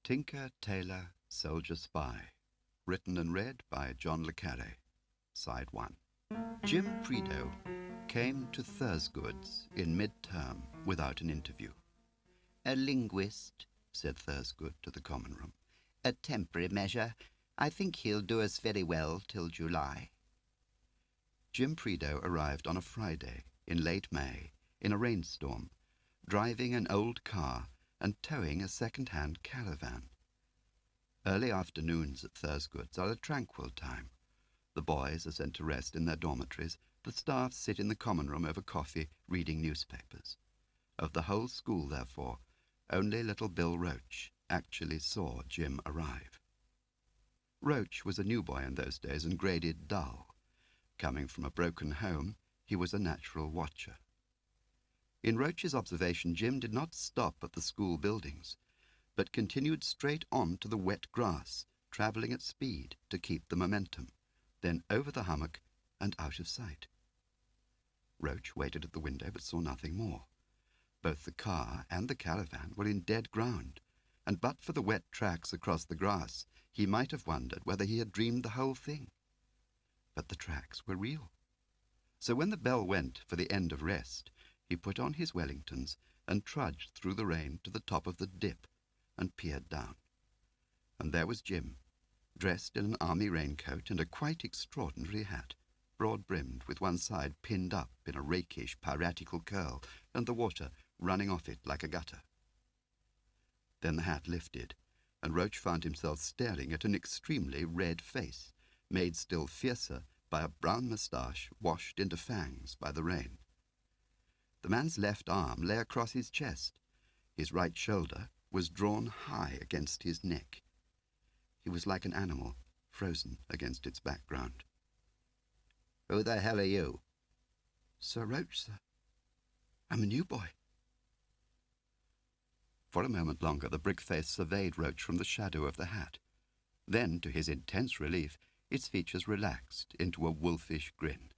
Tinker, Tailor, Soldier Spy. Written and read by John le Carré. Side 1. Jim Prideaux came to Thursgood's in mid-term without an interview. "A linguist," said Thursgood to the common room. "A temporary measure. I think he'll do us very well till July." Jim Prideaux arrived on a Friday in late May in a rainstorm, driving an old car and towing a second-hand caravan. Early afternoons at Thursgood's are a tranquil time. The boys are sent to rest in their dormitories. The staff sit in the common room over coffee, reading newspapers. Of the whole school, therefore, only little Bill Roach actually saw Jim arrive. Roach was a new boy in those days and graded dull. Coming from a broken home, he was a natural watcher. In Roach's observation, Jim did not stop at the school buildings, but continued straight on to the wet grass, travelling at speed to keep the momentum, then over the hummock and out of sight. Roach waited at the window but saw nothing more. Both the car and the caravan were in dead ground, and but for the wet tracks across the grass, he might have wondered whether he had dreamed the whole thing. But the tracks were real. So when the bell went for the end of rest, he put on his Wellingtons and trudged through the rain to the top of the dip and peered down. And there was Jim, dressed in an army raincoat and a quite extraordinary hat, broad-brimmed with one side pinned up in a rakish piratical curl and the water running off it like a gutter. Then the hat lifted, and Roach found himself staring at an extremely red face, made still fiercer by a brown moustache washed into fangs by the rain. The man's left arm lay across his chest. His right shoulder was drawn high against his neck. He was like an animal, frozen against its background. "Who the hell are you?" "Sir Roach, sir. I'm a new boy." For a moment longer the brick face surveyed Roach from the shadow of the hat. Then, to his intense relief, its features relaxed into a wolfish grin.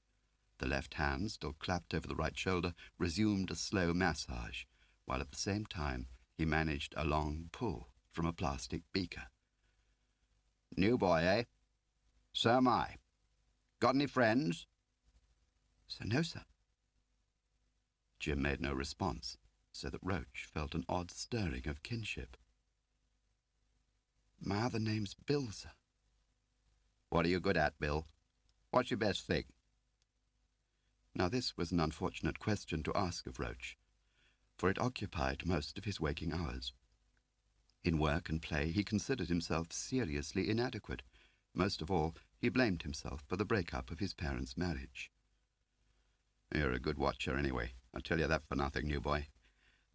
The left hand, still clapped over the right shoulder, resumed a slow massage, while at the same time he managed a long pull from a plastic beaker. "New boy, eh? So am I. Got any friends?" "Sir, no, sir." Jim made no response, so that Roach felt an odd stirring of kinship. "My other name's Bill, sir." "What are you good at, Bill? What's your best thing?" Now this was an unfortunate question to ask of Roach, for it occupied most of his waking hours. In work and play he considered himself seriously inadequate. Most of all, he blamed himself for the break-up of his parents' marriage. "You're a good watcher, anyway. I'll tell you that for nothing, new boy.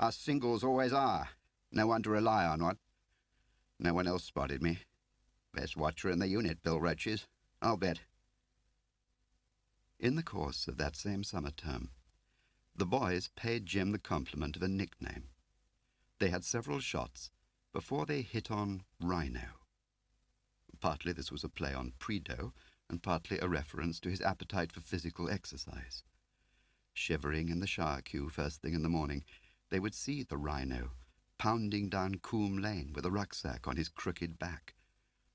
Us singles always are. No one to rely on, what? No one else spotted me. Best watcher in the unit, Bill Roach is. I'll bet." In the course of that same summer term, the boys paid Jim the compliment of a nickname. They had several shots before they hit on Rhino. Partly this was a play on Prideaux, and partly a reference to his appetite for physical exercise. Shivering in the shower queue first thing in the morning, they would see the Rhino pounding down Coombe Lane with a rucksack on his crooked back,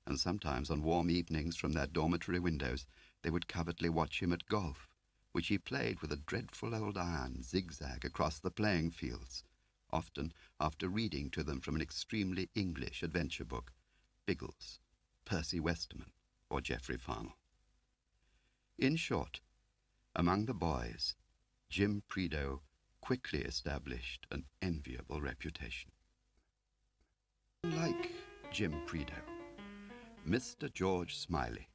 and sometimes on warm evenings from their dormitory windows they would covertly watch him at golf, which he played with a dreadful old iron zigzag across the playing fields, often after reading to them from an extremely English adventure book, Biggles, Percy Westerman, or Geoffrey Farnell. In short, among the boys, Jim Prideaux quickly established an enviable reputation. Like Jim Prideaux, Mr. George Smiley,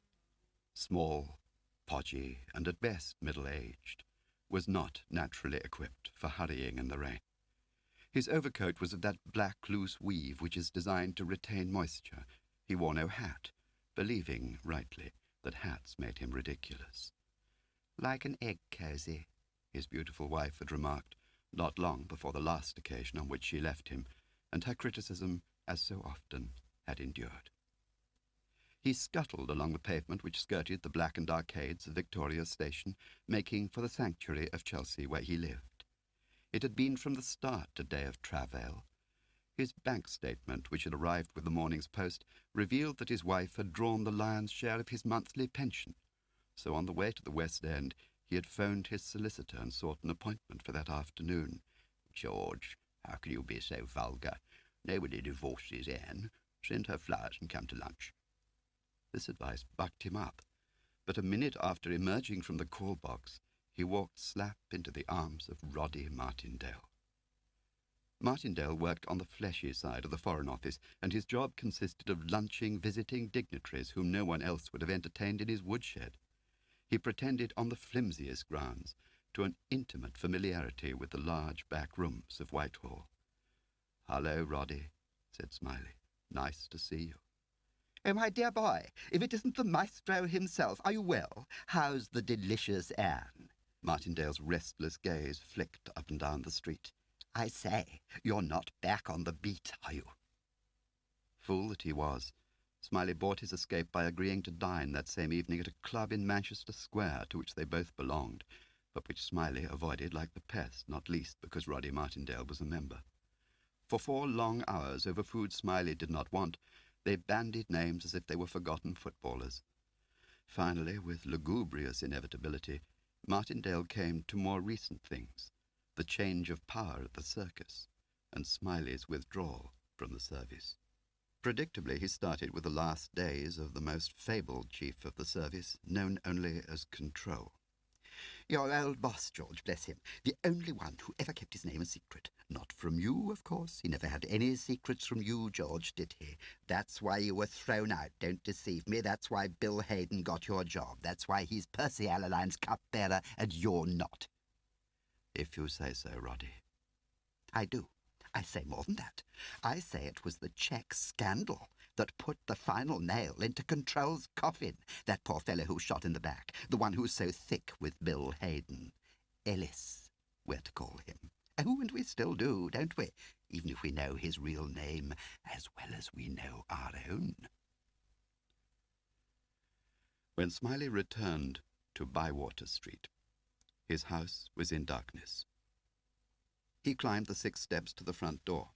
small, podgy, and at best middle-aged, was not naturally equipped for hurrying in the rain. His overcoat was of that black loose weave which is designed to retain moisture. He wore no hat, believing, rightly, that hats made him ridiculous. "Like an egg cosy," his beautiful wife had remarked, not long before the last occasion on which she left him, and her criticism, as so often, had endured. He scuttled along the pavement which skirted the blackened arcades of Victoria Station, making for the sanctuary of Chelsea where he lived. It had been from the start a day of travail. His bank statement, which had arrived with the morning's post, revealed that his wife had drawn the lion's share of his monthly pension. So on the way to the West End, he had phoned his solicitor and sought an appointment for that afternoon. "George, how can you be so vulgar? Nobody divorces Anne. Send her flowers and come to lunch." This advice bucked him up, but a minute after emerging from the call box, he walked slap into the arms of Roddy Martindale. Martindale worked on the fleshy side of the Foreign Office, and his job consisted of lunching visiting dignitaries whom no one else would have entertained in his woodshed. He pretended on the flimsiest grounds to an intimate familiarity with the large back rooms of Whitehall. "Hello, Roddy," said Smiley. "Nice to see you." "Oh, my dear boy, if it isn't the maestro himself. Are you well? How's the delicious Anne?" Martindale's restless gaze flicked up and down the street. "I say, you're not back on the beat, are you?" Fool that he was, Smiley bought his escape by agreeing to dine that same evening at a club in Manchester Square to which they both belonged, but which Smiley avoided like the pest, not least because Roddy Martindale was a member. For 4 long hours, over food Smiley did not want, they bandied names as if they were forgotten footballers. Finally, with lugubrious inevitability, Martindale came to more recent things, the change of power at the circus, and Smiley's withdrawal from the service. Predictably, he started with the last days of the most fabled chief of the service, known only as Control. "Your old boss, George, bless him. The only one who ever kept his name a secret. Not from you, of course. He never had any secrets from you, George, did he? That's why you were thrown out. Don't deceive me. That's why Bill Hayden got your job. That's why he's Percy Allaline's cupbearer and you're not." "If you say so, Roddy." "I do. I say more than that. I say it was the cheque scandal that put the final nail into Control's coffin. That poor fellow who shot in the back, the one who's so thick with Bill Hayden. Ellis, we're to call him. Oh, and we still do, don't we? Even if we know his real name as well as we know our own." When Smiley returned to Bywater Street, his house was in darkness. He climbed the 6 steps to the front door.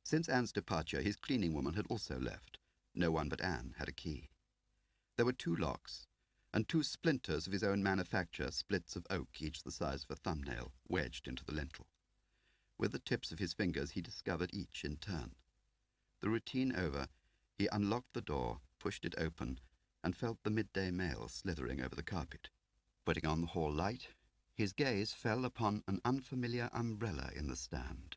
Since Anne's departure, his cleaning woman had also left. No one but Anne had a key. There were 2 locks, and 2 splinters of his own manufacture, splits of oak each the size of a thumbnail, wedged into the lintel. With the tips of his fingers he discovered each in turn. The routine over, he unlocked the door, pushed it open, and felt the midday mail slithering over the carpet. Putting on the hall light, his gaze fell upon an unfamiliar umbrella in the stand,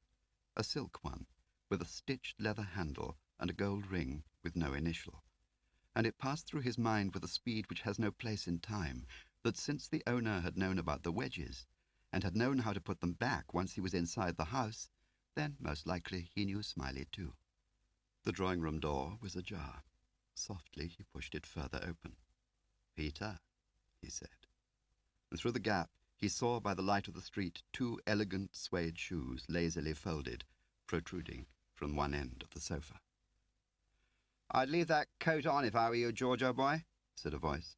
a silk one, with a stitched leather handle and a gold ring with no initial, and it passed through his mind with a speed which has no place in time, that since the owner had known about the wedges, and had known how to put them back once he was inside the house, then most likely he knew Smiley too. The drawing-room door was ajar. Softly he pushed it further open. "Peter," he said. And through the gap he saw by the light of the street 2 elegant suede shoes, lazily folded, protruding from one end of the sofa. "I'd leave that coat on if I were you, George, old boy," said a voice.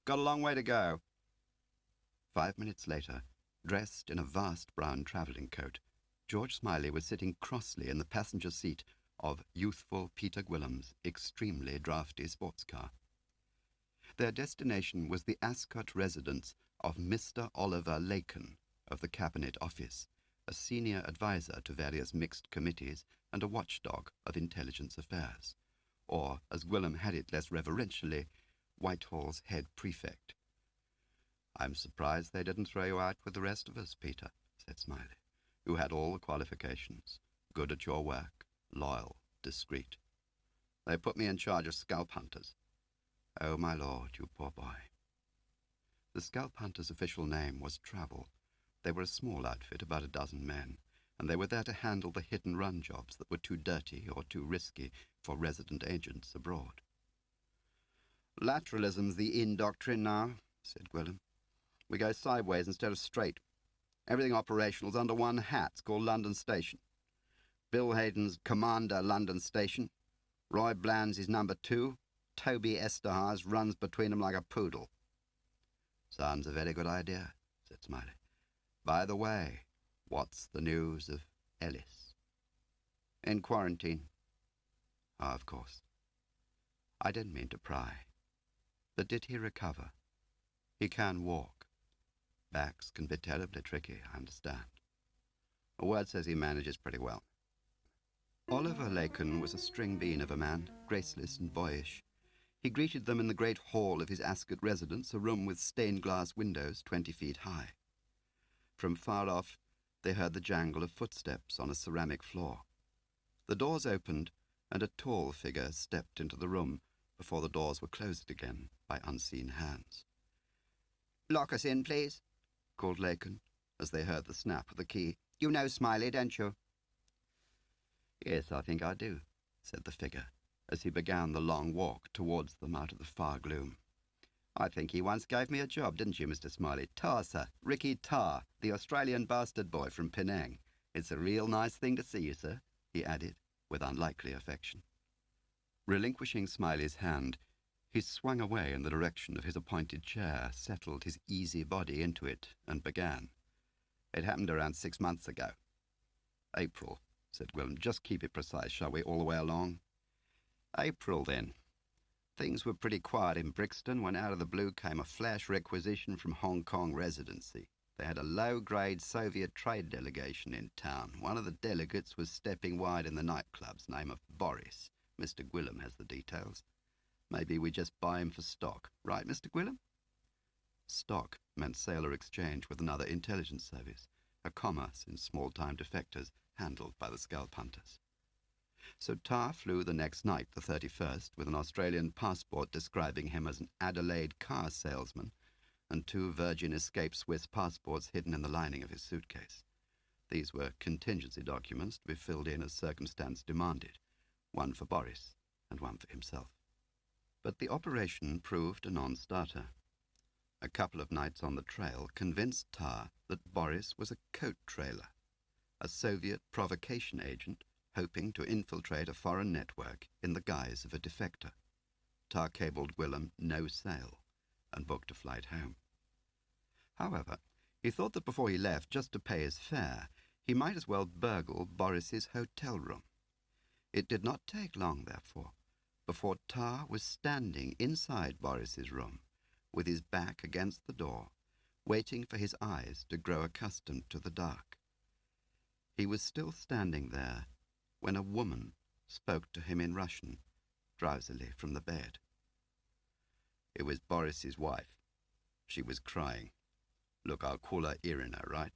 "Got a long way to go." 5 minutes later, dressed in a vast brown travelling coat, George Smiley was sitting crossly in the passenger seat of youthful Peter Gwillim's extremely draughty sports car. Their destination was the Ascot residence of Mr. Oliver Lacon of the Cabinet Office, a senior adviser to various mixed committees and a watchdog of intelligence affairs, or, as Gwillim had it less reverentially, Whitehall's head prefect. "I'm surprised they didn't throw you out with the rest of us, Peter," said Smiley, "who had all the qualifications, good at your work, loyal, discreet. They put me in charge of scalp hunters." "Oh, my lord, you poor boy." The scalp hunters' official name was Travel. They were a small outfit, about a dozen men, and they were there to handle the hit-and-run jobs that were too dirty or too risky for resident agents abroad. "Lateralism's the in doctrine now," said Gwillim. "We go sideways instead of straight. Everything operational's under one hat. It's called London Station. Bill Hayden's Commander London Station. Roy Bland's his number 2. Toby Esterhazy runs between 'em like a poodle." "Sounds a very good idea," said Smiley. "By the way, what's the news of Ellis?" In quarantine. Ah, of course. I didn't mean to pry. But did he recover? He can walk. Backs can be terribly tricky, I understand. Word says he manages pretty well. Oliver Lacon was a string bean of a man, graceless and boyish. He greeted them in the great hall of his Ascot residence, a room with stained-glass windows 20 feet high. From far off, they heard the jangle of footsteps on a ceramic floor. The doors opened, and a tall figure stepped into the room before the doors were closed again by unseen hands. "Lock us in, please," called Lacon, as they heard the snap of the key. "You know Smiley, don't you?" "Yes, I think I do," said the figure, as he began the long walk towards them out of the far gloom. "I think he once gave me a job, didn't you, Mr. Smiley? Tar, sir. Ricky Tar, the Australian bastard boy from Penang. It's a real nice thing to see you, sir," he added, with unlikely affection. Relinquishing Smiley's hand, he swung away in the direction of his appointed chair, settled his easy body into it, and began. "It happened around 6 months ago." "April," said Gwilym. "Just keep it precise, shall we, all the way along?" "April, then. Things were pretty quiet in Brixton when out of the blue came a flash requisition from Hong Kong Residency. They had a low-grade Soviet trade delegation in town. One of the delegates was stepping wide in the nightclubs, name of Boris. Mr. Gwilym has the details. Maybe we just buy him for stock. Right, Mr. Gwilym?" Stock meant sailor exchange with another intelligence service, a commerce in small-time defectors handled by the scalp hunters. So Tar flew the next night, the 31st, with an Australian passport describing him as an Adelaide car salesman, and 2 Virgin Escape Swiss passports hidden in the lining of his suitcase. These were contingency documents to be filled in as circumstance demanded, one for Boris and one for himself. But the operation proved a non-starter. A couple of nights on the trail convinced Tar that Boris was a coat trailer, a Soviet provocation agent hoping to infiltrate a foreign network in the guise of a defector. Tar cabled Gwilym no sail and booked a flight home. However, he thought that before he left, just to pay his fare, he might as well burgle Boris's hotel room. It did not take long, therefore, before Tar was standing inside Boris's room, with his back against the door, waiting for his eyes to grow accustomed to the dark. He was still standing there when a woman spoke to him in Russian, drowsily from the bed. It was Boris's wife. She was crying. Look, I'll call her Irina, right?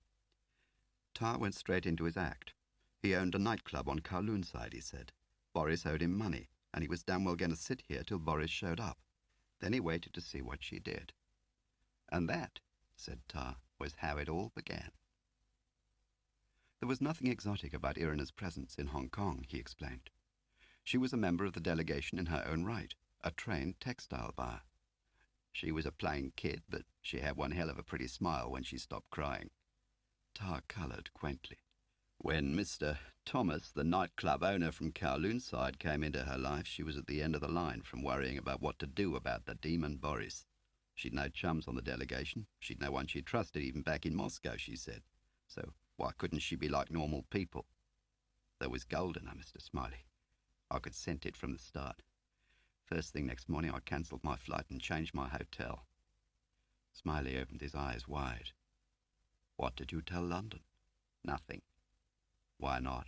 Tar went straight into his act. He owned a nightclub on Kowloon side, he said. Boris owed him money, and he was damn well going to sit here till Boris showed up. Then he waited to see what she did. And that, said Tar, was how it all began. There was nothing exotic about Irina's presence in Hong Kong, he explained. She was a member of the delegation in her own right, a trained textile buyer. She was a plain kid, but she had one hell of a pretty smile when she stopped crying. Tar coloured quaintly. When Mr. Thomas, the nightclub owner from Kowloon side, came into her life, she was at the end of the line from worrying about what to do about the demon Boris. She'd no chums on the delegation. She'd no one she trusted, even back in Moscow, she said. So why couldn't she be like normal people? There was gold in her, Mr. Smiley. I could scent it from the start. First thing next morning, I cancelled my flight and changed my hotel. Smiley opened his eyes wide. What did you tell London? Nothing. Why not?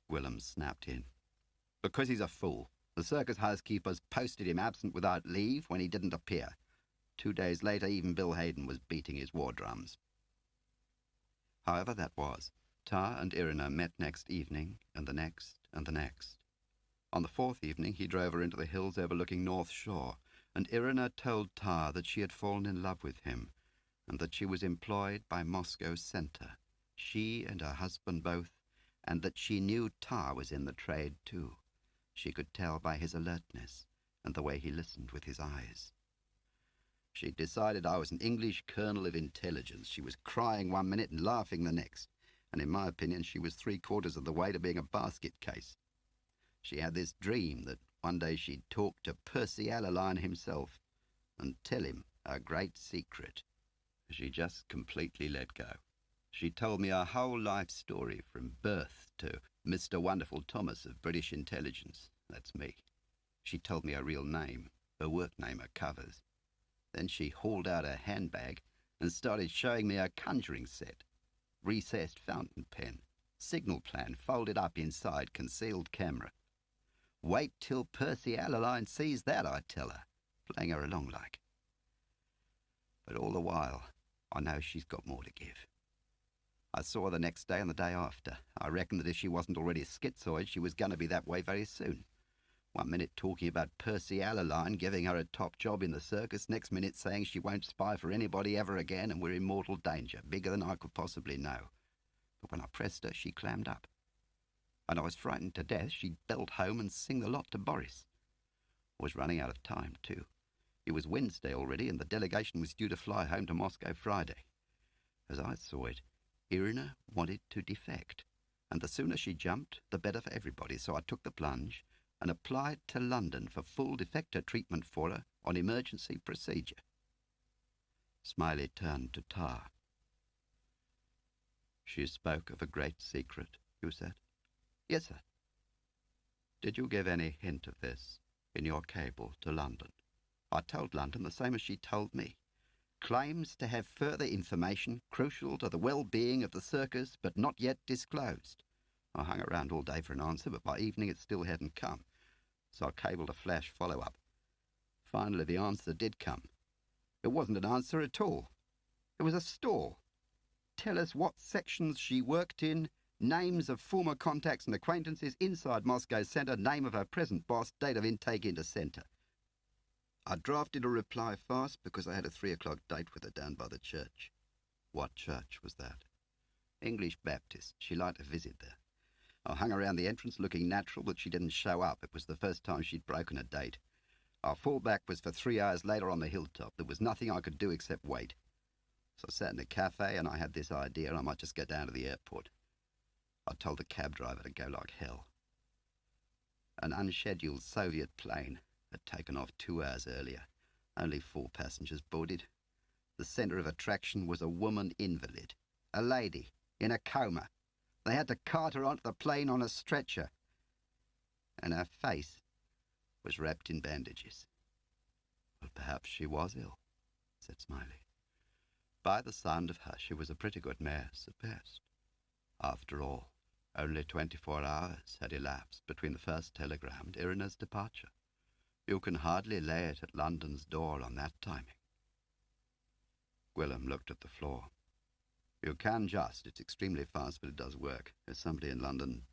Gwilym snapped in. Because he's a fool. The circus housekeepers posted him absent without leave when he didn't appear. 2 days later, even Bill Hayden was beating his war drums. However that was, Tar and Irina met next evening, and the next, and the next. On the 4th evening, he drove her into the hills overlooking North Shore, and Irina told Tar that she had fallen in love with him, and that she was employed by Moscow Centre, she and her husband both, and that she knew Tar was in the trade too. She could tell by his alertness and the way he listened with his eyes. She'd decided I was an English colonel of intelligence. She was crying one minute and laughing the next, and in my opinion she was 3/4 of the way to being a basket case. She had this dream that one day she'd talk to Percy Allaline himself and tell him her great secret. She just completely let go. She told me her whole life story from birth to Mr. Wonderful Thomas of British Intelligence. That's me. She told me her real name, her work name, her covers. Then she hauled out her handbag and started showing me her conjuring set. Recessed fountain pen, signal plan folded up inside concealed camera. Wait till Percy Alaline sees that, I tell her, playing her along like. But all the while, I know she's got more to give. I saw her the next day and the day after. I reckon that if she wasn't already schizoid, she was going to be that way very soon. 1 minute talking about Percy Alaline giving her a top job in the circus, next minute saying she won't spy for anybody ever again and we're in mortal danger, bigger than I could possibly know. But when I pressed her, she clammed up. And I was frightened to death she'd belt home and sing the lot to Boris. I was running out of time, too. It was Wednesday already, and the delegation was due to fly home to Moscow Friday. As I saw it, Irina wanted to defect, and the sooner she jumped, the better for everybody, so I took the plunge and applied to London for full defector treatment for her on emergency procedure. Smiley turned to Tar. She spoke of a great secret, you said? Yes, sir. Did you give any hint of this in your cable to London? I told London the same as she told me. Claims to have further information crucial to the well-being of the circus, but not yet disclosed. I hung around all day for an answer, but by evening it still hadn't come. So I cabled a flash follow-up. Finally, the answer did come. It wasn't an answer at all. It was a stall. Tell us what sections she worked in, names of former contacts and acquaintances inside Moscow Centre, name of her present boss, date of intake into centre. I drafted a reply fast because I had a 3 o'clock date with her down by the church. What church was that? English Baptist. She liked to visit there. I hung around the entrance looking natural that she didn't show up. It was the first time she'd broken a date. Our fallback was for 3 hours later on the hilltop. There was nothing I could do except wait. So I sat in a cafe and I had this idea I might just go down to the airport. I told the cab driver to go like hell. An unscheduled Soviet plane had taken off 2 hours earlier. Only 4 passengers boarded. The centre of attraction was a woman invalid. A lady, in a coma. They had to cart her onto the plane on a stretcher. And her face was wrapped in bandages. Well, perhaps she was ill, said Smiley. By the sound of her, she was a pretty good nurse at best. After all, only 24 hours had elapsed between the first telegram and Irina's departure. You can hardly lay it at London's door on that timing. Gwilym looked at the floor. You can just. It's extremely fast, but it does work. There's somebody in London.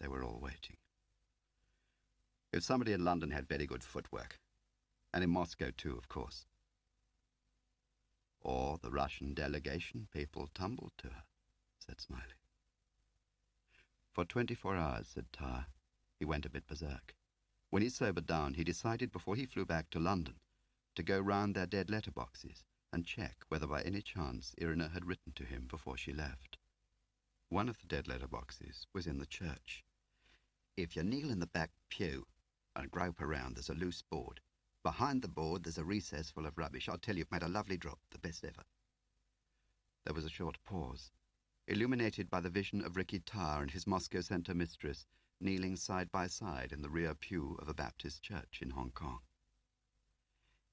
They were all waiting. If somebody in London had very good footwork, and in Moscow too, of course. Or the Russian delegation, people tumbled to her, said Smiley. For 24 hours, said Tar, he went a bit berserk. When he sobered down, he decided before he flew back to London to go round their dead letterboxes and check whether by any chance Irina had written to him before she left. One of the dead letterboxes was in the church. If you kneel in the back pew and grope around, there's a loose board. Behind the board, there's a recess full of rubbish. I'll tell you, you've made a lovely drop, the best ever. There was a short pause, illuminated by the vision of Ricky Tar and his Moscow Centre mistress kneeling side by side in the rear pew of a Baptist church in Hong Kong.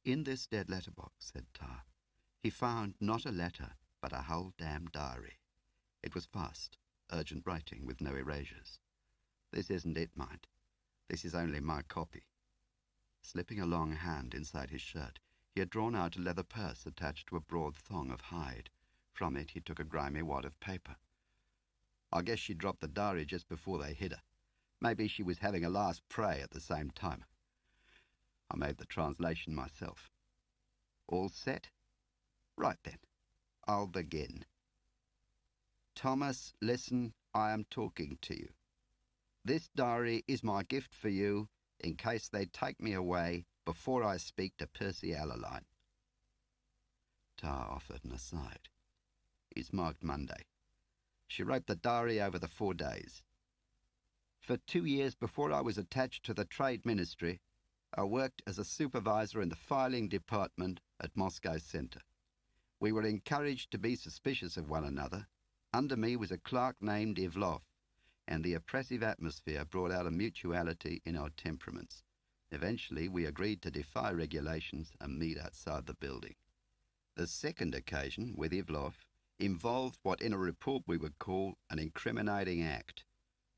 In this dead letterbox, said Tar, he found not a letter, but a whole damn diary. It was fast, urgent writing with no erasures. This isn't it, mind. This is only my copy. Slipping a long hand inside his shirt, he had drawn out a leather purse attached to a broad thong of hide. From it he took a grimy wad of paper. I guess she dropped the diary just before they hit her. Maybe she was having a last pray at the same time. I made the translation myself. All set? Right then, I'll begin. Thomas, listen, I am talking to you. This diary is my gift for you in case they take me away before I speak to Percy Alaline. Tar offered an aside. It's marked Monday. She wrote the diary over the 4 days. For 2 years before I was attached to the Trade Ministry, I worked as a supervisor in the filing department at Moscow Centre. We were encouraged to be suspicious of one another. Under me was a clerk named Ivlov. and the oppressive atmosphere brought out a mutuality in our temperaments. Eventually, we agreed to defy regulations and meet outside the building. The second occasion, with Ivloff, involved what in a report we would call an incriminating act.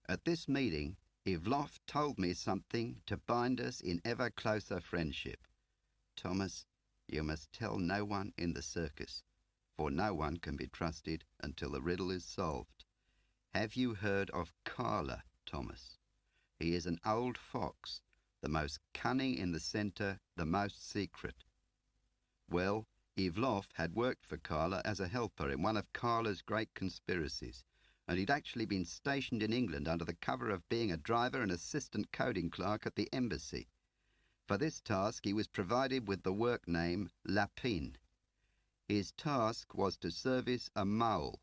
At this meeting, Ivloff told me something to bind us in ever closer friendship. Thomas, you must tell no one in the circus, for no one can be trusted until the riddle is solved. Have you heard of Carre, Thomas? He is an old fox, the most cunning in the centre, the most secret. Well, Ivloff had worked for Carre as a helper in one of Carre's great conspiracies, and he'd actually been stationed in England under the cover of being a driver and assistant coding clerk at the embassy. For this task he was provided with the work name Lapine. His task was to service a mole.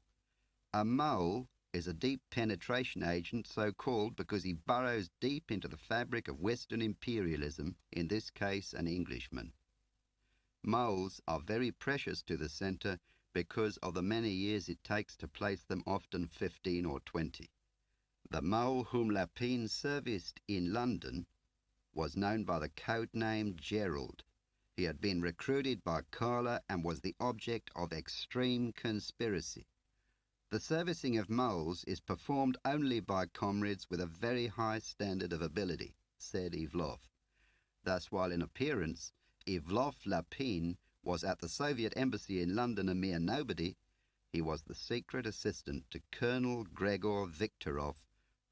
A mole is a deep penetration agent, so called because he burrows deep into the fabric of Western imperialism, in this case an Englishman. Moles are very precious to the centre because of the many years it takes to place them, often 15 or 20. The mole whom Lapine serviced in London was known by the code name Gerald. He had been recruited by Carre and was the object of extreme conspiracy. The servicing of moles is performed only by comrades with a very high standard of ability, said Ivloff. Thus, while in appearance Ivloff Lapine was at the Soviet embassy in London a mere nobody, he was the secret assistant to Colonel Gregor Viktorov,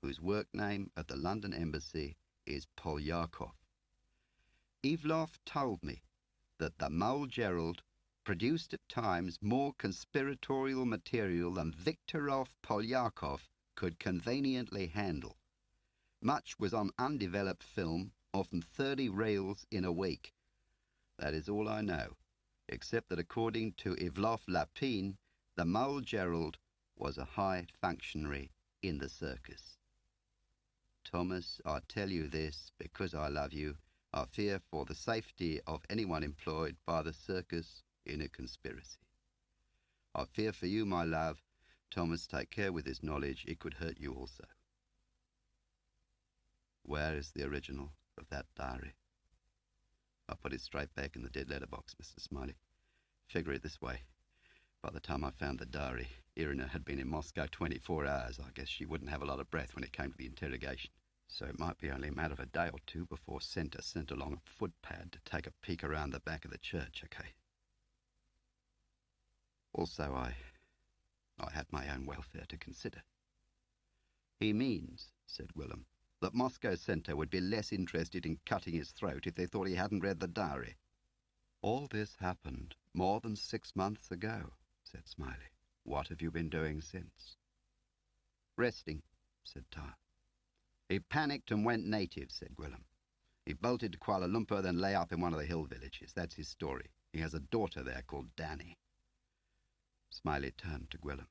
whose work name at the London embassy is Polyakov. Ivloff told me that the mole Gerald produced at times more conspiratorial material than Viktorov Polyakov could conveniently handle. Much was on undeveloped film, often 30 reels in a week. That is all I know, except that according to Ivloff Lapine, the mole Gerald was a high functionary in the circus. Thomas, I tell you this because I love you. I fear for the safety of anyone employed by the circus in a conspiracy. I fear for you, my love. Thomas, take care with this knowledge. It could hurt you also. Where is the original of that diary? I put it straight back in the dead letter box, Mr. Smiley. Figure it this way. By the time I found the diary, Irina had been in Moscow 24 hours. I guess she wouldn't have a lot of breath when it came to the interrogation. So it might be only a matter of a day or two before Centre sent along a footpad to take a peek around the back of the church, okay? Also, I had my own welfare to consider. He means, said Willem, that Moscow Centre would be less interested in cutting his throat if they thought he hadn't read the diary. All this happened more than 6 months ago, said Smiley. What have you been doing since? Resting, said Tar. He panicked and went native, said Gwilym. He bolted to Kuala Lumpur, then lay up in one of the hill villages. That's his story. He has a daughter there called Danny. Smiley turned to Gwilym.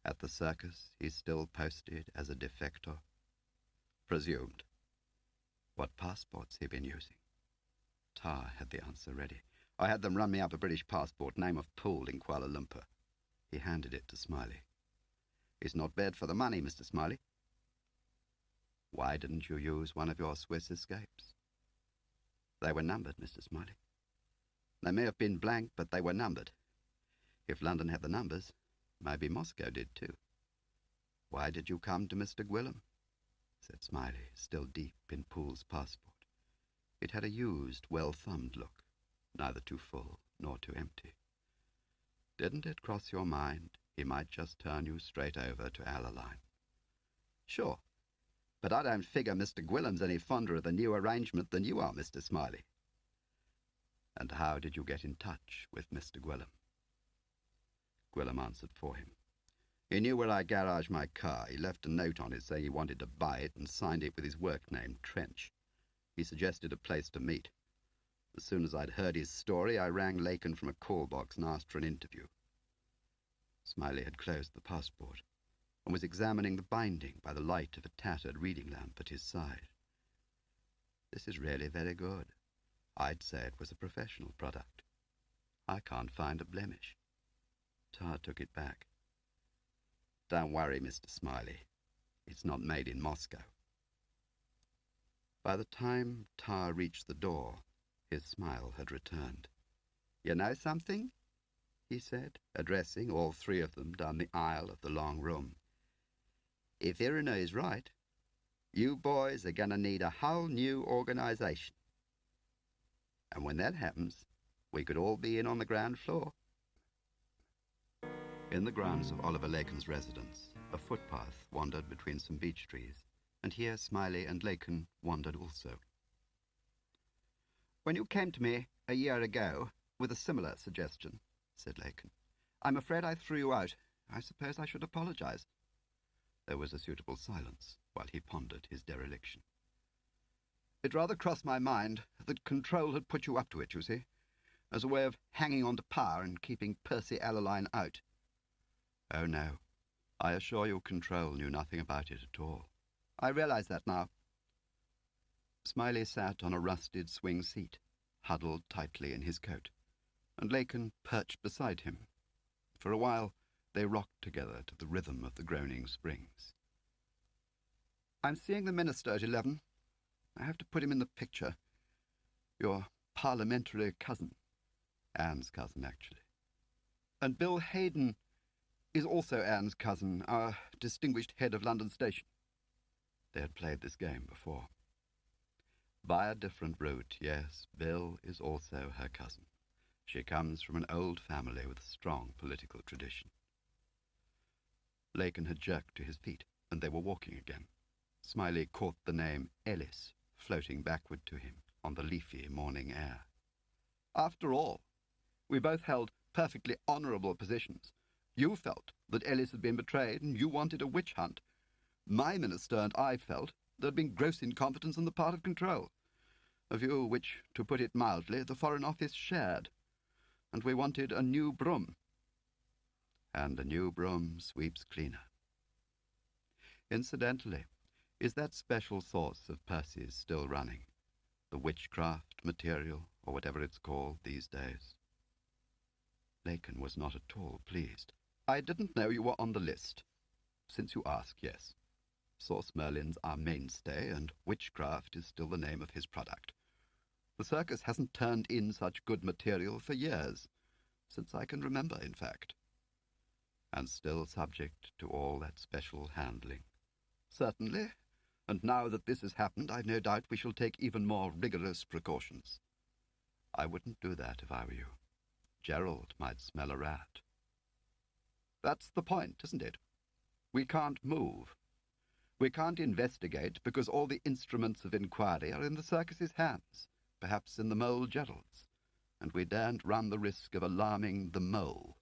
At the circus, he's still posted as a defector? Presumed. What passport's he been using? Tar had the answer ready. I had them run me up a British passport, name of Poole in Kuala Lumpur. He handed it to Smiley. It's not bad for the money, Mr. Smiley. Why didn't you use one of your Swiss escapes? They were numbered, Mr. Smiley. They may have been blank, but they were numbered. If London had the numbers, maybe Moscow did too. Why did you come to Mr. Gwilym? Said Smiley, still deep in Poole's passport. It had a used, well-thumbed look, neither too full nor too empty. Didn't it cross your mind he might just turn you straight over to Alaline? Sure, but I don't figure Mr. Gwilym's any fonder of the new arrangement than you are, Mr. Smiley. And how did you get in touch with Mr. Gwilym? Gwilym answered for him. He knew where I garaged my car. He left a note on it saying he wanted to buy it and signed it with his work name, Trench. He suggested a place to meet. As soon as I'd heard his story, I rang Lakin from a call box and asked for an interview. Smiley had closed the passport and was examining the binding by the light of a tattered reading lamp at his side. This is really very good. I'd say it was a professional product. I can't find a blemish. Tar took it back. Don't worry, Mr. Smiley. It's not made in Moscow." By the time Tar reached the door, his smile had returned. "You know something?" he said, addressing all three of them down the aisle of the long room. "If Irina is right, you boys are going to need a whole new organization. And when that happens, we could all be in on the ground floor." In the grounds of Oliver Laken's residence, a footpath wandered between some beech trees, and here Smiley and Laken wandered also. "When you came to me a year ago with a similar suggestion," said Laken, "I'm afraid I threw you out. I suppose I should apologize." There was a suitable silence while he pondered his dereliction. "It rather crossed my mind that Control had put you up to it, you see, as a way of hanging on to power and keeping Percy Alaline out." "Oh, no. I assure you Control knew nothing about it at all." "I realize that now." Smiley sat on a rusted swing seat, huddled tightly in his coat, and Laken perched beside him. For a while they rocked together to the rhythm of the groaning springs. "I'm seeing the minister at 11. I have to put him in the picture. Your parliamentary cousin. Anne's cousin, actually. And Bill Hayden is also Anne's cousin, our distinguished head of London Station." They had played this game before. By a different route, yes, Bill is also her cousin. She comes from an old family with a strong political tradition. Laken had jerked to his feet, and they were walking again. Smiley caught the name Ellis floating backward to him on the leafy morning air. "After all, we both held perfectly honourable positions. You felt that Ellis had been betrayed, and you wanted a witch hunt. My minister and I felt there had been gross incompetence on the part of Control, a view which, to put it mildly, the Foreign Office shared, and we wanted a new broom. And a new broom sweeps cleaner. Incidentally, is that special source of Percy's still running? The witchcraft material, or whatever it's called these days?" Laken was not at all pleased. "I didn't know you were on the list. Since you ask, yes. Source Merlin's our mainstay, and witchcraft is still the name of his product. The circus hasn't turned in such good material for years, since I can remember, in fact. And still subject to all that special handling." "Certainly, and now that this has happened, I've no doubt we shall take even more rigorous precautions." "I wouldn't do that if I were you. Gerald might smell a rat." "That's the point, isn't it? We can't move. We can't investigate because all the instruments of inquiry are in the circus's hands, perhaps in the mole Gerald's, and we daren't run the risk of alarming the mole.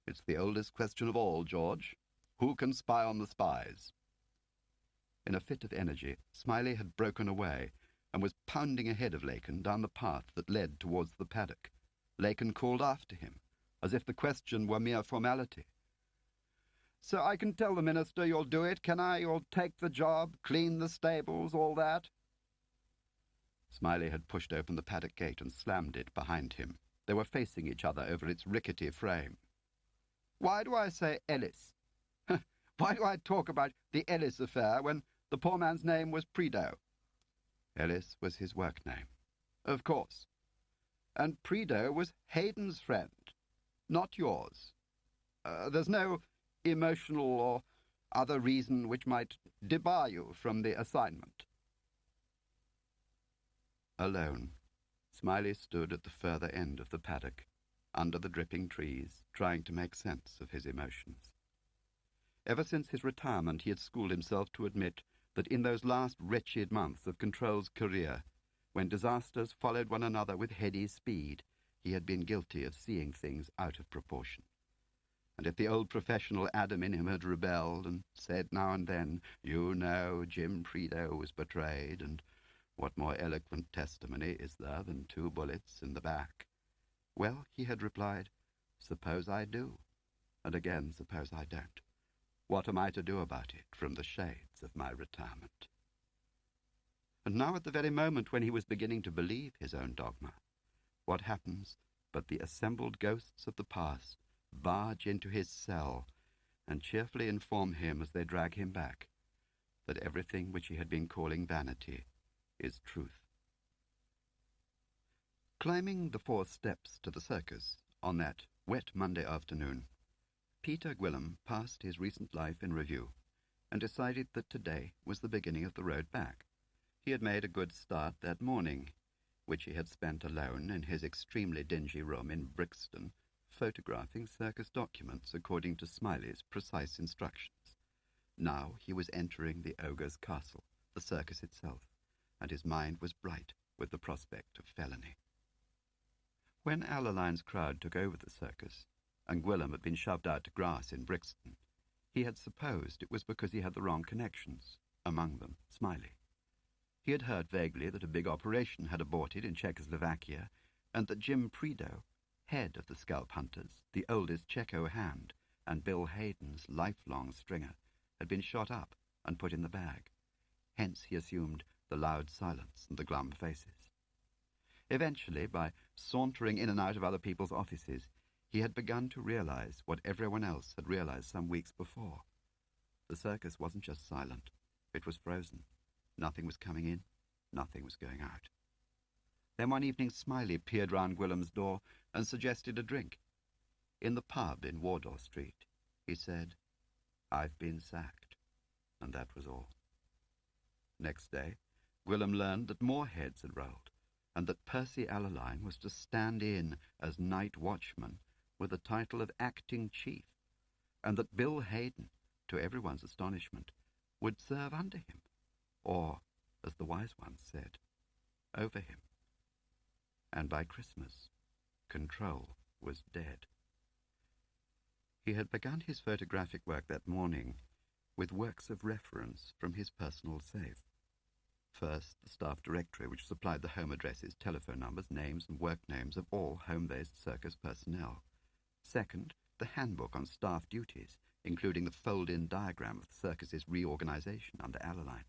It's the oldest question of all, George. Who can spy on the spies?" In a fit of energy, Smiley had broken away and was pounding ahead of Laken down the path that led towards the paddock. Laken called after him, as if the question were mere formality. "So I can tell the minister you'll do it, can I? You'll take the job, clean the stables, all that?" Smiley had pushed open the paddock gate and slammed it behind him. They were facing each other over its rickety frame. "Why do I say Ellis? Why do I talk about the Ellis affair when the poor man's name was Prideaux?" "Ellis was his work name." "Of course. And Prideaux was Hayden's friend, not yours. There's no emotional or other reason which might debar you from the assignment." Alone, Smiley stood at the further end of the paddock, under the dripping trees, trying to make sense of his emotions. Ever since his retirement he had schooled himself to admit that in those last wretched months of Control's career, when disasters followed one another with heady speed, he had been guilty of seeing things out of proportion. And if the old professional Adam in him had rebelled and said now and then, "You know, Jim Prideaux was betrayed, and what more eloquent testimony is there than 2 bullets in the back?" Well, he had replied, "Suppose I do, and again, suppose I don't. What am I to do about it from the shades of my retirement?" And now at the very moment when he was beginning to believe his own dogma, what happens but the assembled ghosts of the past barge into his cell and cheerfully inform him as they drag him back that everything which he had been calling vanity is truth. Climbing the 4 steps to the circus on that wet Monday afternoon, Peter Gwilym passed his recent life in review and decided that today was the beginning of the road back. He had made a good start that morning, which he had spent alone in his extremely dingy room in Brixton, photographing circus documents according to Smiley's precise instructions. Now he was entering the ogre's castle, the circus itself, and his mind was bright with the prospect of felony. When Allaline's crowd took over the circus, and Gwilym had been shoved out to grass in Brixton, he had supposed it was because he had the wrong connections, among them Smiley. He had heard vaguely that a big operation had aborted in Czechoslovakia, and that Jim Prideaux, head of the scalp hunters, the oldest Czecho hand, and Bill Hayden's lifelong stringer, had been shot up and put in the bag. Hence he assumed the loud silence and the glum faces. Eventually, by sauntering in and out of other people's offices, he had begun to realize what everyone else had realized some weeks before. The circus wasn't just silent, it was frozen. Nothing was coming in, nothing was going out. Then one evening Smiley peered round Gwilym's door and suggested a drink. In the pub in Wardour Street, he said, "I've been sacked," and that was all. Next day, Gwilym learned that more heads had rolled, and that Percy Allaline was to stand in as night watchman with the title of acting chief, and that Bill Hayden, to everyone's astonishment, would serve under him, or, as the wise ones said, over him. And by Christmas, control was dead. He had begun his photographic work that morning with works of reference from his personal safe. First, the staff directory, which supplied the home addresses, telephone numbers, names, and work names of all home-based circus personnel. Second, the handbook on staff duties, including the fold-in diagram of the circus's reorganization under Allaline.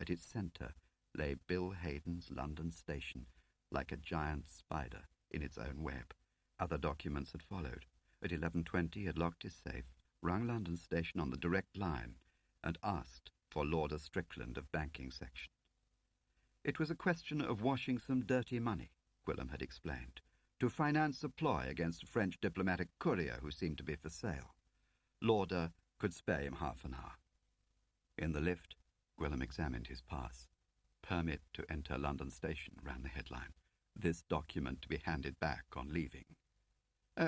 At its centre lay Bill Hayden's London station, like a giant spider in its own web. Other documents had followed. At 11:20 he had locked his safe, rung London station on the direct line, and asked for Lauder Strickland of banking section. It was a question of washing some dirty money, Gwilym had explained, to finance a ploy against a French diplomatic courier who seemed to be for sale. Lauder could spare him half an hour. In the lift, Gwilym examined his pass. "Permit to enter London station," ran the headline. "This document to be handed back on leaving."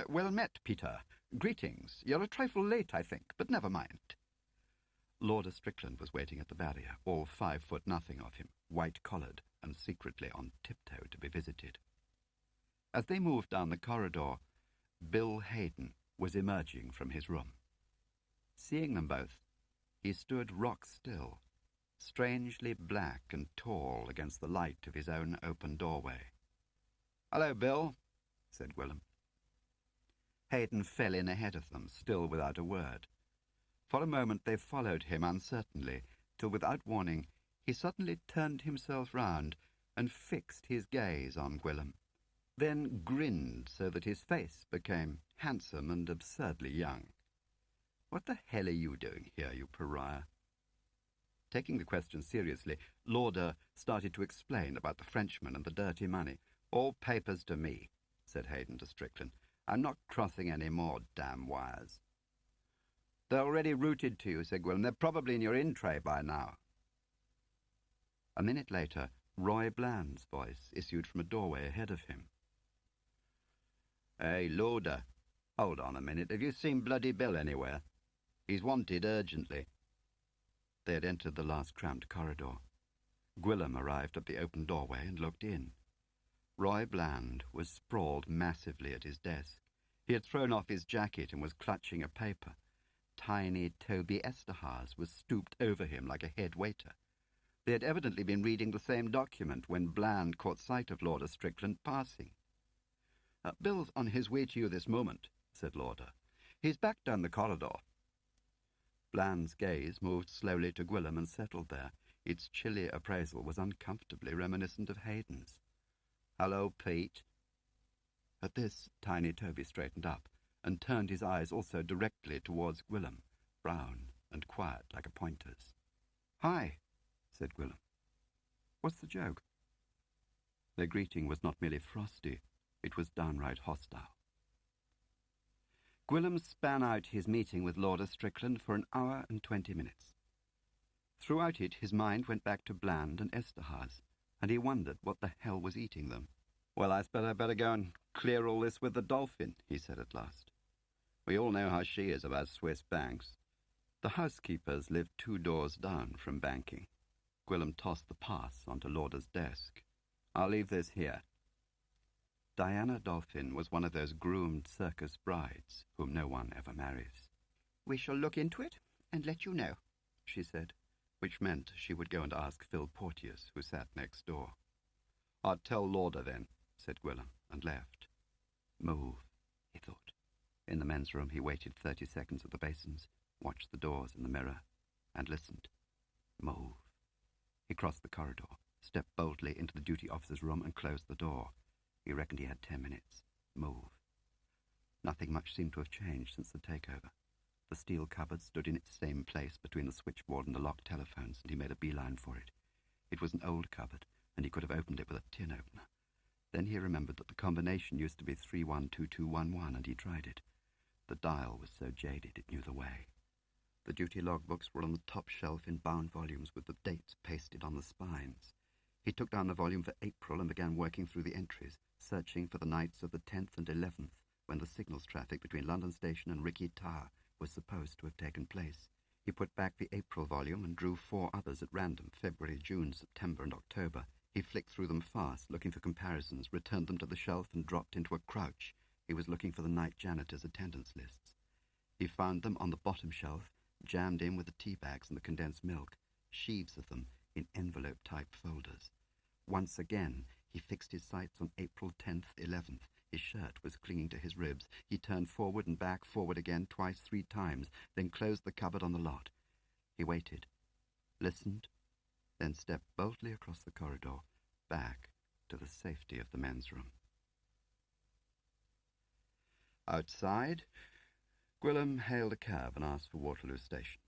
"Well met, Peter. Greetings. You're a trifle late, I think, but never mind." Lauder Strickland was waiting at the barrier, all 5'0" of him, white-collared and secretly on tiptoe to be visited. As they moved down the corridor, Bill Hayden was emerging from his room. Seeing them both, he stood rock-still, strangely black and tall against the light of his own open doorway. "Hello, Bill," said Gwilym. Hayden fell in ahead of them, still without a word. For a moment they followed him uncertainly, till without warning he suddenly turned himself round and fixed his gaze on Gwilym, then grinned so that his face became handsome and absurdly young. "What the hell are you doing here, you pariah?" Taking the question seriously, Lauder started to explain about the Frenchman and the dirty money. "All papers to me," said Hayden to Strickland. "I'm not crossing any more damn wires." "They're already routed to you," said Gwilym. "They're probably in your in-tray by now." A minute later, Roy Bland's voice issued from a doorway ahead of him. "Hey, Lauder, hold on a minute. Have you seen Bloody Bill anywhere? He's wanted urgently." They had entered the last cramped corridor. Gwilym arrived at the open doorway and looked in. Roy Bland was sprawled massively at his desk. He had thrown off his jacket and was clutching a paper. Tiny Toby Esterhazy was stooped over him like a head waiter. They had evidently been reading the same document when Bland caught sight of Lauder Strickland passing. "Bill's on his way to you this moment," said Lauder. "He's back down the corridor." Bland's gaze moved slowly to Gwilym and settled there. Its chilly appraisal was uncomfortably reminiscent of Hayden's. "Hello, Pete." At this, Tiny Toby straightened up and turned his eyes also directly towards Gwilym, brown and quiet like a pointer's. "Hi," said Gwillem. "What's the joke?" Their greeting was not merely frosty, it was downright hostile. Gwillem span out his meeting with Lord Strickland for an hour and 20 minutes. Throughout it, his mind went back to Bland and Esterhazy, and he wondered what the hell was eating them. "Well, I suppose I'd better go and clear all this with the Dolphin," he said at last. "We all know how she is about Swiss banks." The housekeepers lived 2 doors down from banking. Gwillem tossed the pass onto Lauder's desk. "I'll leave this here." Diana Dolphin was one of those groomed circus brides whom no one ever marries. "We shall look into it and let you know," she said, which meant she would go and ask Phil Porteous, who sat next door. "I'll tell Lauder then," said Gwillem, and left. Move, he thought. In the men's room he waited 30 seconds at the basins, watched the doors in the mirror, and listened. Move. He crossed the corridor, stepped boldly into the duty officer's room and closed the door. He reckoned he had 10 minutes. Move. Nothing much seemed to have changed since the takeover. The steel cupboard stood in its same place between the switchboard and the locked telephones, and he made a beeline for it. It was an old cupboard, and he could have opened it with a tin opener. Then he remembered that the combination used to be 312211, and he tried it. The dial was so jaded it knew the way. The duty logbooks were on the top shelf in bound volumes with the dates pasted on the spines. He took down the volume for April and began working through the entries, searching for the nights of the 10th and 11th, when the signals traffic between London Station and Ricky Tower was supposed to have taken place. He put back the April volume and drew 4 others at random, February, June, September, and October. He flicked through them fast, looking for comparisons, returned them to the shelf, and dropped into a crouch. He was looking for the night janitor's attendance lists. He found them on the bottom shelf, jammed in with the tea bags and the condensed milk, sheaves of them in envelope-type folders. Once again, he fixed his sights on April 10th, 11th. His shirt was clinging to his ribs. He turned forward and back, forward again, twice, 3 times, then closed the cupboard on the lot. He waited, listened, then stepped boldly across the corridor, back to the safety of the men's room. Outside, Gwillem hailed a cab and asked for Waterloo Station.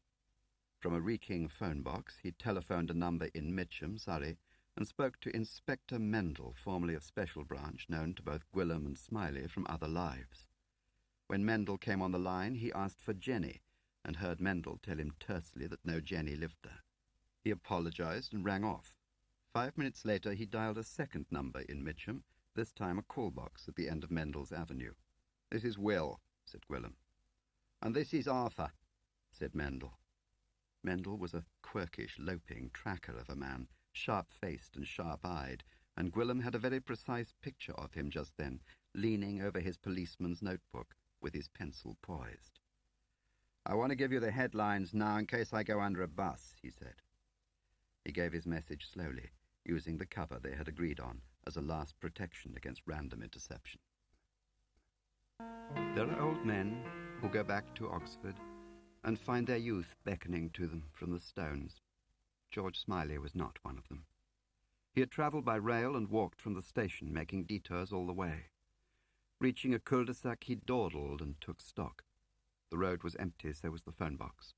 From a reeking phone box, he telephoned a number in Mitcham, Surrey, and spoke to Inspector Mendel, formerly of Special Branch, known to both Gwillem and Smiley from other lives. When Mendel came on the line, he asked for Jenny, and heard Mendel tell him tersely that no Jenny lived there. He apologized and rang off. 5 minutes later, he dialed a second number in Mitcham, this time a call box at the end of Mendel's Avenue. "This is Will," said Gwillem. "And this is Arthur," said Mendel. Mendel was a quirkish, loping tracker of a man, sharp-faced and sharp-eyed, and Gwillem had a very precise picture of him just then, leaning over his policeman's notebook, with his pencil poised. "I want to give you the headlines now in case I go under a bus," he said. He gave his message slowly, using the cover they had agreed on as a last protection against random interception. There are old men who go back to Oxford and find their youth beckoning to them from the stones. George Smiley was not one of them. He had travelled by rail and walked from the station, making detours all the way. Reaching a cul-de-sac, he dawdled and took stock. The road was empty, so was the phone box.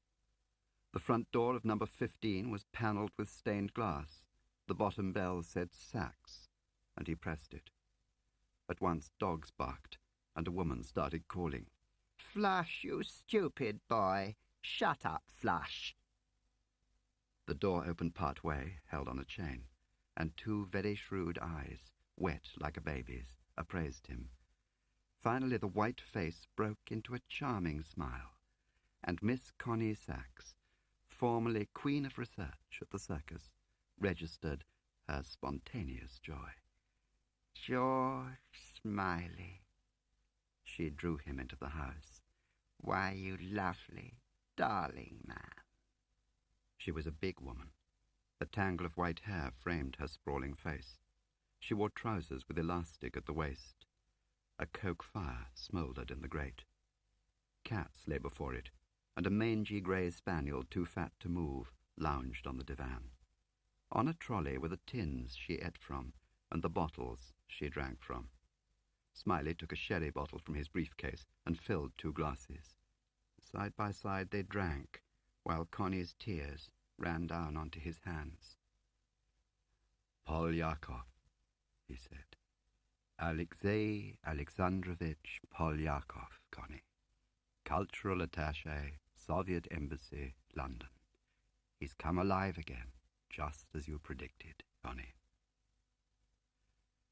The front door of number 15 was panelled with stained glass. The bottom bell said Sachs, and he pressed it. At once dogs barked, and a woman started calling. "Flush, you stupid boy. Shut up, Flush." The door opened part way, held on a chain, and 2 very shrewd eyes, wet like a baby's, appraised him. Finally the white face broke into a charming smile, and Miss Connie Sachs, formerly Queen of Research at the circus, registered her spontaneous joy. "George Smiley." She drew him into the house. "Why, you lovely, darling man." She was a big woman. A tangle of white hair framed her sprawling face. She wore trousers with elastic at the waist. A coke fire smouldered in the grate. Cats lay before it, and a mangy grey spaniel, too fat to move, lounged on the divan. On a trolley were the tins she ate from, and the bottles she drank from. Smiley took a sherry bottle from his briefcase and filled 2 glasses. Side by side they drank, while Connie's tears ran down onto his hands. "Polyakov," he said. "Alexei Alexandrovich Polyakov, Connie. Cultural attaché, Soviet Embassy, London. He's come alive again, just as you predicted, Connie."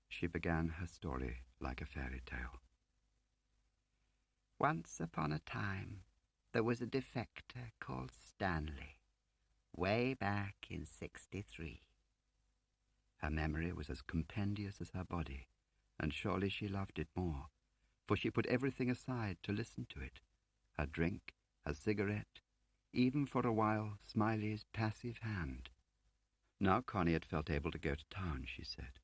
She began her story like a fairy tale. "Once upon a time, there was a defector called Stanley, way back in '63. Her memory was as compendious as her body, and surely she loved it more, for she put everything aside to listen to it, her drink, her cigarette, even for a while Smiley's passive hand. Now Connie had felt able to go to town, she said.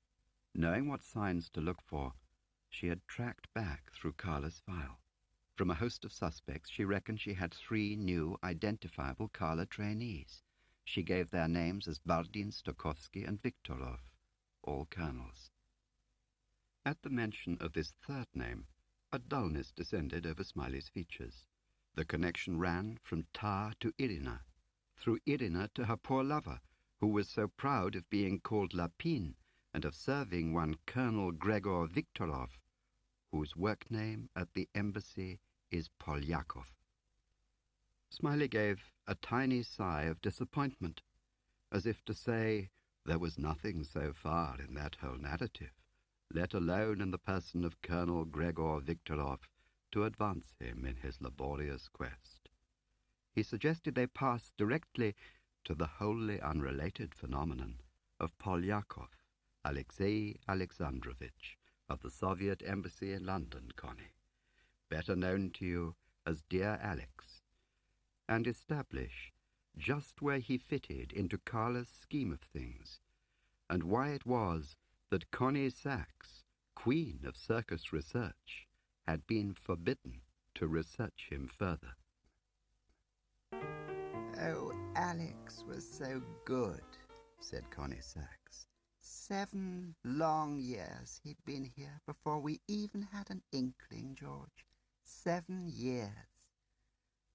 Knowing what signs to look for, she had tracked back through Carla's file. From a host of suspects, she reckoned she had 3 new identifiable Carla trainees. She gave their names as Bardin, Stokowski, and Viktorov, all colonels. At the mention of this third name, a dullness descended over Smiley's features. The connection ran from Tar to Irina, through Irina to her poor lover, who was so proud of being called Lapine and of serving one Colonel Gregor Viktorov, whose work name at the embassy is Polyakov. Smiley gave a tiny sigh of disappointment, as if to say there was nothing so far in that whole narrative, let alone in the person of Colonel Gregor Viktorov, to advance him in his laborious quest. He suggested they pass directly to the wholly unrelated phenomenon of Polyakov, Alexei Alexandrovich, of the Soviet Embassy in London, Connie, better known to you as Dear Alex, and establish just where he fitted into Carla's scheme of things, and why it was that Connie Sachs, queen of circus research, had been forbidden to research him further. "Oh, Alex was so good," said Connie Sachs. 7 long years he'd been here before we even had an inkling, George. 7 years.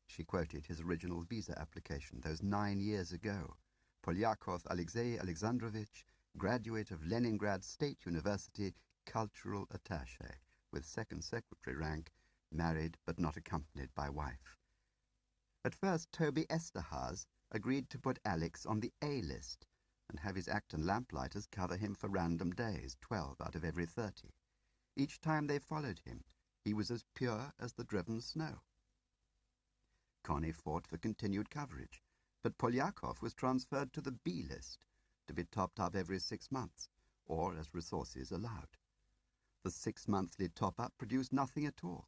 She quoted his original visa application, those 9 years ago. Polyakov Alexei Alexandrovich, graduate of Leningrad State University, cultural attaché, with second secretary rank, married but not accompanied by wife. At first, Toby Esterhaz agreed to put Alex on the A list and have his Acton lamplighters cover him for random days, 12 out of every 30. Each time they followed him, he was as pure as the driven snow. Connie fought for continued coverage, but Polyakov was transferred to the B list, to be topped up every 6 months, or as resources allowed. The 6-monthly top-up produced nothing at all,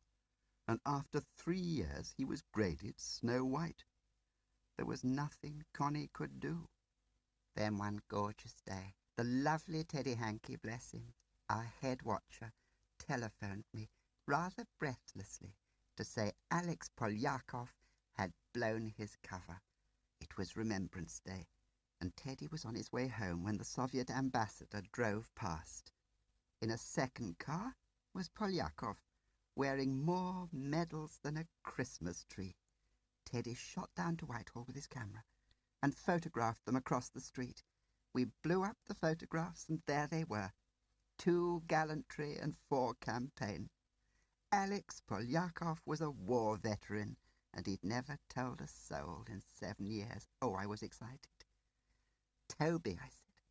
and after 3 years he was graded snow white. There was nothing Connie could do. Then one gorgeous day, the lovely Teddy Hankey, bless him, our head watcher, telephoned me, rather breathlessly, to say Alex Polyakov had blown his cover. It was Remembrance Day, and Teddy was on his way home when the Soviet ambassador drove past. In a second car was Polyakov, wearing more medals than a Christmas tree. Teddy shot down to Whitehall with his camera and photographed them across the street. We blew up the photographs, and there they were. 2 gallantry and 4 campaign. Alex Polyakov was a war veteran, and he'd never told a soul in 7 years. Oh, I was excited. "Toby," I said.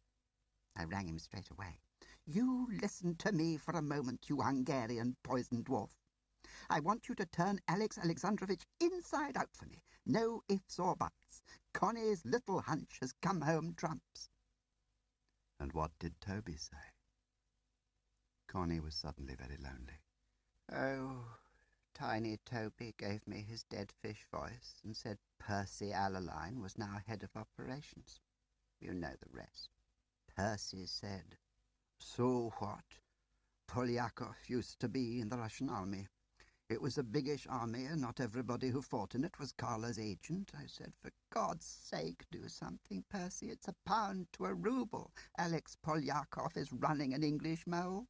I rang him straight away. "You listen to me for a moment, you Hungarian poison dwarf. I want you to turn Alex Alexandrovich inside out for me. No ifs or buts. Connie's little hunch has come home trumps." And what did Toby say? Connie was suddenly very lonely. Oh, tiny Toby gave me his dead fish voice and said Percy Alaline was now head of operations. You know the rest. Percy said, "So what? Polyakov used to be in the Russian army. It was a biggish army, and not everybody who fought in it was Carla's agent." I said, "For God's sake, do something, Percy. It's a pound to a rouble. Alex Polyakov is running an English mole."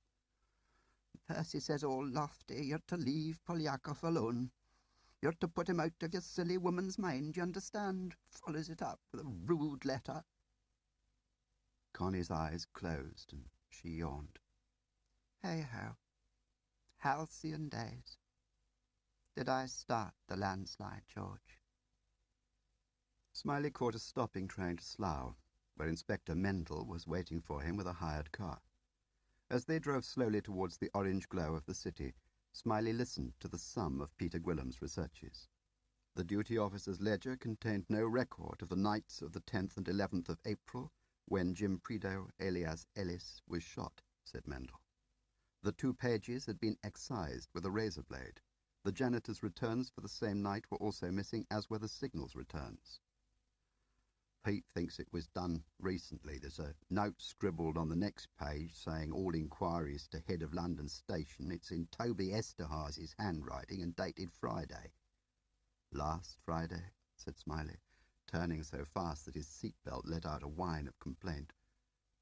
Percy says, all lofty, "You're to leave Polyakov alone. You're to put him out of your silly woman's mind, you understand? Follows it up with a rude letter. Connie's eyes closed and she yawned. Hey-ho. Halcyon days. Did I start the landslide, George? Smiley caught a stopping train to Slough, where Inspector Mendel was waiting for him with a hired car. As they drove slowly towards the orange glow of the city, Smiley listened to the sum of Peter Gwillim's researches. The duty officer's ledger contained no record of the nights of the 10th and 11th of April, when Jim Prideaux, alias Ellis, was shot, said Mendel. The 2 pages had been excised with a razor blade. The janitor's returns for the same night were also missing, as were the signal's returns. Pete thinks it was done recently. There's a note scribbled on the next page saying all inquiries to head of London station. It's in Toby Esterhazy's handwriting and dated Friday. Last Friday, said Smiley, turning so fast that his seatbelt let out a whine of complaint.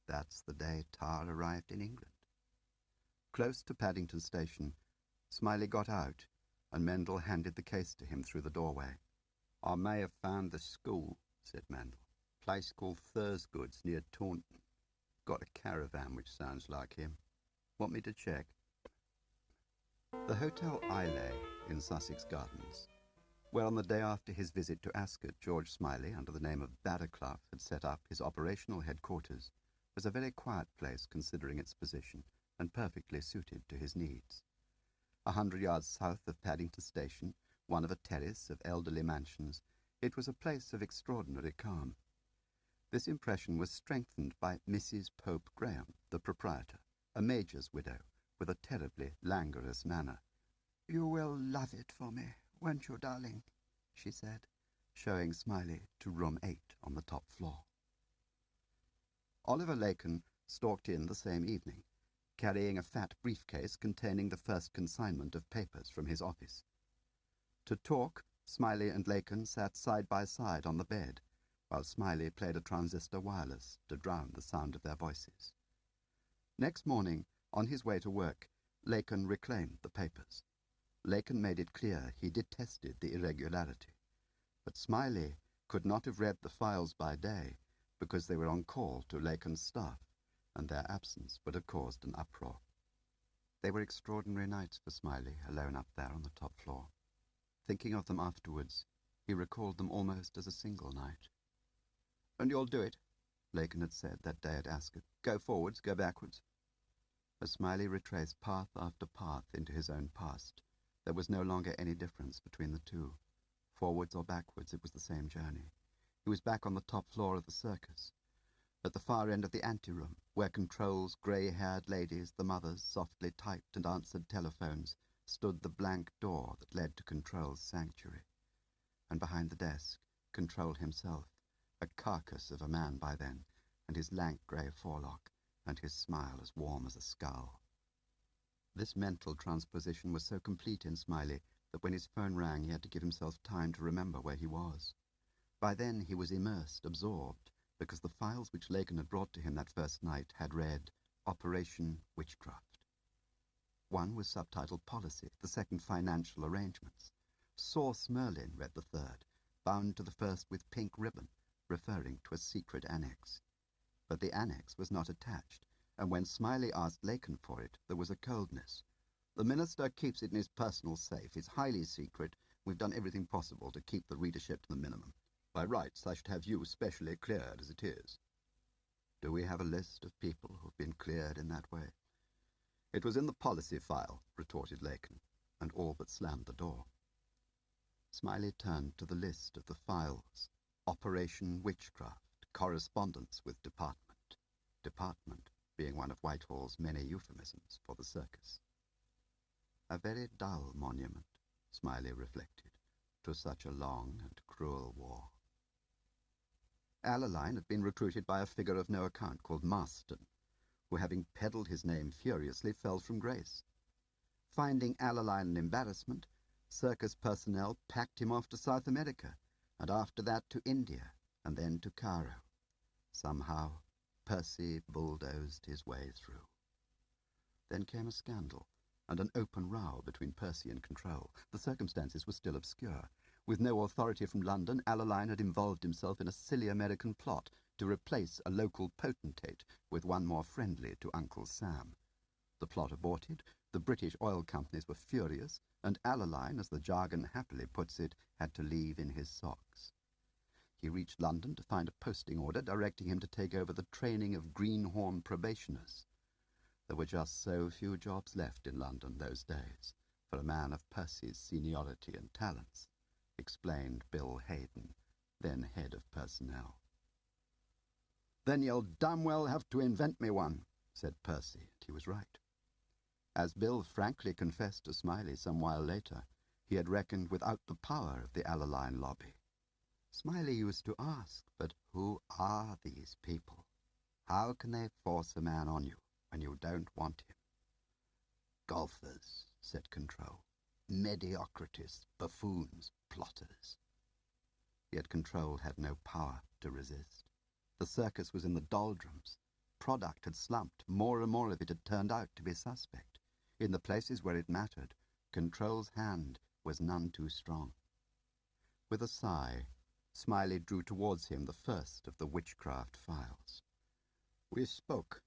That's the day Tar arrived in England. Close to Paddington Station, Smiley got out, and Mendel handed the case to him through the doorway. I may have found the school, said Mendel. Place called Thursgoods near Taunton. Got a caravan which sounds like him. Want me to check? The Hotel Islay in Sussex Gardens, where on the day after his visit to Ascot, George Smiley, under the name of Badderclough, had set up his operational headquarters, was a very quiet place considering its position, and perfectly suited to his needs. 100 yards south of Paddington Station, one of a terrace of elderly mansions, it was a place of extraordinary calm. This impression was strengthened by Mrs. Pope Graham, the proprietor, a major's widow, with a terribly languorous manner. You will love it for me, won't you, darling? She said, showing Smiley to room 8 on the top floor. Oliver Lacon stalked in the same evening, carrying a fat briefcase containing the first consignment of papers from his office. To talk, Smiley and Lacon sat side by side on the bed, while Smiley played a transistor wireless to drown the sound of their voices. Next morning, on his way to work, Lacon reclaimed the papers. Lacon made it clear he detested the irregularity, but Smiley could not have read the files by day because they were on call to Lacon's staff, and their absence would have caused an uproar. They were extraordinary nights for Smiley, alone up there on the top floor. Thinking of them afterwards, he recalled them almost as a single night. "And you'll do it," Lacon had said that day at Ascot. "Go forwards, go backwards." As Smiley retraced path after path into his own past, there was no longer any difference between the two. Forwards or backwards, it was the same journey. He was back on the top floor of the circus. At the far end of the anteroom, where Control's grey-haired ladies, the mothers, softly typed and answered telephones, stood the blank door that led to Control's sanctuary. And behind the desk, Control himself, a carcass of a man by then, and his lank grey forelock, and his smile as warm as a skull. This mental transposition was so complete in Smiley that when his phone rang he had to give himself time to remember where he was. By then he was immersed, absorbed, because the files which Lacon had brought to him that first night had read Operation Witchcraft. One was subtitled Policy, the second Financial Arrangements. Source Merlin read the third, bound to the first with pink ribbon, referring to a secret annex. But the annex was not attached, and when Smiley asked Lacon for it, there was a coldness. "The minister keeps it in his personal safe. It's highly secret. We've done everything possible to keep the readership to the minimum. By rights, I should have you specially cleared as it is." "Do we have a list of people who've been cleared in that way?" "It was in the policy file," retorted Lacon, and all but slammed the door. Smiley turned to the list of the files. Operation Witchcraft, correspondence with department. Department being one of Whitehall's many euphemisms for the circus. A very dull monument, Smiley reflected, to such a long and cruel war. Alaline had been recruited by a figure of no account called Marston, who, having peddled his name furiously, fell from grace. Finding Alaline an embarrassment, circus personnel packed him off to South America, and after that to India, and then to Carre. Somehow, Percy bulldozed his way through. Then came a scandal, and an open row between Percy and Control. The circumstances were still obscure. With no authority from London, Alaline had involved himself in a silly American plot to replace a local potentate with one more friendly to Uncle Sam. The plot aborted, the British oil companies were furious, and Alaline, as the jargon happily puts it, had to leave in his socks. He reached London to find a posting order directing him to take over the training of greenhorn probationers. There were just so few jobs left in London those days for a man of Percy's seniority and talents, explained Bill Hayden, then head of personnel. "Then you'll damn well have to invent me one," said Percy, and he was right. As Bill frankly confessed to Smiley some while later, he had reckoned without the power of the Alaline lobby. Smiley used to ask, but who are these people? How can they force a man on you when you don't want him? "Golfers," said Control. "Mediocrities, buffoons, plotters." Yet Control had no power to resist. The circus was in the doldrums. Product had slumped. More and more of it had turned out to be suspect. In the places where it mattered, Control's hand was none too strong. With a sigh, Smiley drew towards him the first of the witchcraft files. "We spoke,"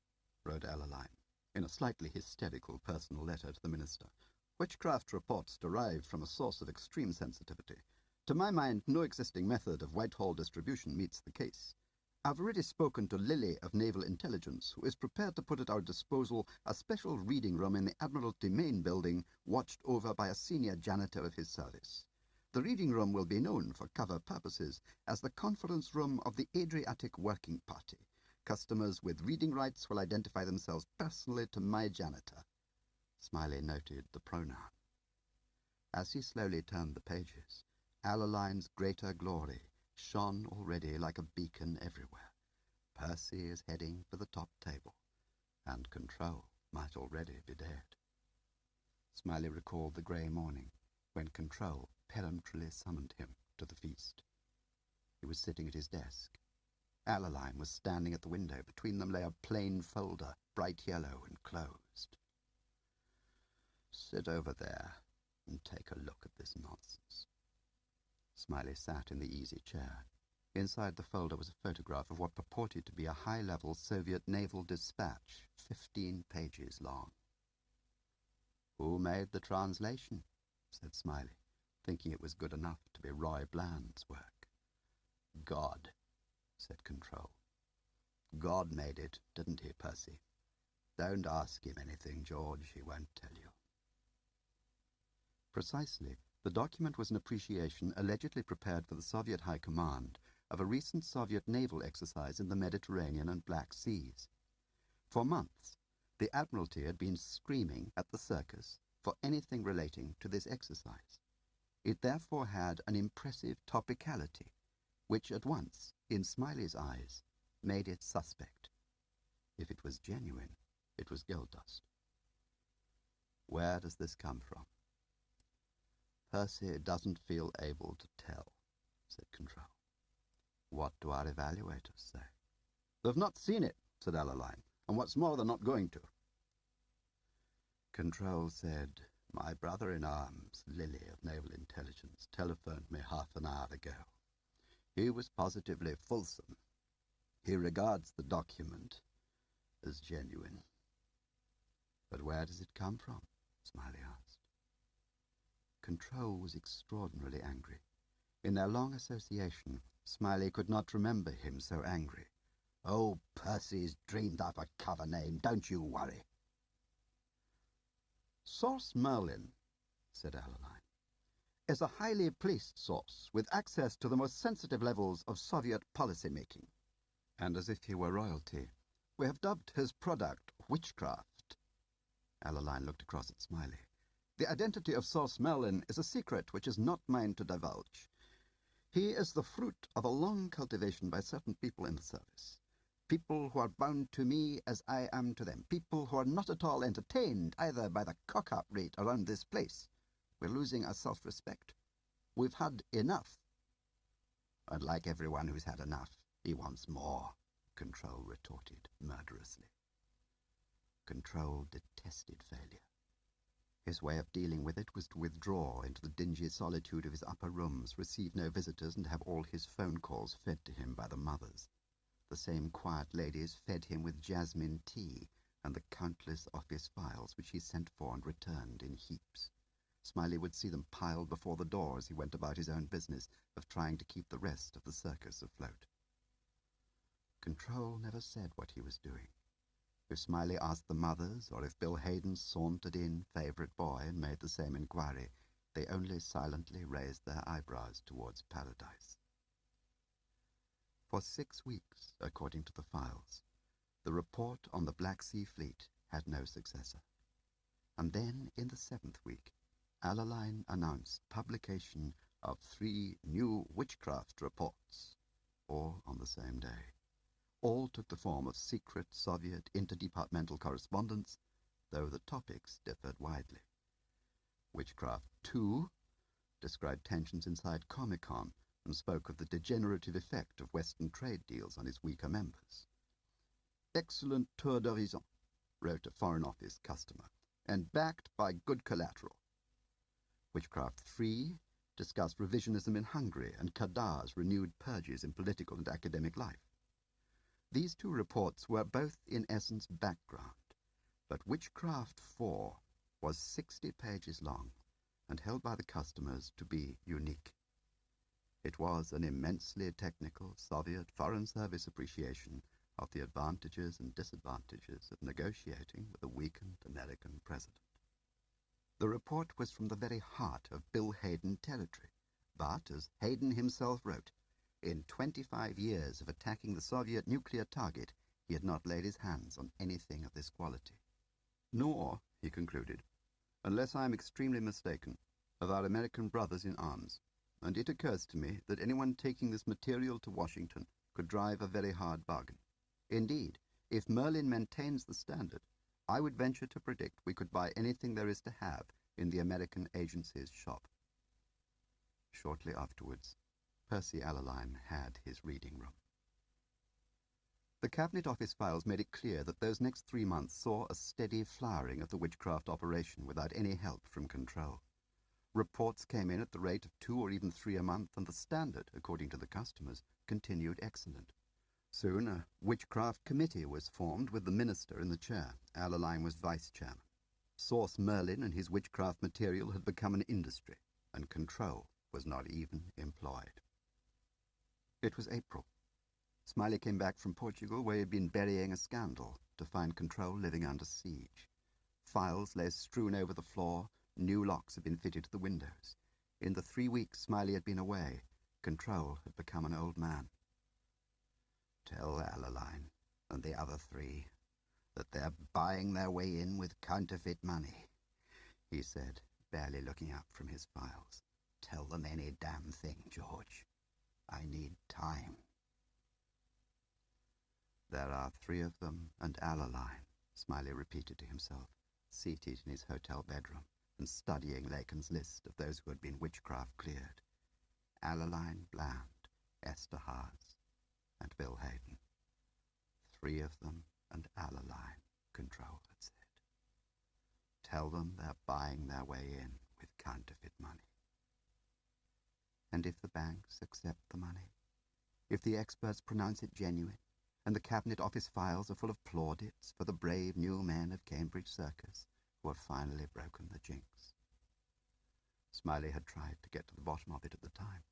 wrote Alaline, in a slightly hysterical personal letter to the minister. "Witchcraft reports derive from a source of extreme sensitivity. To my mind, no existing method of Whitehall distribution meets the case. I've already spoken to Lilly of Naval Intelligence, who is prepared to put at our disposal a special reading room in the Admiralty Main Building, watched over by a senior janitor of his service. The reading room will be known, for cover purposes, as the conference room of the Adriatic Working Party. Customers with reading rights will identify themselves personally to my janitor." Smiley noted the pronoun. As he slowly turned the pages, Alaline's greater glory shone already like a beacon everywhere. Percy is heading for the top table, and Control might already be dead. Smiley recalled the grey morning when Control peremptorily summoned him to the feast. He was sitting at his desk. Alaline was standing at the window. Between them lay a plain folder, bright yellow and closed. "Sit over there and take a look at this nonsense." Smiley sat in the easy chair. Inside the folder was a photograph of what purported to be a high-level Soviet naval dispatch, 15 pages long. "Who made the translation?" said Smiley, thinking it was good enough to be Roy Bland's work. "God," said Control. "God made it, didn't he, Percy? Don't ask him anything, George. He won't tell you." Precisely. The document was an appreciation allegedly prepared for the Soviet High Command of a recent Soviet naval exercise in the Mediterranean and Black Seas. For months, the Admiralty had been screaming at the circus for anything relating to this exercise. It therefore had an impressive topicality, which at once, in Smiley's eyes, made it suspect. If it was genuine, it was gold dust. "Where does this come from?" "Percy doesn't feel able to tell," said Control. "What do our evaluators say?" "They've not seen it," said Alaline, "and what's more, they're not going to." Control said, "My brother-in-arms, Lilly of Naval Intelligence, telephoned me half an hour ago. He was positively fulsome. He regards the document as genuine." "But where does it come from?" Smiley asked. Control was extraordinarily angry. In their long association, Smiley could not remember him so angry. "Oh, Percy's dreamed up a cover name, don't you worry." "Source Merlin," said Alaline, "is a highly policed source with access to the most sensitive levels of Soviet policy-making." And as if he were royalty, "We have dubbed his product witchcraft." Alaline looked across at Smiley. "The identity of Source Merlin is a secret which is not mine to divulge. He is the fruit of a long cultivation by certain people in the service. People who are bound to me as I am to them. People who are not at all entertained either by the cock-up rate around this place. We're losing our self-respect. We've had enough." "And like everyone who's had enough, he wants more," Control retorted murderously. Control detested failure. His way of dealing with it was to withdraw into the dingy solitude of his upper rooms, receive no visitors, and have all his phone calls fed to him by the mothers. The same quiet ladies fed him with jasmine tea and the countless office files which he sent for and returned in heaps. Smiley would see them piled before the door as he went about his own business of trying to keep the rest of the circus afloat. Control never said what he was doing. If Smiley asked the mothers, or if Bill Hayden sauntered in, favourite boy, and made the same inquiry, they only silently raised their eyebrows towards paradise. For 6 weeks, according to the files, the report on the Black Sea Fleet had no successor. And then, in the 7th week, Alaline announced publication of 3 new witchcraft reports, all on the same day. All took the form of secret Soviet interdepartmental correspondence, though the topics differed widely. Witchcraft 2 described tensions inside Comic-Con and spoke of the degenerative effect of Western trade deals on its weaker members. Excellent tour d'horizon, wrote a Foreign Office customer, and backed by good collateral. Witchcraft 3 discussed revisionism in Hungary and Kadar's renewed purges in political and academic life. These 2 reports were both in essence background, but Witchcraft 4 was 60 pages long and held by the customers to be unique. It was an immensely technical Soviet Foreign Service appreciation of the advantages and disadvantages of negotiating with a weakened American president. The report was from the very heart of Bill Hayden territory, but, as Hayden himself wrote, in 25 years of attacking the Soviet nuclear target, he had not laid his hands on anything of this quality. Nor, he concluded, unless I am extremely mistaken, of our American brothers in arms, and it occurs to me that anyone taking this material to Washington could drive a very hard bargain. Indeed, if Merlin maintains the standard, I would venture to predict we could buy anything there is to have in the American agency's shop. Shortly afterwards, Percy Alaline had his reading room. The Cabinet Office files made it clear that those next 3 months saw a steady flowering of the witchcraft operation without any help from Control. Reports came in at the rate of 2 or even 3 a month, and the standard, according to the customers, continued excellent. Soon a witchcraft committee was formed with the minister in the chair. Alaline was vice-chairman. Source Merlin and his witchcraft material had become an industry, and Control was not even employed. It was April. Smiley came back from Portugal, where he had been burying a scandal, to find Control living under siege. Files lay strewn over the floor, new locks had been fitted to the windows. In the 3 weeks Smiley had been away, Control had become an old man. Tell Alaline and the other 3 that they're buying their way in with counterfeit money, he said, barely looking up from his files. Tell them any damn thing, George. I need time. There are 3 of them and Alaline, Smiley repeated to himself, seated in his hotel bedroom and studying Lacan's list of those who had been witchcraft cleared. Alaline Bland, Esther Haas, and Bill Hayden. 3 of them and Alaline, Control had said. Tell them they're buying their way in with counterfeit money. And if the banks accept the money, if the experts pronounce it genuine, and the Cabinet Office files are full of plaudits for the brave new men of Cambridge Circus who have finally broken the jinx. Smiley had tried to get to the bottom of it at the time.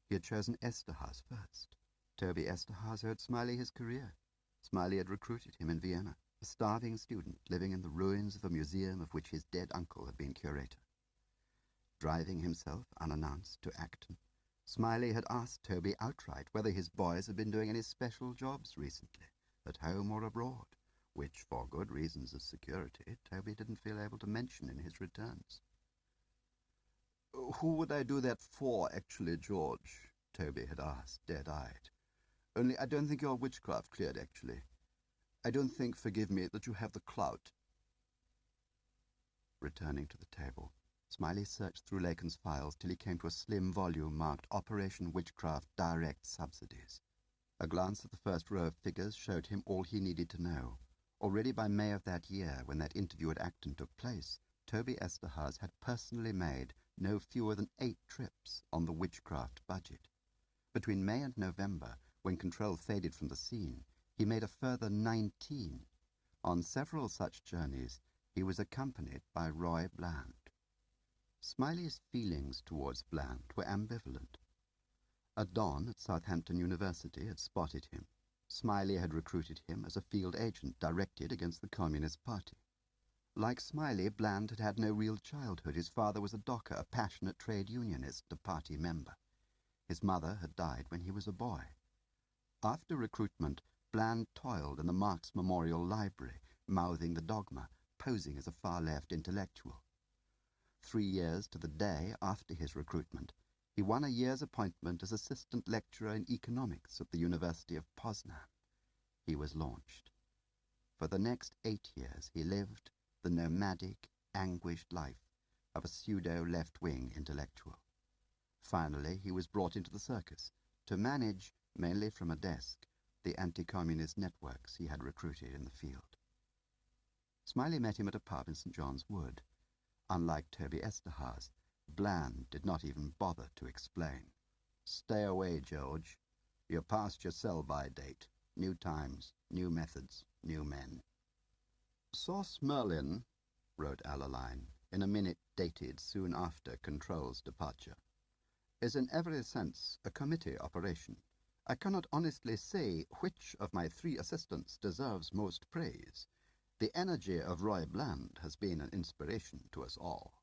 He had chosen Esterhazy first. Toby Esterhazy owed Smiley his career. Smiley had recruited him in Vienna, a starving student living in the ruins of a museum of which his dead uncle had been curator. Driving himself unannounced to Acton, Smiley had asked Toby outright whether his boys had been doing any special jobs recently, at home or abroad, which, for good reasons of security, Toby didn't feel able to mention in his returns. "Who would I do that for, actually, George?" Toby had asked, dead-eyed. "Only I don't think you're witchcraft cleared, actually. I don't think, forgive me, that you have the clout." Returning to the table, Smiley searched through Lacan's files till he came to a slim volume marked Operation Witchcraft Direct Subsidies. A glance at the first row of figures showed him all he needed to know. Already by May of that year, when that interview at Acton took place, Toby Esterhazy had personally made no fewer than 8 trips on the witchcraft budget. Between May and November, when control faded from the scene, he made a further 19. On several such journeys, he was accompanied by Roy Bland. Smiley's feelings towards Bland were ambivalent. A don at Southampton University had spotted him. Smiley had recruited him as a field agent directed against the Communist Party. Like Smiley, Bland had had no real childhood. His father was a docker, a passionate trade unionist, a party member. His mother had died when he was a boy. After recruitment, Bland toiled in the Marx Memorial Library, mouthing the dogma, posing as a far-left intellectual. 3 years to the day after his recruitment, he won a year's appointment as assistant lecturer in economics at the University of Poznan. He was launched. For the next 8 years, he lived the nomadic, anguished life of a pseudo-left-wing intellectual. Finally, he was brought into the circus to manage, mainly from a desk, the anti-communist networks he had recruited in the field. Smiley met him at a pub in St. John's Wood. Unlike Toby Esterhazy, Bland did not even bother to explain. "Stay away, George. You're past your sell-by date. New times, new methods, new men." "Sauce Merlin," wrote Alaline, in a minute dated soon after Control's departure, "is in every sense a committee operation. I cannot honestly say which of my 3 assistants deserves most praise. The energy of Roy Bland has been an inspiration to us all."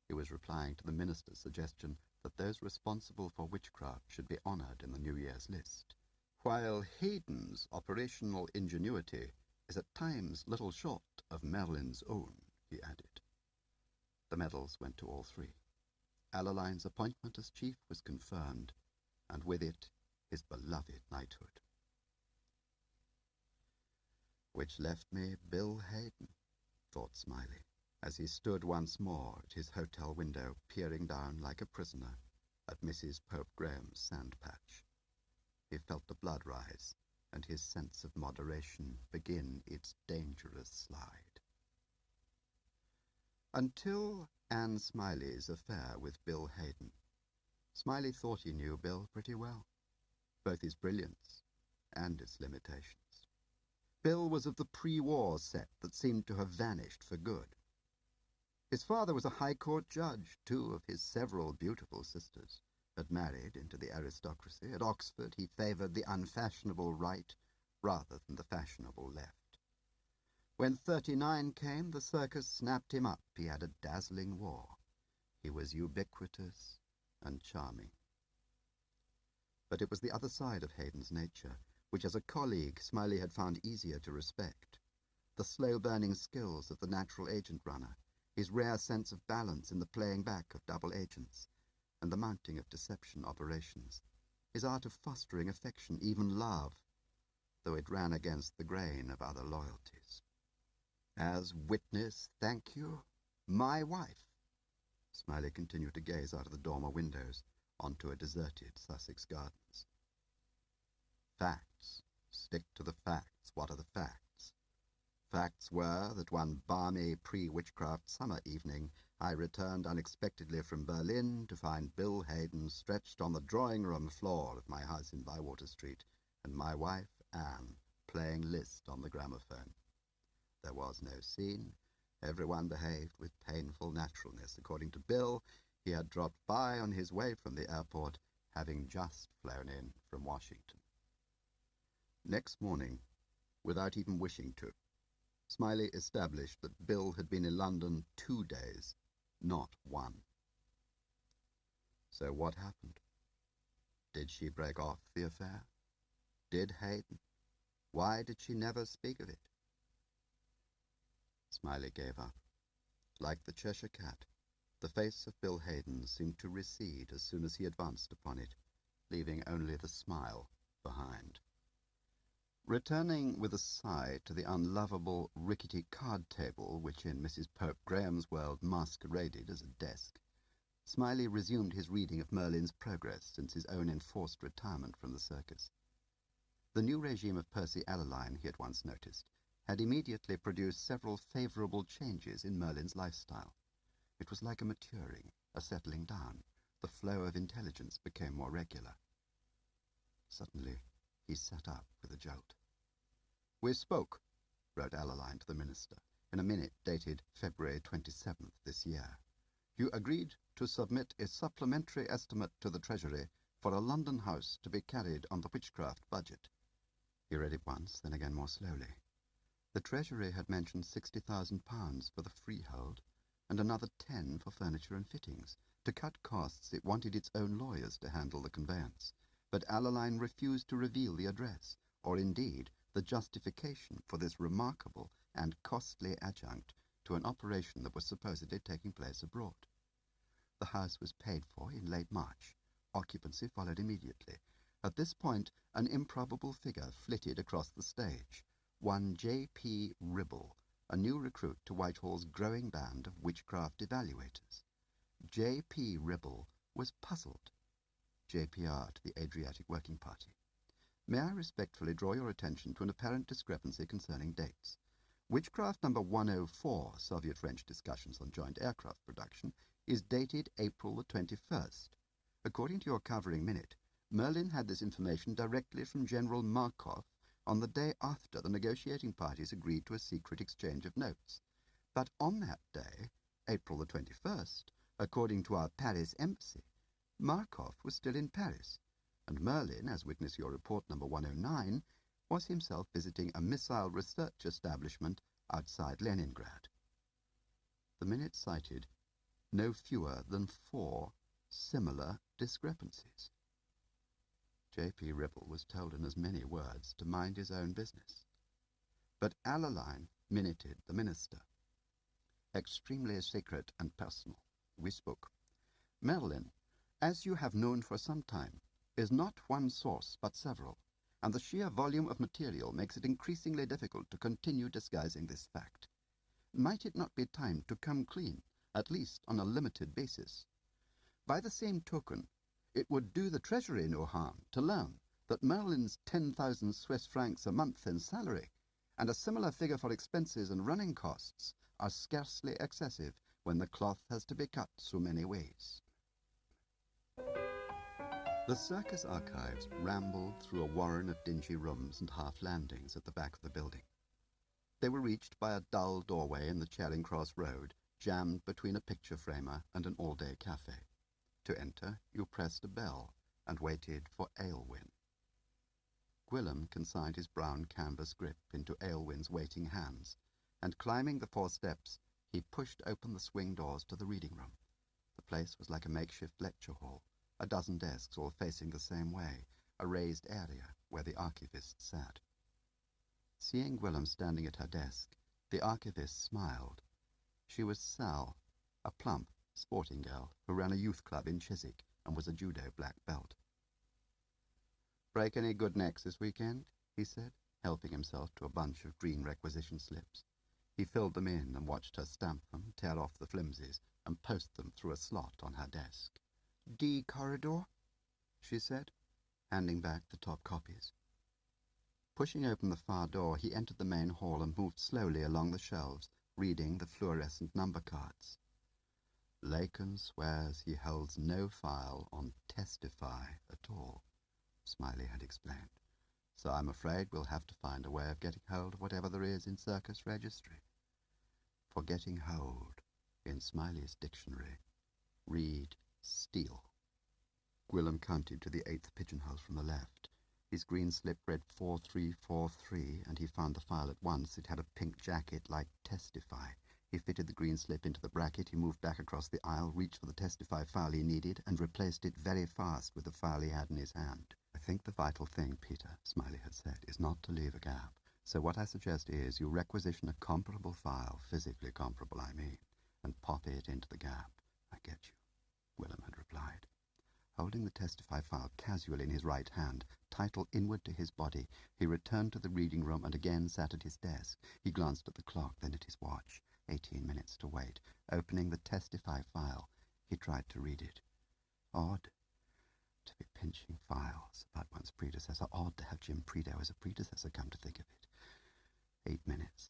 He was replying to the minister's suggestion that those responsible for witchcraft should be honoured in the New Year's list, while Haydn's operational ingenuity is at times little short of Merlin's own, he added. The medals went to all 3. Alaline's appointment as chief was confirmed, and with it his beloved knighthood. Which left me Bill Haydn, thought Smiley, as he stood once more at his hotel window, peering down like a prisoner at Mrs. Pope Graham's sand patch. He felt the blood rise, and his sense of moderation begin its dangerous slide. Until Anne Smiley's affair with Bill Haydn, Smiley thought he knew Bill pretty well, both his brilliance and its limitations. Bill was of the pre-war set that seemed to have vanished for good. His father was a high court judge. 2 of his several beautiful sisters had married into the aristocracy. At Oxford he favoured the unfashionable right rather than the fashionable left. When 39 came, the circus snapped him up. He had a dazzling war. He was ubiquitous and charming. But it was the other side of Haydn's nature, which as a colleague Smiley had found easier to respect. The slow-burning skills of the natural agent runner, his rare sense of balance in the playing back of double agents, and the mounting of deception operations, his art of fostering affection, even love, though it ran against the grain of other loyalties. As witness, thank you, my wife. Smiley continued to gaze out of the dormer windows onto a deserted Sussex gardens. Facts. Stick to the facts. What are the facts? Facts were that one balmy pre-witchcraft summer evening I returned unexpectedly from Berlin to find Bill Haydn stretched on the drawing-room floor of my house in Bywater Street, and my wife, Anne, playing Liszt on the gramophone. There was no scene. Everyone behaved with painful naturalness. According to Bill, he had dropped by on his way from the airport, having just flown in from Washington. Next morning, without even wishing to, Smiley established that Bill had been in London 2 days, not 1. So what happened? Did she break off the affair? Did Haydn? Why did she never speak of it? Smiley gave up. Like the Cheshire Cat, the face of Bill Haydn seemed to recede as soon as he advanced upon it, leaving only the smile behind. Returning with a sigh to the unlovable, rickety card table which in Mrs. Pope Graham's world masqueraded as a desk, Smiley resumed his reading of Merlin's progress since his own enforced retirement from the circus. The new regime of Percy Alaline, he at once noticed, had immediately produced several favourable changes in Merlin's lifestyle. It was like a maturing, a settling down. The flow of intelligence became more regular. Suddenly, he sat up with a jolt. "We spoke," wrote Alaline to the minister, in a minute dated February 27th this year. "You agreed to submit a supplementary estimate to the Treasury for a London house to be carried on the witchcraft budget." He read it once, then again more slowly. The Treasury had mentioned £60,000 for the freehold, and another 10 for furniture and fittings. To cut costs, it wanted its own lawyers to handle the conveyance, but Alaline refused to reveal the address, or indeed the justification for this remarkable and costly adjunct to an operation that was supposedly taking place abroad. The house was paid for in late March. Occupancy followed immediately. At this point, an improbable figure flitted across the stage. One J.P. Ribble, a new recruit to Whitehall's growing band of witchcraft evaluators. J.P. Ribble was puzzled. JPR to the Adriatic Working Party. May I respectfully draw your attention to an apparent discrepancy concerning dates. Witchcraft number 104, Soviet-French discussions on joint aircraft production, is dated April the 21st. According to your covering minute, Merlin had this information directly from General Markov on the day after the negotiating parties agreed to a secret exchange of notes. But on that day, April the 21st, according to our Paris embassy, Markov was still in Paris, and Merlin, as witness your report number 109, was himself visiting a missile research establishment outside Leningrad. The minute cited no fewer than 4 similar discrepancies. J.P. Ribble was told in as many words to mind his own business. But Alaline minuted the minister. "Extremely secret and personal. We spoke. Merlin, as you have known for some time, is not one source but several, and the sheer volume of material makes it increasingly difficult to continue disguising this fact. Might it not be time to come clean, at least on a limited basis? By the same token, it would do the Treasury no harm to learn that Merlin's 10,000 Swiss francs a month in salary, and a similar figure for expenses and running costs, are scarcely excessive when the cloth has to be cut so many ways." The circus archives rambled through a warren of dingy rooms and half landings at the back of the building. They were reached by a dull doorway in the Charing Cross Road, jammed between a picture framer and an all-day cafe. To enter, you pressed a bell and waited for Aylwin. Gwillem consigned his brown canvas grip into Aylwin's waiting hands, and climbing the 4 steps, he pushed open the swing doors to the reading room. The place was like a makeshift lecture hall, a dozen desks all facing the same way, a raised area where the archivist sat. Seeing Gwillem standing at her desk, the archivist smiled. She was Sal, a plump, sporting girl who ran a youth club in Chiswick and was a judo black belt. "Break any good necks this weekend?" he said, helping himself to a bunch of green requisition slips. He filled them in and watched her stamp them, tear off the flimsies, and post them through a slot on her desk. "D corridor?" she said, handing back the top copies. Pushing open the far door, he entered the main hall and moved slowly along the shelves, reading the fluorescent number cards. "Lacon swears he holds no file on Testify at all," Smiley had explained. "So I'm afraid we'll have to find a way of getting hold of whatever there is in Circus Registry." For getting hold, in Smiley's dictionary, read steal. Gwillem counted to the 8th pigeonhole from the left. His green slip read 4343, and he found the file at once. It had a pink jacket like Testify. He fitted the green slip into the bracket. He moved back across the aisle, reached for the Testify file he needed, and replaced it very fast with the file he had in his hand. "I think the vital thing, Peter," Smiley had said, "is not to leave a gap. So what I suggest is you requisition a comparable file, physically comparable, I mean, and pop it into the gap." "I get you," Gwillem had replied. Holding the Testify file casually in his right hand, title inward to his body, he returned to the reading room and again sat at his desk. He glanced at the clock, then at his watch. 18 minutes to wait. Opening the Testify file, he tried to read it. Odd to be pinching files about one's predecessor. Odd to have Jim Prideaux as a predecessor, come to think of it. 8 minutes.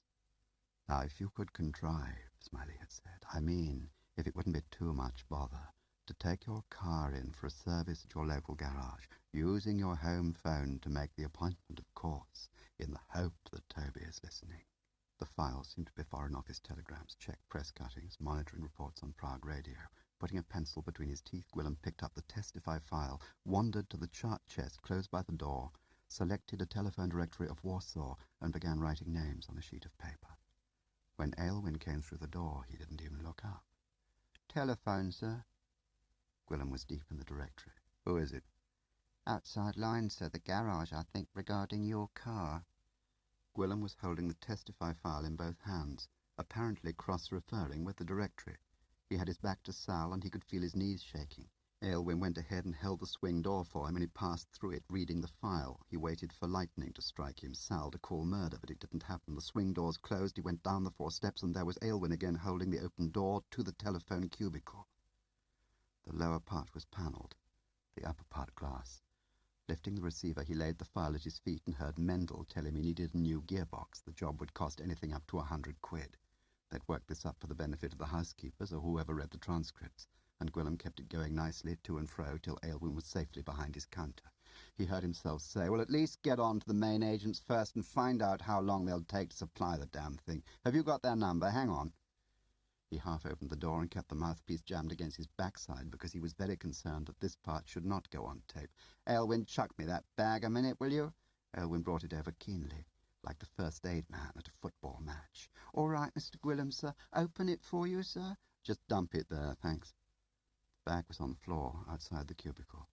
Now, if you could contrive, Smiley had said, I mean, if it wouldn't be too much bother, to take your car in for a service at your local garage, using your home phone to make the appointment, of course, in the hope that Toby is listening. The files seemed to be Foreign Office telegrams, check press cuttings, monitoring reports on Prague radio. Putting a pencil between his teeth, Gwilym picked up the Testify file, wandered to the chart chest close by the door, selected a telephone directory of Warsaw, and began writing names on a sheet of paper. When Aylwin came through the door, he didn't even look up. "Telephone, sir." Gwilym was deep in the directory. "Who is it?" "Outside line, sir. The garage, I think, regarding your car." Gwilym was holding the Testify file in both hands, apparently cross-referring with the directory. He had his back to Sal, and he could feel his knees shaking. Aylwin went ahead and held the swing door for him, and he passed through it, reading the file. He waited for lightning to strike him, Sal to call murder, but it didn't happen. The swing doors closed, he went down the 4 steps, and there was Aylwin again holding the open door to the telephone cubicle. The lower part was panelled, the upper part glass. Lifting the receiver, he laid the file at his feet and heard Mendel tell him he needed a new gearbox. The job would cost anything up to 100 quid. They'd work this up for the benefit of the housekeepers or whoever read the transcripts, and Gwilym kept it going nicely to and fro till Aylwin was safely behind his counter. He heard himself say, "Well, at least get on to the main agents first and find out how long they'll take to supply the damn thing. Have you got their number? Hang on." He half opened the door and kept the mouthpiece jammed against his backside because he was very concerned that this part should not go on tape. "Aylwin, chuck me that bag a minute, will you?" Aylwin brought it over keenly, like the first aid man at a football match. "All right, Mr. Gwilym, sir. Open it for you, sir?" "Just dump it there, thanks." The bag was on the floor outside the cubicle.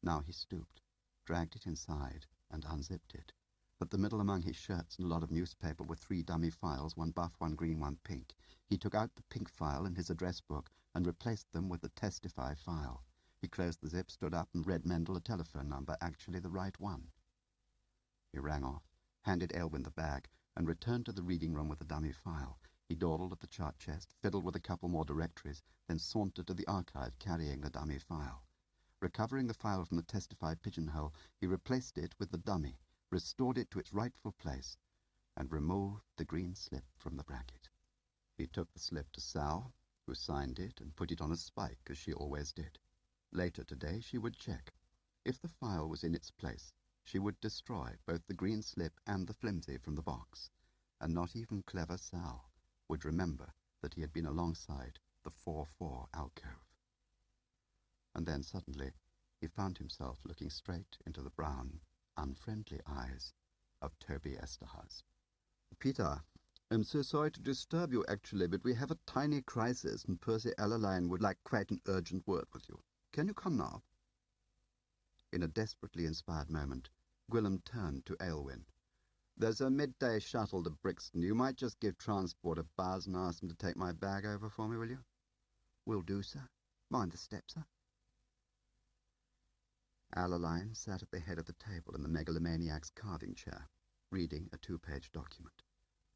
Now he stooped, dragged it inside, and unzipped it. At the middle among his shirts and a lot of newspaper were 3 dummy files, one buff, one green, one pink. He took out the pink file and his address book and replaced them with the Testify file. He closed the zip, stood up, and read Mendel a telephone number, actually the right one. He rang off, handed Aylwin the bag, and returned to the reading room with the dummy file. He dawdled at the chart chest, fiddled with a couple more directories, then sauntered to the archive carrying the dummy file. Recovering the file from the Testify pigeonhole, he replaced it with the dummy, restored it to its rightful place, and removed the green slip from the bracket. He took the slip to Sal, who signed it and put it on a spike, as she always did. Later today she would check. If the file was in its place, she would destroy both the green slip and the flimsy from the box, and not even clever Sal would remember that he had been alongside the 4-4 alcove. And then suddenly he found himself looking straight into the brown, unfriendly eyes of Toby Esterhazy. "Peter, I'm so sorry to disturb you, actually, but we have a tiny crisis, and Percy Allerline would like quite an urgent word with you. Can you come now?" In a desperately inspired moment, Gwilym turned to Aylwin. "There's a midday shuttle to Brixton. You might just give transport a buzz and ask them to take my bag over for me, will you?" "Will do, sir. Mind the step, sir." Allerline sat at the head of the table in the megalomaniac's carving chair, reading a 2-page document.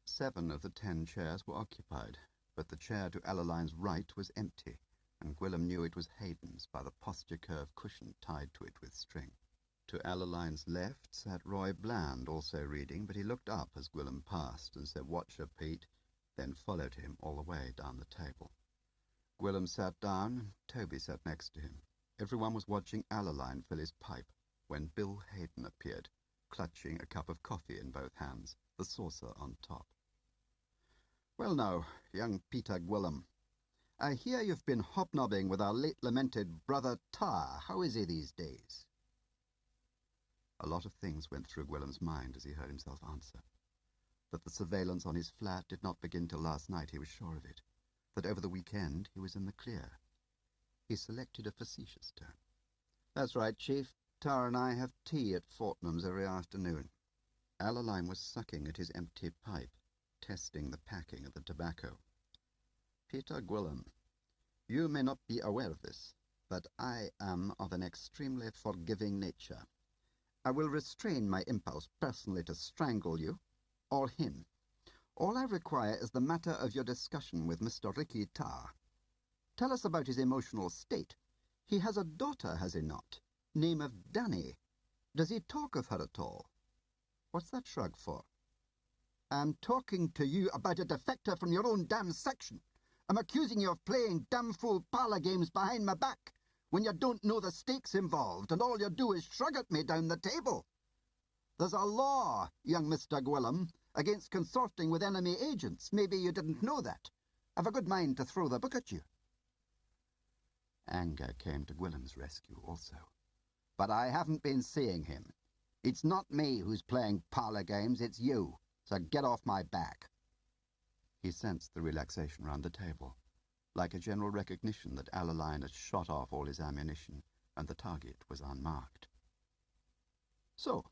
7 of the 10 chairs were occupied, but the chair to Allerline's right was empty, and Gwilym knew it was Hayden's by the posture-curve cushion tied to it with string. To Allerline's left sat Roy Bland, also reading, but he looked up as Gwilym passed and said, "Watch her, Pete," then followed him all the way down the table. Gwilym sat down, and Toby sat next to him. Everyone was watching Allerline fill his pipe when Bill Hayden appeared, clutching a cup of coffee in both hands, the saucer on top. "Well now, young Peter Gwilym, I hear you've been hobnobbing with our late lamented brother Tar. How is he these days?" A lot of things went through Gwilym's mind as he heard himself answer. That the surveillance on his flat did not begin till last night, he was sure of it. That over the weekend he was in the clear. He selected a facetious tone. "That's right, Chief. Tar and I have tea at Fortnum's every afternoon." Allerline was sucking at his empty pipe, testing the packing of the tobacco. "Peter Gwilym, you may not be aware of this, but I am of an extremely forgiving nature. I will restrain my impulse personally to strangle you, or him. All I require is the matter of your discussion with Mr. Ricky Tar. Tell us about his emotional state. He has a daughter, has he not? Name of Danny. Does he talk of her at all? What's that shrug for?" I'm talking to you about a defector from your own damn section. I'm accusing you of playing damn fool parlour games behind my back when you don't know the stakes involved and all you do is shrug at me down the table. There's a law, young Mr. Gwillem, against consorting with enemy agents. Maybe you didn't know that. I've a good mind to throw the book at you. Anger came to Gwillem's rescue also. But I haven't been seeing him. It's not me who's playing parlour games, it's you. So get off my back. He sensed the relaxation round the table, like a general recognition that Alaline had shot off all his ammunition and the target was unmarked. So,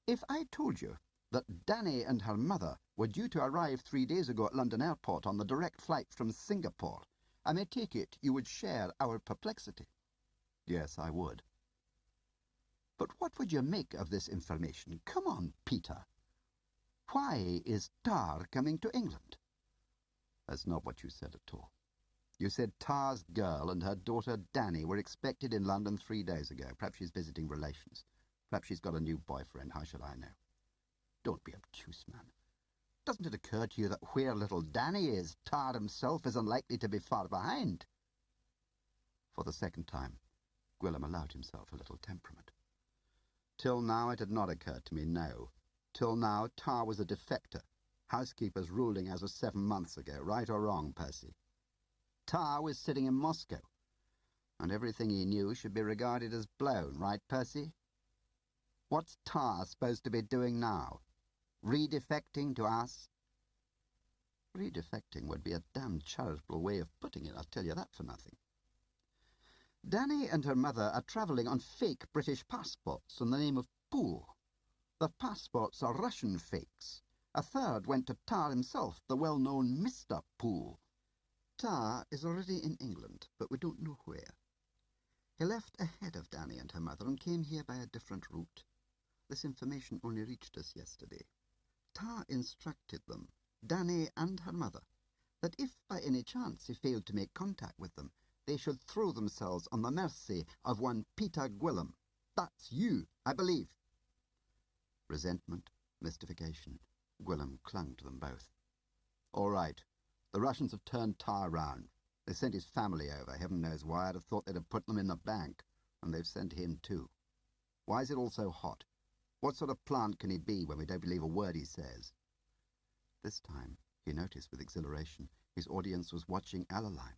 if I told you that Danny and her mother were due to arrive 3 days ago at London Airport on the direct flight from Singapore, I may take it you would share our perplexity. Yes, I would. But what would you make of this information? Come on, Peter. Why is Tar coming to England? That's not what you said at all. You said Tar's girl and her daughter Danny were expected in London 3 days ago. Perhaps she's visiting relations. Perhaps she's got a new boyfriend. How should I know? Don't be obtuse, man. Doesn't it occur to you that where little Danny is, Tar himself is unlikely to be far behind? For the second time, Gwillem allowed himself a little temperament. Till now it had not occurred to me, no. Till now Tar was a defector, housekeeper's ruling as of 7 months ago, right or wrong, Percy. Tar was sitting in Moscow, and everything he knew should be regarded as blown, right, Percy? What's Tar supposed to be doing now? Redefecting to us? Redefecting would be a damned charitable way of putting it, I'll tell you that for nothing. Danny and her mother are travelling on fake British passports in the name of Poole. The passports are Russian fakes. A third went to Tar himself, the well-known Mr. Poole. Tar is already in England, but we don't know where. He left ahead of Danny and her mother and came here by a different route. This information only reached us yesterday. Tar instructed them, Danny and her mother, that if by any chance he failed to make contact with them, they should throw themselves on the mercy of one Peter Gwillem. That's you, I believe. Resentment, mystification, Gwillem clung to them both. All right, the Russians have turned Tar round. They sent his family over, heaven knows why. I'd have thought they'd have put them in the bank, and they've sent him too. Why is it all so hot? What sort of plant can he be when we don't believe a word he says? This time, he noticed with exhilaration, his audience was watching Alaline,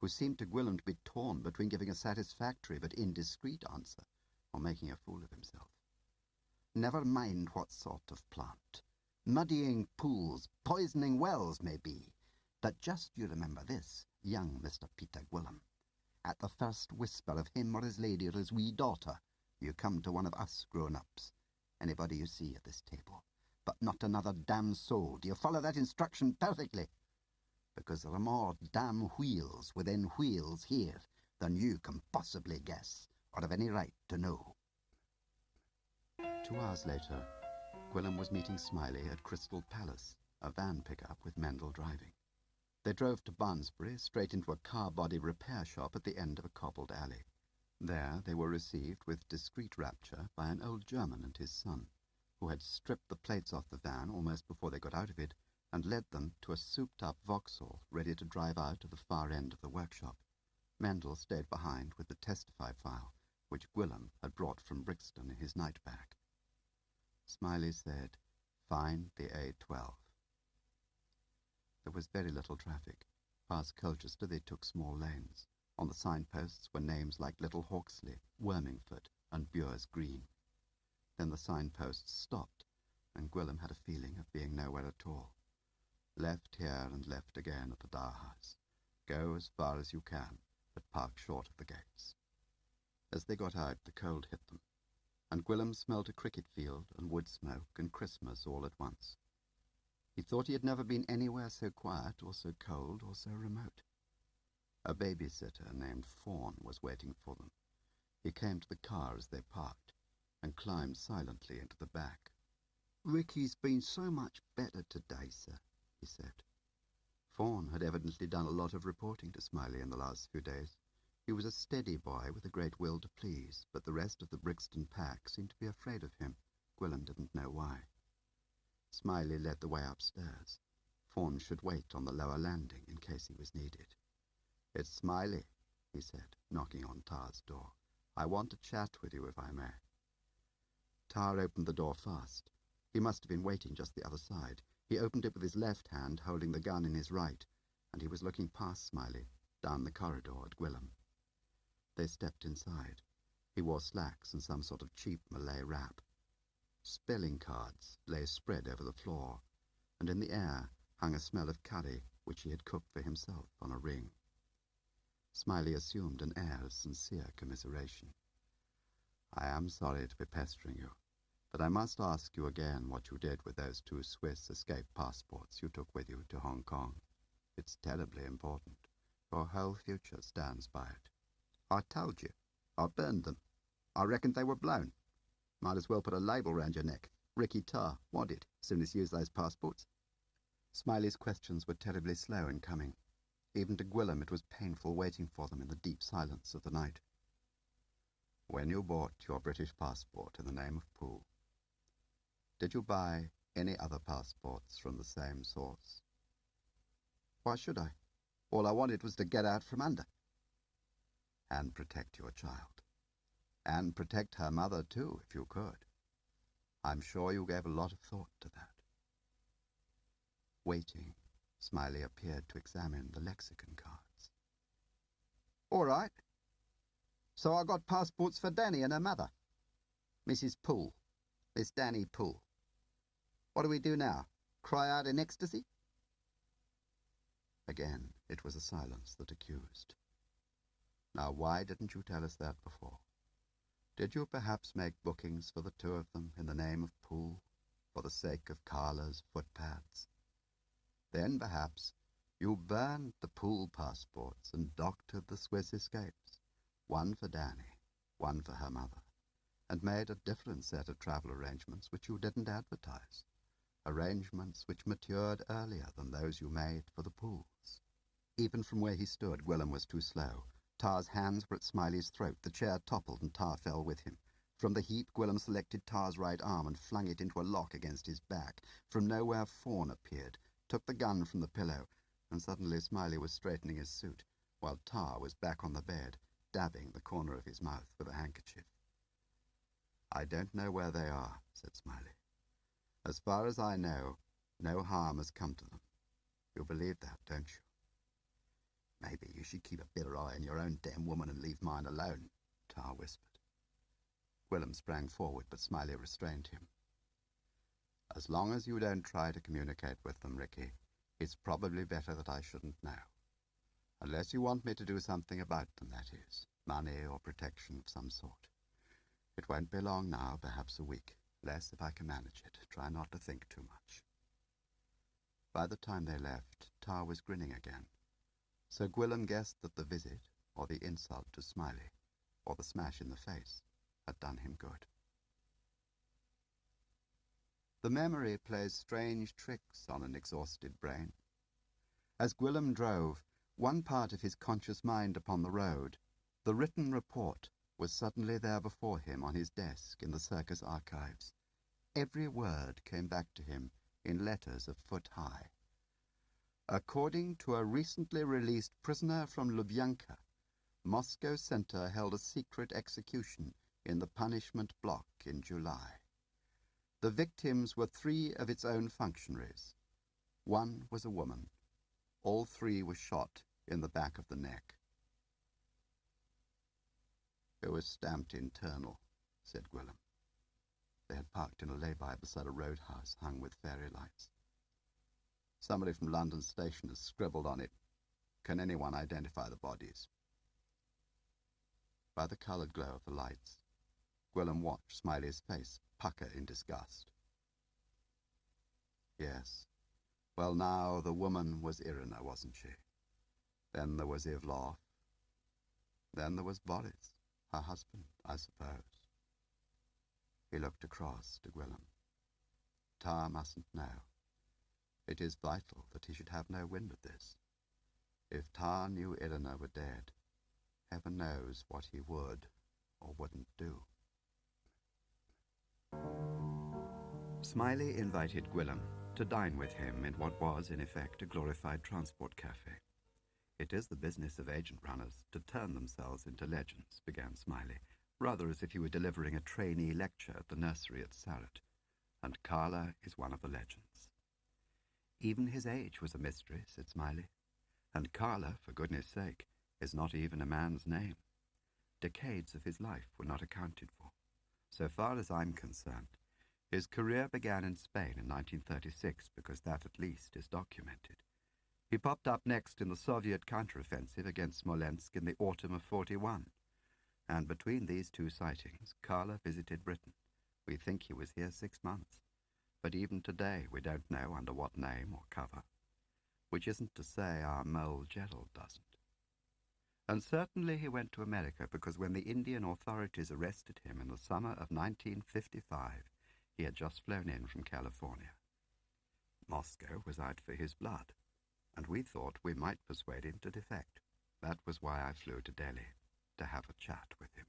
who seemed to Gwillem to be torn between giving a satisfactory but indiscreet answer or making a fool of himself. Never mind what sort of plant. Muddying pools, poisoning wells, maybe. But just you remember this, young Mr. Peter Gwillem. At the first whisper of him or his lady or his wee daughter, you come to one of us grown-ups. Anybody you see at this table. But not another damn soul. Do you follow that instruction perfectly? Because there are more damn wheels within wheels here than you can possibly guess or have any right to know. 2 hours later, Gwillem was meeting Smiley at Crystal Palace, a van pickup with Mendel driving. They drove to Barnsbury, straight into a car body repair shop at the end of a cobbled alley. There they were received with discreet rapture by an old German and his son, who had stripped the plates off the van almost before they got out of it and led them to a souped-up Vauxhall ready to drive out to the far end of the workshop. Mendel stayed behind with the Testify file, which Gwillem had brought from Brixton in his night bag. Smiley said, "Find the A12." There was very little traffic. Past Colchester they took small lanes. On the signposts were names like Little Hawksley, Wormingford, and Bures Green. Then the signposts stopped, and Gwillem had a feeling of being nowhere at all. Left here and left again at the Dower House. Go as far as you can, but park short of the gates. As they got out, the cold hit them, and Gwillem smelt a cricket field and wood smoke and Christmas all at once. He thought he had never been anywhere so quiet or so cold or so remote. A babysitter named Fawn was waiting for them. He came to the car as they parked and climbed silently into the back. "Ricky's been so much better today, sir," he said. Fawn had evidently done a lot of reporting to Smiley in the last few days. He was a steady boy with a great will to please, but the rest of the Brixton pack seemed to be afraid of him. Gwillem didn't know why. Smiley led the way upstairs. Fawn should wait on the lower landing in case he was needed. "It's Smiley," he said, knocking on Tar's door. "I want to chat with you, if I may." Tar opened the door fast. He must have been waiting just the other side. He opened it with his left hand, holding the gun in his right, and he was looking past Smiley, down the corridor at Gwillem. They stepped inside. He wore slacks and some sort of cheap Malay wrap. Spelling cards lay spread over the floor, and in the air hung a smell of curry which he had cooked for himself on a ring. Smiley assumed an air of sincere commiseration. "I am sorry to be pestering you, but I must ask you again what you did with those 2 Swiss escape passports you took with you to Hong Kong. It's terribly important. Your whole future stands by it." "I told you. I burned them. I reckoned they were blown. Might as well put a label round your neck. Ricky Tar, wanted, soon as you use those passports." Smiley's questions were terribly slow in coming. Even to Gwillem it was painful waiting for them in the deep silence of the night. "When you bought your British passport in the name of Poole, did you buy any other passports from the same source?" "Why should I? All I wanted was to get out from under." "And protect your child. And protect her mother, too, if you could. I'm sure you gave a lot of thought to that." Waiting, Smiley appeared to examine the lexicon cards. "All right. So I got passports for Danny and her mother. Mrs. Poole. Miss Danny Poole. What do we do now? Cry out in ecstasy?" Again, it was a silence that accused. "Now, why didn't you tell us that before? Did you perhaps make bookings for the 2 of them in the name of Poole, for the sake of Carla's footpads? Then, perhaps, you burned the Poole passports and doctored the Swiss escapes, one for Danny, one for her mother, and made a different set of travel arrangements which you didn't advertise, arrangements which matured earlier than those you made for the Pooles." Even from where he stood, Gwillem was too slow. Tar's hands were at Smiley's throat. The chair toppled and Tar fell with him. From the heap, Gwillem selected Tar's right arm and flung it into a lock against his back. From nowhere, Fawn appeared, took the gun from the pillow, and suddenly Smiley was straightening his suit, while Tar was back on the bed, dabbing the corner of his mouth with a handkerchief. "I don't know where they are," said Smiley. "As far as I know, no harm has come to them. You believe that, don't you?" "Maybe you should keep a better eye on your own damn woman and leave mine alone," Tar whispered. Gwillem sprang forward, but Smiley restrained him. "As long as you don't try to communicate with them, Ricky, it's probably better that I shouldn't know. Unless you want me to do something about them, that is, money or protection of some sort. It won't be long now, perhaps a week. Less if I can manage it. Try not to think too much." By the time they left, Tar was grinning again. So Gwillem guessed that the visit, or the insult to Smiley, or the smash in the face, had done him good. The memory plays strange tricks on an exhausted brain. As Gwillem drove, one part of his conscious mind upon the road, the written report was suddenly there before him on his desk in the circus archives. Every word came back to him in letters a foot high. "According to a recently released prisoner from Lubyanka, Moscow Center held a secret execution in the punishment block in July. The victims were 3 of its own functionaries. 1 was a woman. All 3 were shot in the back of the neck." "It was stamped internal," said Gwillem. They had parked in a lay-by beside a roadhouse hung with fairy lights. "Somebody from London Station has scribbled on it. Can anyone identify the bodies?" By the coloured glow of the lights, Gwillem watched Smiley's face pucker in disgust. "Yes. Well, now, the woman was Irina, wasn't she? Then there was Ivlov. Then there was Boris, her husband, I suppose." He looked across to Gwillem. "Tar mustn't know. It is vital that he should have no wind of this. If Tar knew Irina were dead, heaven knows what he would or wouldn't do." Smiley invited Gwilym to dine with him in what was, in effect, a glorified transport cafe. "It is the business of agent-runners to turn themselves into legends," began Smiley, rather as if he were delivering a trainee lecture at the nursery at Sarrett, "and Carre is one of the legends." "Even his age was a mystery," said Smiley. "And Carre, for goodness sake, is not even a man's name. Decades of his life were not accounted for. So far as I'm concerned, his career began in Spain in 1936 because that at least is documented. He popped up next in the Soviet counteroffensive against Smolensk in the autumn of 41. And between these two sightings, Carre visited Britain. We think he was here 6 months. But even today we don't know under what name or cover. Which isn't to say our mole Gerald doesn't. And certainly he went to America because when the Indian authorities arrested him in the summer of 1955, he had just flown in from California. Moscow was out for his blood, and we thought we might persuade him to defect. That was why I flew to Delhi, to have a chat with him."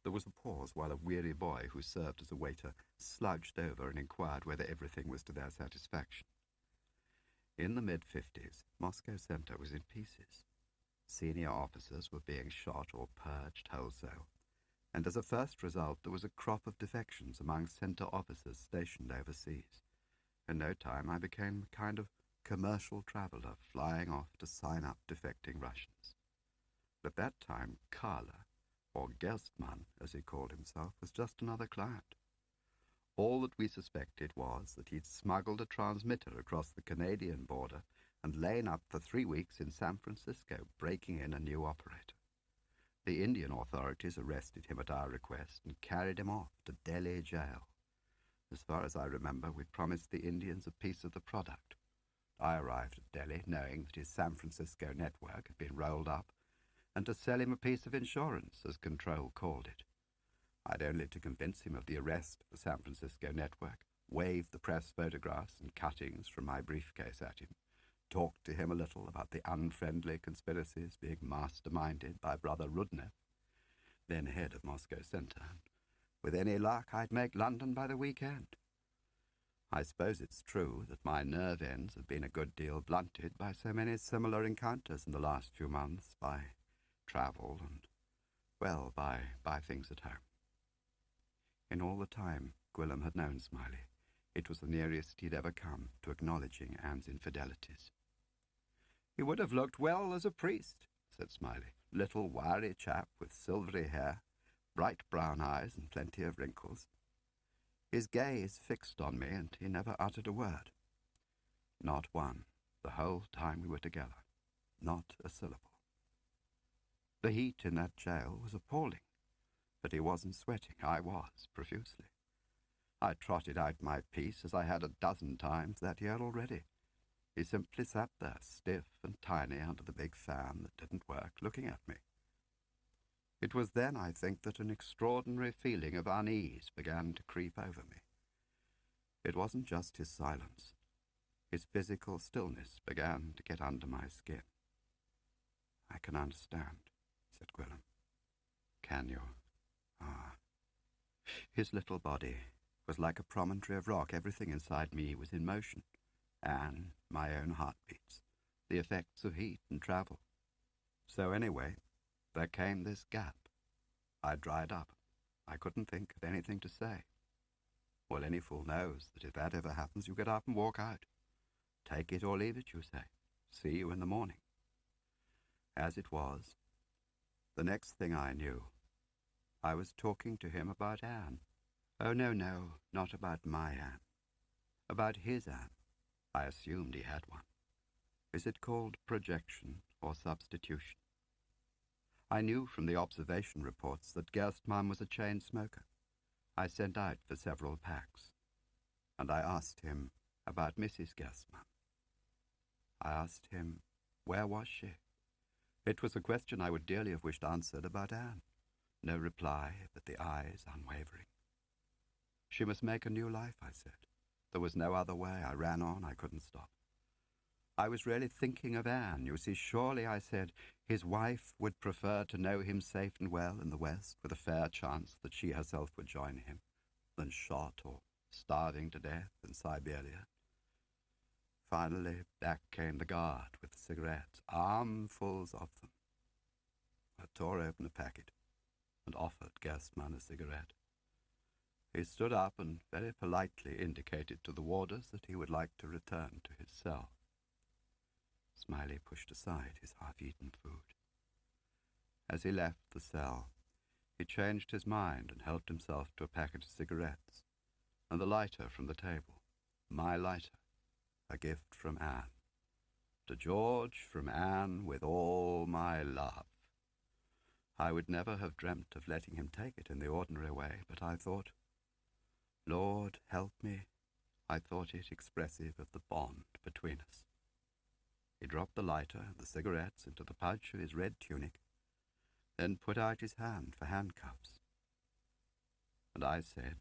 There was a pause while a weary boy who served as a waiter slouched over and inquired whether everything was to their satisfaction. In the mid-50s, Moscow Center was in pieces. Senior officers were being shot or purged wholesale, and as a first result there was a crop of defections among center officers stationed overseas. In no time I became a kind of commercial traveler flying off to sign up defecting Russians. At that time, Carre, or Gerstmann, as he called himself, was just another client. All that we suspected was that he'd smuggled a transmitter across the Canadian border and lain up for 3 weeks in San Francisco, breaking in a new operator. The Indian authorities arrested him at our request and carried him off to Delhi jail. As far as I remember, we promised the Indians a piece of the product. I arrived at Delhi knowing that his San Francisco network had been rolled up, and to sell him a piece of insurance, as Control called it. I'd only to convince him of the arrest of the San Francisco network, wave the press photographs and cuttings from my briefcase at him, talk to him a little about the unfriendly conspiracies being masterminded by Brother Rudnev, then head of Moscow Center, and with any luck I'd make London by the weekend. I suppose it's true that my nerve ends have been a good deal blunted by so many similar encounters in the last few months, by travel and, well, by things at home. In all the time Gwilym had known Smiley, it was the nearest he'd ever come to acknowledging Anne's infidelities. "He would have looked well as a priest," said Smiley. "Little wiry chap with silvery hair, bright brown eyes and plenty of wrinkles. His gaze fixed on me, and he never uttered a word. Not one, the whole time we were together. Not a syllable. The heat in that jail was appalling, but he wasn't sweating. I was, profusely. I trotted out my piece as I had a dozen times that year already. He simply sat there, stiff and tiny under the big fan that didn't work, looking at me. It was then, I think, that an extraordinary feeling of unease began to creep over me. It wasn't just his silence. His physical stillness began to get under my skin. "I can understand," said Gwilym. "Can you? Ah." His little body was like a promontory of rock. Everything inside me was in motion. And my own heartbeats, the effects of heat and travel. So anyway, there came this gap. I dried up. I couldn't think of anything to say. Well, any fool knows that if that ever happens, you get up and walk out. Take it or leave it, you say. See you in the morning. As it was, the next thing I knew, I was talking to him about Anne. Oh, no, not about my Anne. About his Anne. I assumed he had one. Is it called projection or substitution? I knew from the observation reports that Gerstmann was a chain smoker. I sent out for several packs, and I asked him about Mrs. Gerstmann. I asked him, where was she? It was a question I would dearly have wished answered about Anne. No reply, but the eyes unwavering. She must make a new life, I said. There was no other way. I ran on. I couldn't stop. I was really thinking of Anne. You see, surely, I said, his wife would prefer to know him safe and well in the West, with a fair chance that she herself would join him, than shot or starving to death in Siberia. Finally, back came the guard with cigarettes, armfuls of them. I tore open a packet and offered Gerstmann a cigarette. He stood up and very politely indicated to the warders that he would like to return to his cell. Smiley pushed aside his half-eaten food. As he left the cell, he changed his mind and helped himself to a packet of cigarettes and the lighter from the table, my lighter, a gift from Anne. To George, from Anne, with all my love. I would never have dreamt of letting him take it in the ordinary way, but I thought, Lord, help me, I thought it expressive of the bond between us. He dropped the lighter and the cigarettes into the pouch of his red tunic, then put out his hand for handcuffs. And I said,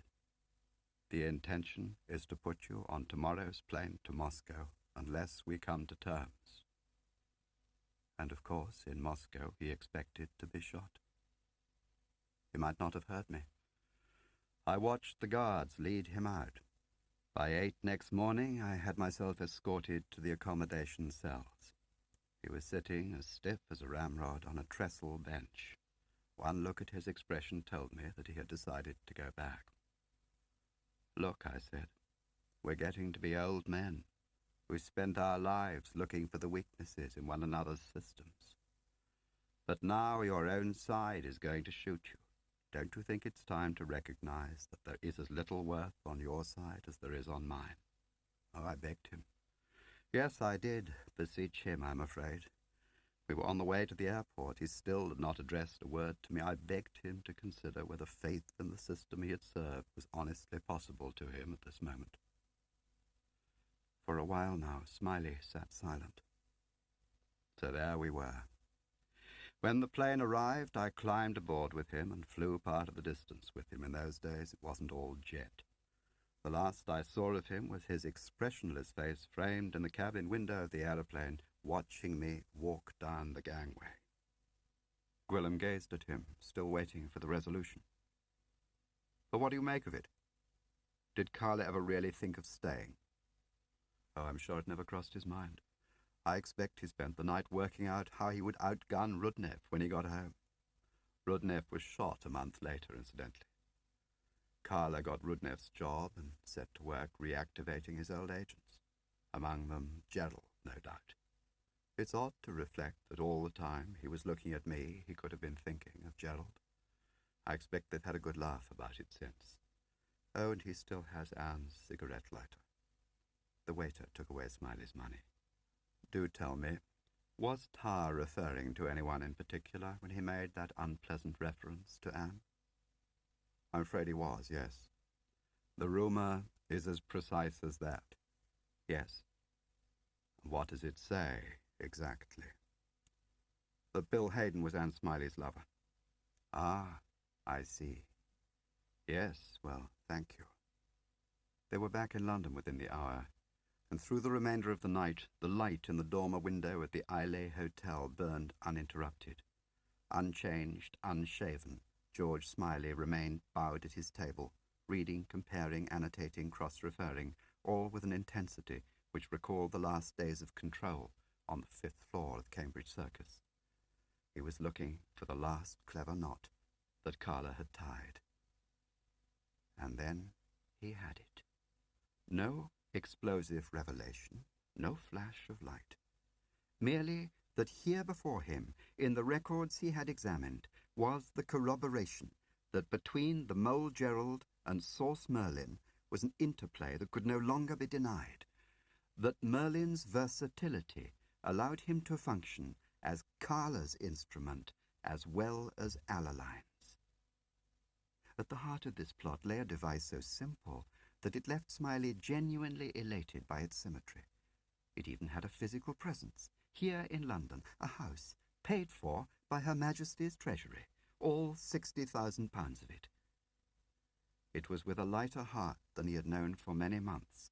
the intention is to put you on tomorrow's plane to Moscow unless we come to terms. And of course, in Moscow he expected to be shot. He might not have heard me. I watched the guards lead him out. By 8 next morning, I had myself escorted to the accommodation cells. He was sitting as stiff as a ramrod on a trestle bench. One look at his expression told me that he had decided to go back. Look, I said, we're getting to be old men. We spent our lives looking for the weaknesses in one another's systems. But now your own side is going to shoot you. Don't you think it's time to recognize that there is as little worth on your side as there is on mine? Oh, I begged him. Yes, I did beseech him, I'm afraid. We were on the way to the airport. He still had not addressed a word to me. I begged him to consider whether faith in the system he had served was honestly possible to him at this moment. For a while now, Smiley sat silent. So there we were. When the plane arrived, I climbed aboard with him and flew part of the distance with him. In those days, it wasn't all jet. The last I saw of him was his expressionless face framed in the cabin window of the aeroplane, watching me walk down the gangway. Gwilym gazed at him, still waiting for the resolution. But what do you make of it? Did Carre ever really think of staying? Oh, I'm sure it never crossed his mind. I expect he spent the night working out how he would outgun Rudnev when he got home. Rudnev was shot a month later, incidentally. Carre got Rudnev's job and set to work reactivating his old agents. Among them, Gerald, no doubt. It's odd to reflect that all the time he was looking at me, he could have been thinking of Gerald. I expect they've had a good laugh about it since. Oh, and he still has Anne's cigarette lighter. The waiter took away Smiley's money. Do tell me, was Tar referring to anyone in particular when he made that unpleasant reference to Anne? I'm afraid he was, yes. The rumor is as precise as that. Yes. What does it say, exactly? That Bill Hayden was Anne Smiley's lover. Ah, I see. Yes, well, thank you. They were back in London within the hour, and through the remainder of the night, the light in the dormer window at the Islay Hotel burned uninterrupted. Unchanged, unshaven, George Smiley remained bowed at his table, reading, comparing, annotating, cross-referring, all with an intensity which recalled the last days of control on the 5th floor of Cambridge Circus. He was looking for the last clever knot that Carre had tied. And then he had it. No explosive revelation, no flash of light. Merely that here before him, in the records he had examined, was the corroboration that between the mole Gerald and Source Merlin was an interplay that could no longer be denied, that Merlin's versatility allowed him to function as Carre's instrument as well as Allaline's. At the heart of this plot lay a device so simple that it left Smiley genuinely elated by its symmetry. It even had a physical presence, here in London, a house, paid for by Her Majesty's Treasury, all £60,000 of it. It was with a lighter heart than he had known for many months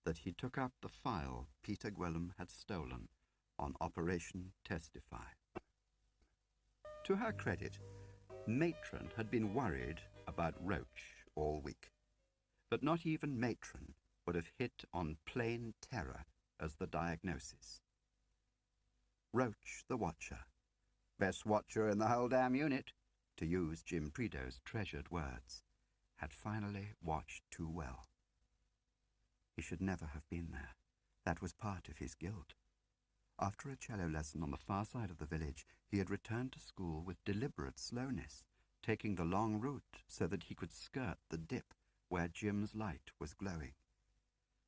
that he took up the file Peter Gwilym had stolen on Operation Testify. To her credit, Matron had been worried about Roach all week. but not even Matron would have hit on plain terror as the diagnosis. Roach the Watcher, best watcher in the whole damn unit, to use Jim Prideaux's treasured words, had finally watched too well. He should never have been there. That was part of his guilt. After a cello lesson on the far side of the village, he had returned to school with deliberate slowness, taking the long route so that he could skirt the dip where Jim's light was glowing.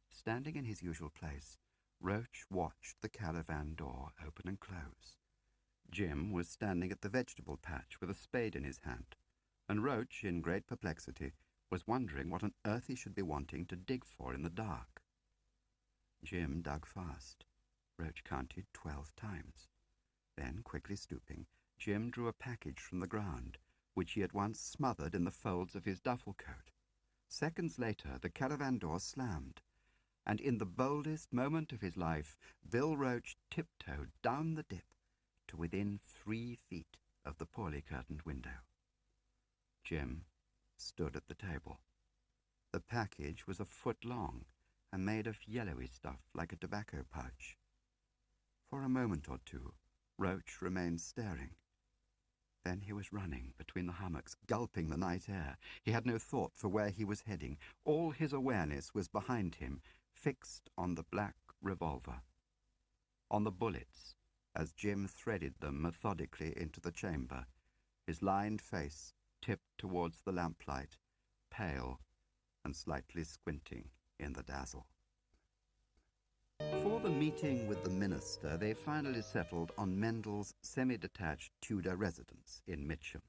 Standing in his usual place, Roach watched the caravan door open and close. Jim was standing at the vegetable patch with a spade in his hand, and Roach, in great perplexity, was wondering what on earth he should be wanting to dig for in the dark. Jim dug fast. Roach counted 12 times. Then, quickly stooping, Jim drew a package from the ground, which he at once smothered in the folds of his duffel coat. Seconds later, the caravan door slammed, and in the boldest moment of his life, Bill Roach tiptoed down the dip to within 3 feet of the poorly curtained window. Jim stood at the table. The package was a foot long and made of yellowy stuff like a tobacco pouch. For a moment or two, Roach remained staring. Then he was running between the hummocks, gulping the night air. He had no thought for where he was heading. All his awareness was behind him, fixed on the black revolver, on the bullets, as Jim threaded them methodically into the chamber, his lined face tipped towards the lamplight, pale and slightly squinting in the dazzle. For the meeting with the minister, they finally settled on Mendel's semi-detached Tudor residence in Mitcham.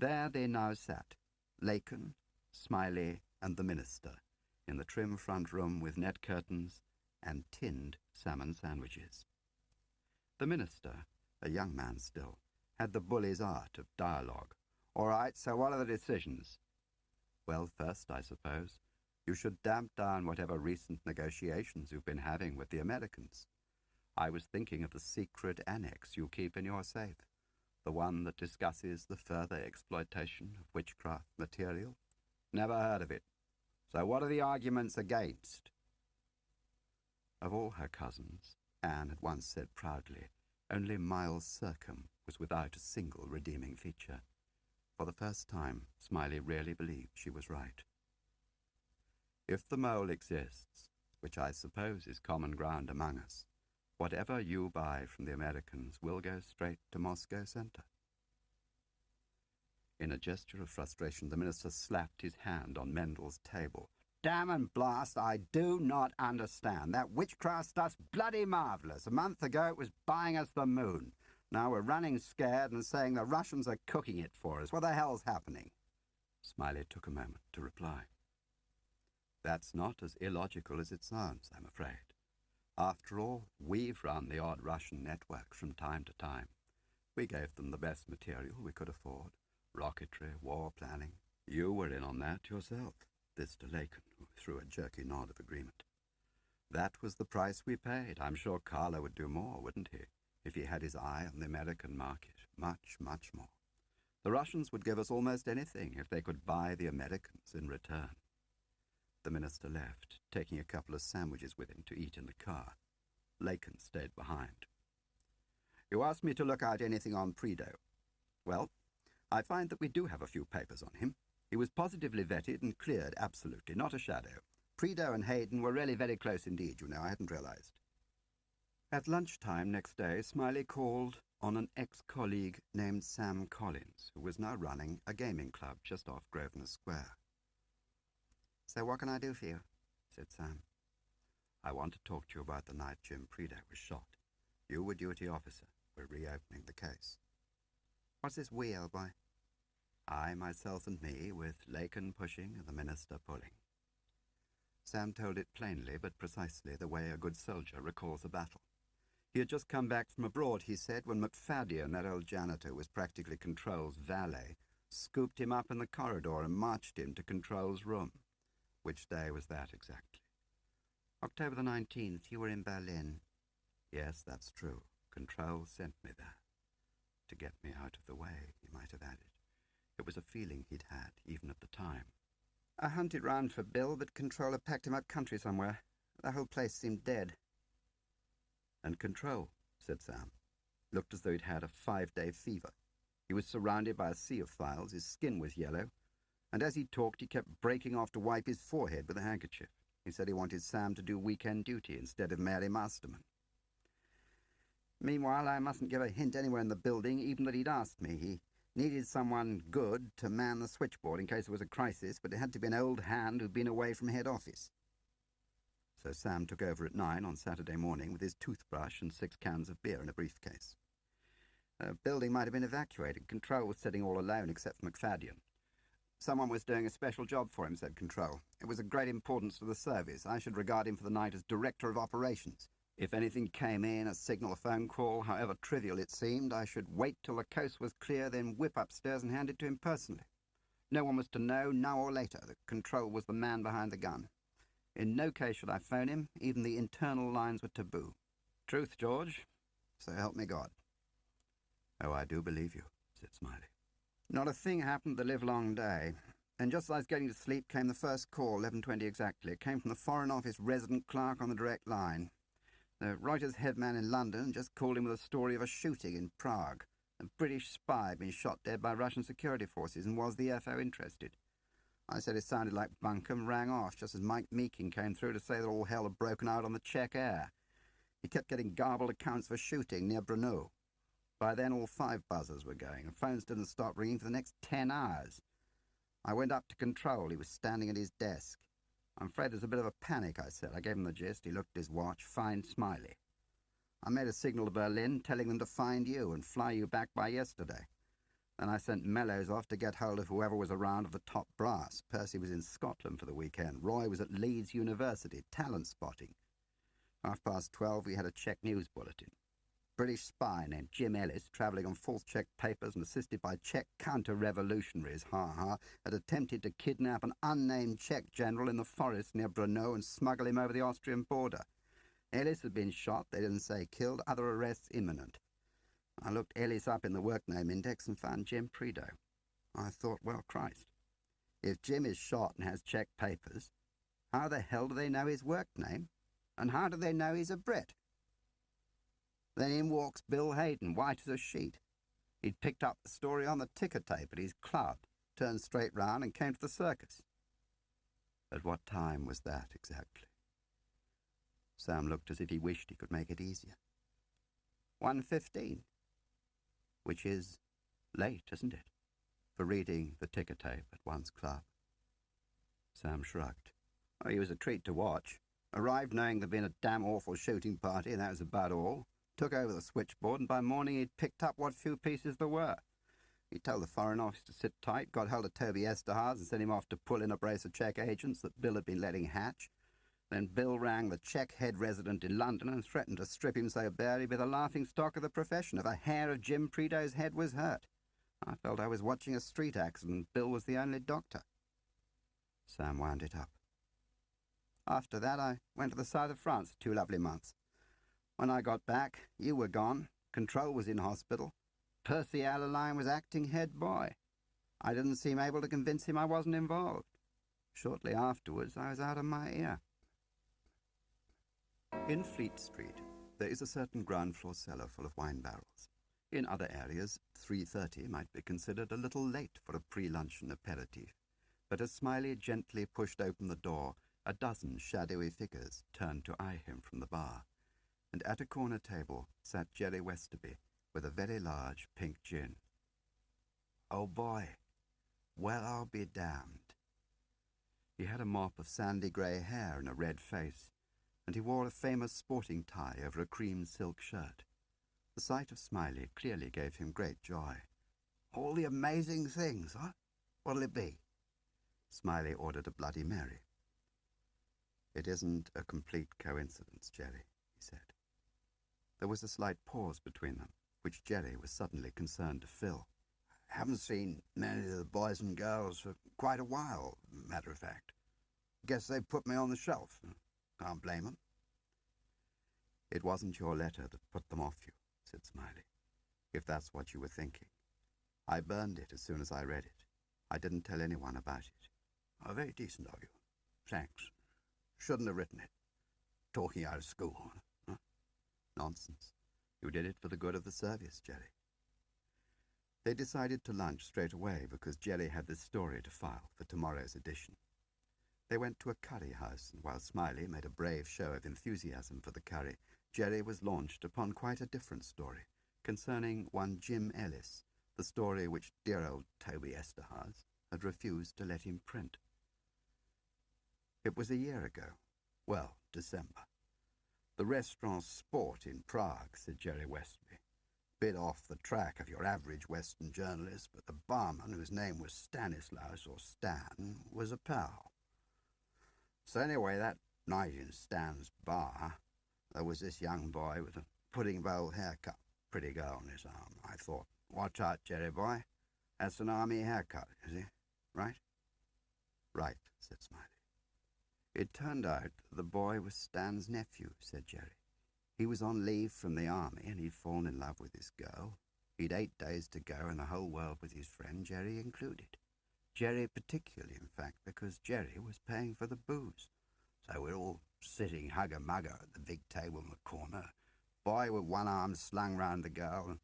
There they now sat, Lacon, Smiley, and the minister, in the trim front room with net curtains and tinned salmon sandwiches. The minister, a young man still, had the bully's art of dialogue. "All right, so what are the decisions?" "Well, first, I suppose, you should damp down whatever recent negotiations you've been having with the Americans. I was thinking of the secret annex you keep in your safe, the one that discusses the further exploitation of witchcraft material." "Never heard of it. So what are the arguments against?" Of all her cousins, Anne had once said proudly, only Miles Circum was without a single redeeming feature. For the first time, Smiley really believed she was right. "If the mole exists, which I suppose is common ground among us, whatever you buy from the Americans will go straight to Moscow Center." In a gesture of frustration, the minister slapped his hand on Mendel's table. "Damn and blast, I do not understand. That witchcraft stuff's bloody marvellous. A month ago it was buying us the moon. Now we're running scared and saying the Russians are cooking it for us. What the hell's happening?" Smiley took a moment to reply. "That's not as illogical as it sounds, I'm afraid. After all, we've run the odd Russian network from time to time. We gave them the best material we could afford. Rocketry, war planning. You were in on that yourself." This to Lacon, who threw a jerky nod of agreement. "That was the price we paid. I'm sure Carre would do more, wouldn't he, if he had his eye on the American market? Much, much more. The Russians would give us almost anything if they could buy the Americans in return." The minister left, taking a couple of sandwiches with him to eat in the car. Lacon stayed behind. "You asked me to look out anything on Prideaux. Well, I find that we do have a few papers on him. He was positively vetted and cleared absolutely, not a shadow. Prideaux and Hayden were really very close indeed, you know. I hadn't realized." At lunchtime next day, Smiley called on an ex-colleague named Sam Collins, who was now running a gaming club just off Grosvenor Square. "So what can I do for you?" said Sam. "I want to talk to you about the night Jim Prideaux was shot. You were duty officer. We're reopening the case." "What's this we, old boy?" "I, myself, and me, with Lacon pushing and the minister pulling." Sam told it plainly but precisely, the way a good soldier recalls a battle. He had just come back from abroad, he said, when McFadden, that old janitor, was practically Control's valet, scooped him up in the corridor and marched him to Control's room. Which day was that exactly? "October the 19th. You were in Berlin." "Yes, that's true. Control sent me there. To get me out of the way," he might have added. It was a feeling he'd had, even at the time. I hunted round for Bill, but Control had packed him up country somewhere. The whole place seemed dead. And Control, said Sam, looked as though he'd had a 5-day fever. He was surrounded by a sea of files, his skin was yellow, and as he talked he kept breaking off to wipe his forehead with a handkerchief. He said he wanted Sam to do weekend duty instead of Mary Masterman. Meanwhile, I mustn't give a hint anywhere in the building, even that he'd asked me. He needed someone good to man the switchboard in case there was a crisis, but it had to be an old hand who'd been away from head office. So Sam took over at 9 on Saturday morning with his toothbrush and 6 cans of beer in a briefcase. The building might have been evacuated. Control was sitting all alone except for McFadden. Someone was doing a special job for him, said Control. It was of great importance to the service. I should regard him for the night as director of operations. If anything came in, a signal, a phone call, however trivial it seemed, I should wait till the coast was clear, then whip upstairs and hand it to him personally. No one was to know, now or later, that Control was the man behind the gun. In no case should I phone him. Even the internal lines were taboo. Truth, George. So help me God. Oh, I do believe you, said Smiley. Not a thing happened the livelong day. And just as I was getting to sleep came the first call, 11:20 exactly. It came from the Foreign Office resident clerk on the direct line. The Reuters headman in London just called in with a story of a shooting in Prague. A British spy had been shot dead by Russian security forces, and was the FO interested? I said it sounded like bunk and rang off just as Mike Meeking came through to say that all hell had broken out on the Czech air. He kept getting garbled accounts of a shooting near Brno. By then all 5 buzzers were going, and phones didn't stop ringing for the next 10 hours. I went up to Control. He was standing at his desk. I'm afraid there's a bit of a panic, I said. I gave him the gist. He looked at his watch. Find Smiley. I made a signal to Berlin telling them to find you and fly you back by yesterday. Then I sent Mellows off to get hold of whoever was around of the top brass. Percy was in Scotland for the weekend. Roy was at Leeds University, talent spotting. 12:30 we had a Czech news bulletin. British spy named Jim Ellis, travelling on false Czech papers and assisted by Czech counter-revolutionaries, had attempted to kidnap an unnamed Czech general in the forest near Brno and smuggle him over the Austrian border. Ellis had been shot, they didn't say killed, other arrests imminent. I looked Ellis up in the work name index and found Jim Prideaux. I thought, well, Christ, if Jim is shot and has Czech papers, how the hell do they know his work name? And how do they know he's a Brit? Then in walks Bill Hayden, white as a sheet. He'd picked up the story on the ticker tape at his club, turned straight round and came to the circus. At what time was that exactly? Sam looked as if he wished he could make it easier. 1:15. Which is late, isn't it, for reading the ticker tape at one's club? Sam shrugged. Oh, he was a treat to watch. Arrived knowing there'd been a damn awful shooting party, and that was about all. Took over the switchboard, and by morning he'd picked up what few pieces there were. He told the Foreign Office to sit tight, got hold of Toby Esterhaz and sent him off to pull in a brace of Czech agents that Bill had been letting hatch. Then Bill rang the Czech head resident in London and threatened to strip him so bare he'd be the laughing stock of the profession if a hair of Jim Prideaux's head was hurt. I felt I was watching a street accident. Bill was the only doctor. Sam wound it up. After that, I went to the south of France for 2 lovely months. When I got back, you were gone. Control was in hospital. Percy Allerline was acting head boy. I didn't seem able to convince him I wasn't involved. Shortly afterwards, I was out of my ear. In Fleet Street, there is a certain ground-floor cellar full of wine barrels. In other areas, 3:30 might be considered a little late for a pre-luncheon aperitif. But as Smiley gently pushed open the door, a dozen shadowy figures turned to eye him from the bar, and at a corner table sat Jerry Westerby with a very large pink gin. Oh boy, well, I'll be damned. He had a mop of sandy grey hair and a red face, and he wore a famous sporting tie over a cream silk shirt. The sight of Smiley clearly gave him great joy. All the amazing things, huh? What'll it be? Smiley ordered a Bloody Mary. It isn't a complete coincidence, Jerry, he said. There was a slight pause between them, which Jerry was suddenly concerned to fill. Haven't seen many of the boys and girls for quite a while, matter of fact. Guess they put me on the shelf. Can't blame them. It wasn't your letter that put them off you, said Smiley, if that's what you were thinking. I burned it as soon as I read it. I didn't tell anyone about it. Oh, very decent of you. Thanks. Shouldn't have written it. Talking out of school. Huh? Nonsense. You did it for the good of the service, Jerry. They decided to lunch straight away because Jerry had this story to file for tomorrow's edition. They went to a curry house, and while Smiley made a brave show of enthusiasm for the curry, Jerry was launched upon quite a different story, concerning one Jim Ellis, the story which dear old Toby Esterhaz had refused to let him print. It was a year ago. Well, December. The restaurant Sport in Prague, said Jerry Westby. Bit off the track of your average Western journalist, but the barman, whose name was Stanislaus or Stan, was a pal. So anyway, that night in Stan's bar, there was this young boy with a pudding bowl haircut, pretty girl on his arm. I thought, watch out, Jerry boy. That's an army haircut, is it? Right? Right, said Smiley. It turned out the boy was Stan's nephew, said Jerry. He was on leave from the army and he'd fallen in love with this girl. He'd 8 days to go and the whole world with his friend, Jerry included. Jerry particularly, in fact, because Jerry was paying for the booze. So we're all sitting hugger-mugger at the big table in the corner, boy with one arm slung round the girl and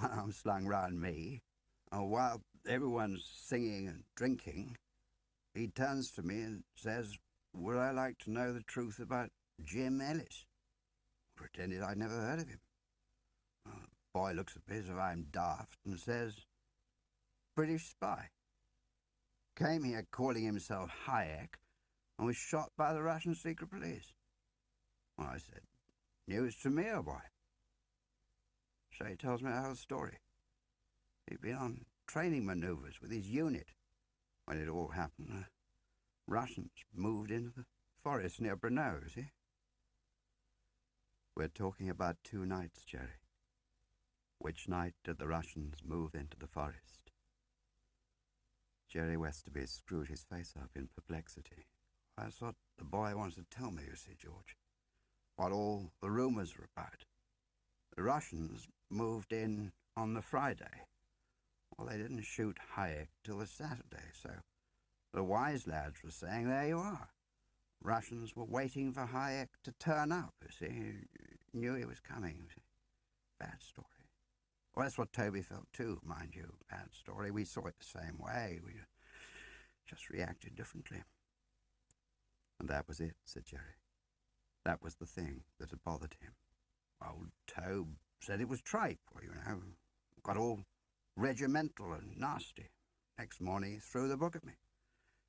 one arm slung round me. And while everyone's singing and drinking, he turns to me and says, would I like to know the truth about Jim Ellis? Pretended I'd never heard of him. Well, the boy looks a bit as if I'm daft and says, British spy. Came here calling himself Hayek and was shot by the Russian secret police. Well, I said, news to me, oh boy. So he tells me the whole story. He'd been on training manoeuvres with his unit. When it all happened, the Russians moved into the forest near Brno, you see? We're talking about 2 nights, Jerry. Which night did the Russians move into the forest? Jerry Westerby screwed his face up in perplexity. That's what the boy wants to tell me, you see, George. What all the rumours are about. The Russians moved in on the Friday. Well, they didn't shoot Hayek till the Saturday, so the wise lads were saying, there you are. Russians were waiting for Hayek to turn up, you see. Knew he was coming, you see. Bad story. Well, that's what Toby felt too, mind you. Bad story. We saw it the same way. We just reacted differently. And that was it, said Jerry. That was the thing that had bothered him. Old Tobe said it was tripe, well, you know. Got all regimental and nasty. Next morning he threw the book at me.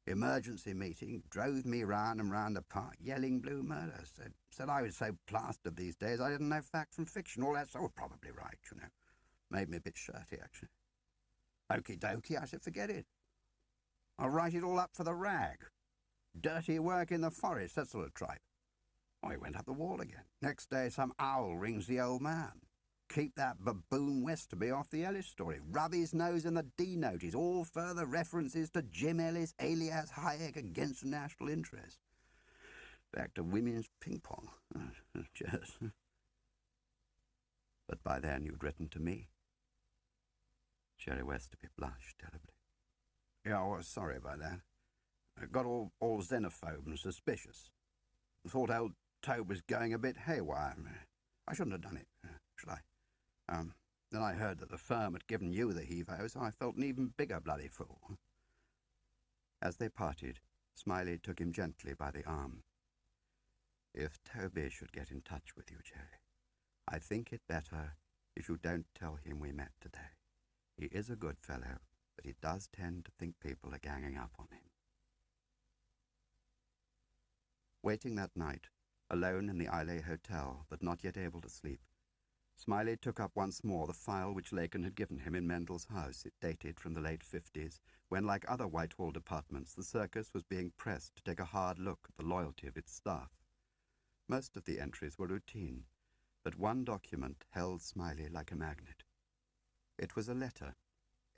Emergency meeting, drove me round and round the park, yelling blue murder. Said I was so plastered these days I didn't know fact from fiction. All that's all probably right, you know. Made me a bit shirty, actually. Okie dokie, I said, forget it. I'll write it all up for the rag. Dirty work in the forest, that sort of tripe. Oh, he went up the wall again. Next day some owl rings the old man. Keep that baboon Westerby off the Ellis story. Rub his nose in the D-notice. All further references to Jim Ellis, alias Hayek, against national interest. Back to women's ping-pong. Cheers. But by then you'd written to me. Jerry Westerby blushed terribly. Yeah, I was sorry about that. I got all xenophobe and suspicious. I thought old Tobe was going a bit haywire. I shouldn't have done it, should I? Then I heard that the firm had given you the heave-ho, so I felt an even bigger bloody fool. As they parted, Smiley took him gently by the arm. If Toby should get in touch with you, Jerry, I think it better if you don't tell him we met today. He is a good fellow, but he does tend to think people are ganging up on him. Waiting that night, alone in the Islay Hotel, but not yet able to sleep, Smiley took up once more the file which Lacan had given him in Mendel's house. It dated from the late 50s, when, like other Whitehall departments, the circus was being pressed to take a hard look at the loyalty of its staff. Most of the entries were routine, but one document held Smiley like a magnet. It was a letter,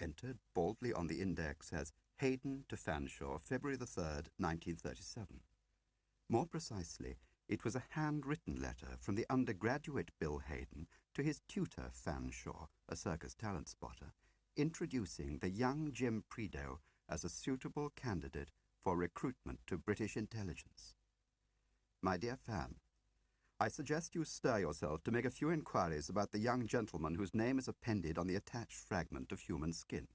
entered boldly on the index as Hayden to Fanshawe, February the 3rd, 1937. More precisely, it was a handwritten letter from the undergraduate Bill Hayden to his tutor Fanshawe, a circus talent spotter, introducing the young Jim Prideaux as a suitable candidate for recruitment to British intelligence. My dear Fan, I suggest you stir yourself to make a few inquiries about the young gentleman whose name is appended on the attached fragment of human skin.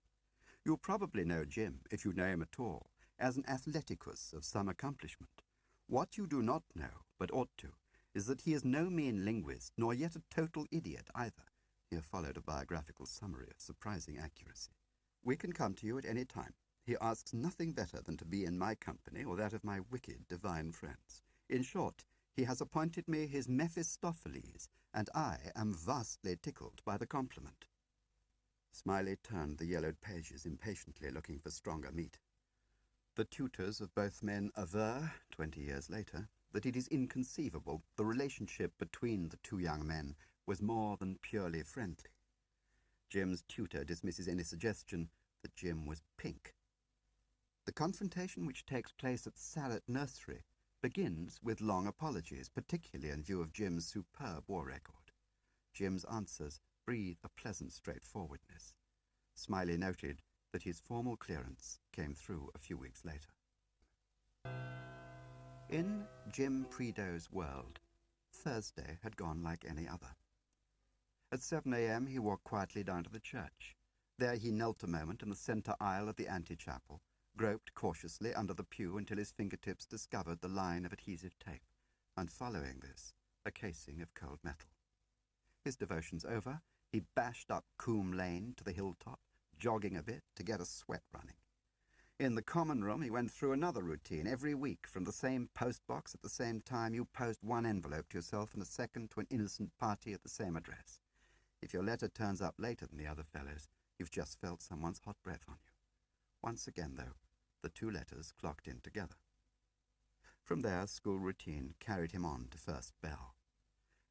You probably know Jim, if you know him at all, as an athleticus of some accomplishment. What you do not know, but ought to, is that he is no mean linguist, nor yet a total idiot either. Here followed a biographical summary of surprising accuracy. We can come to you at any time. He asks nothing better than to be in my company or that of my wicked divine friends. In short, he has appointed me his Mephistopheles, and I am vastly tickled by the compliment. Smiley turned the yellowed pages impatiently, looking for stronger meat. The tutors of both men aver, 20 years later, that it is inconceivable the relationship between the two young men was more than purely friendly. Jim's tutor dismisses any suggestion that Jim was pink. The confrontation which takes place at Sallet Nursery begins with long apologies, particularly in view of Jim's superb war record. Jim's answers breathe a pleasant straightforwardness. Smiley noted that his formal clearance came through a few weeks later. In Jim Prideaux's world, Thursday had gone like any other. At 7 a.m. he walked quietly down to the church. There he knelt a moment in the centre aisle of the antechapel, groped cautiously under the pew until his fingertips discovered the line of adhesive tape, and following this, a casing of cold metal. His devotions over, he bashed up Coombe Lane to the hilltop, jogging a bit to get a sweat running. In the common room he went through another routine. Every week, from the same post box at the same time, you post one envelope to yourself and a second to an innocent party at the same address. If your letter turns up later than the other fellows, you've just felt someone's hot breath on you. Once again, though, the two letters clocked in together. From there, school routine carried him on to first bell.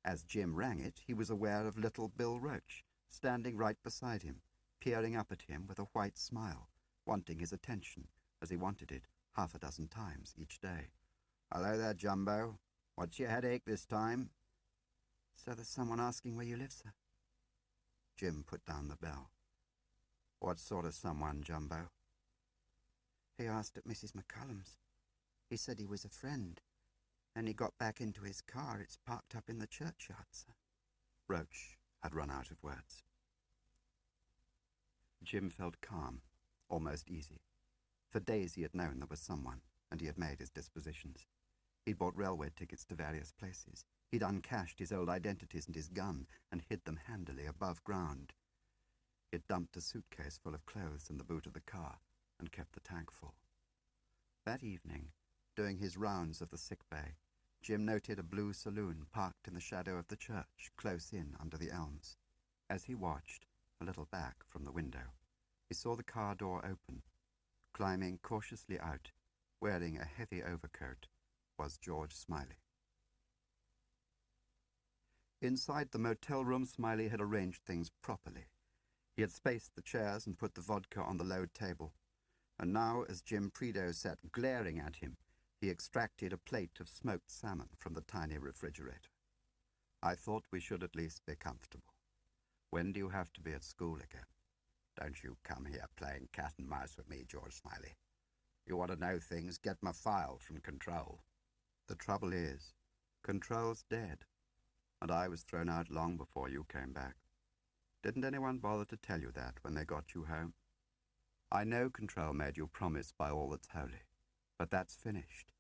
As Jim rang it, he was aware of little Bill Roach, standing right beside him, peering up at him with a white smile, wanting his attention, as he wanted it half a dozen times each day. "Hello there, Jumbo. What's your headache this time?" "So there's someone asking where you live, sir." Jim put down the bell. "What sort of someone, Jumbo?" "He asked at Mrs. McCullum's. He said he was a friend. Then he got back into his car. It's parked up in the churchyard, sir." Roach had run out of words. Jim felt calm, almost easy. For days he had known there was someone, and he had made his dispositions. He'd bought railway tickets to various places. He'd uncached his old identities and his gun, and hid them handily above ground. He'd dumped a suitcase full of clothes in the boot of the car, and kept the tank full. That evening, doing his rounds of the sick bay, Jim noted a blue saloon parked in the shadow of the church, close in under the elms. As he watched, a little back from the window, he saw the car door open. Climbing cautiously out, wearing a heavy overcoat, was George Smiley. Inside the motel room, Smiley had arranged things properly. He had spaced the chairs and put the vodka on the low table. And now, as Jim Prideaux sat glaring at him, he extracted a plate of smoked salmon from the tiny refrigerator. "I thought we should at least be comfortable. When do you have to be at school again?" "Don't you come here playing cat and mouse with me, George Smiley. You want to know things, get my file from Control." "The trouble is, Control's dead, and I was thrown out long before you came back. Didn't anyone bother to tell you that when they got you home? I know Control made you promise by all that's holy, but that's finished.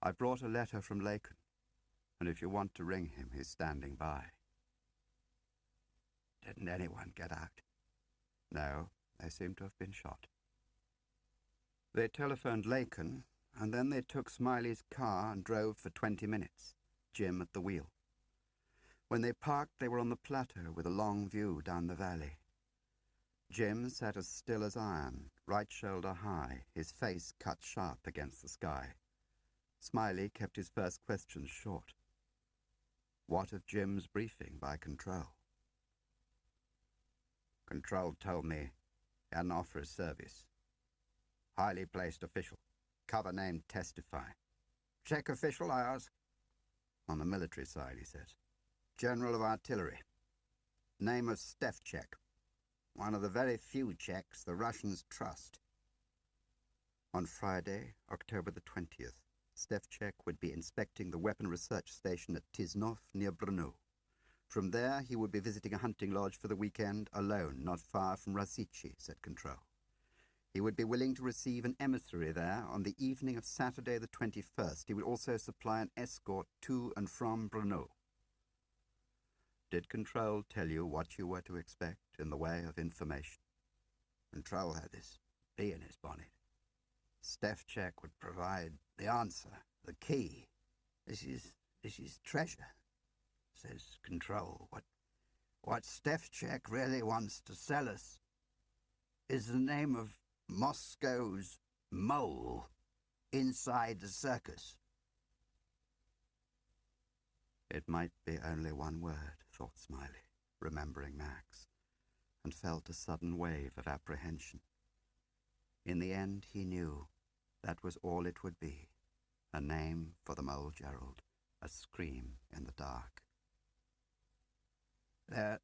I brought a letter from Lacon, and if you want to ring him, he's standing by." "Didn't anyone get out?" "No, they seem to have been shot." They telephoned Lacon, and then they took Smiley's car and drove for 20 minutes, Jim at the wheel. When they parked, they were on the plateau with a long view down the valley. Jim sat as still as iron, right shoulder high, his face cut sharp against the sky. Smiley kept his first questions short. What of Jim's briefing by Control? "Control told me he had an offer of service. Highly placed official. Cover name Testify. Check official, I ask?" "On the military side," he said. "General of Artillery. Name of Stefchek. One of the very few Czechs the Russians trust." On Friday, October the 20th, Stefchek would be inspecting the weapon research station at Tiznov near Brno. From there, he would be visiting a hunting lodge for the weekend, alone, not far from Rasici, said Control. He would be willing to receive an emissary there on the evening of Saturday the 21st. He would also supply an escort to and from Brno. Did Control tell you what you were to expect in the way of information? Control had this bee in his bonnet. Stefchek would provide the answer, the key. This is treasure, says Control. What Stefchek really wants to sell us is the name of Moscow's mole inside the circus. It might be only one word, thought Smiley, remembering Max, and felt a sudden wave of apprehension. In the end, he knew that was all it would be, a name for the mole Gerald, a scream in the dark.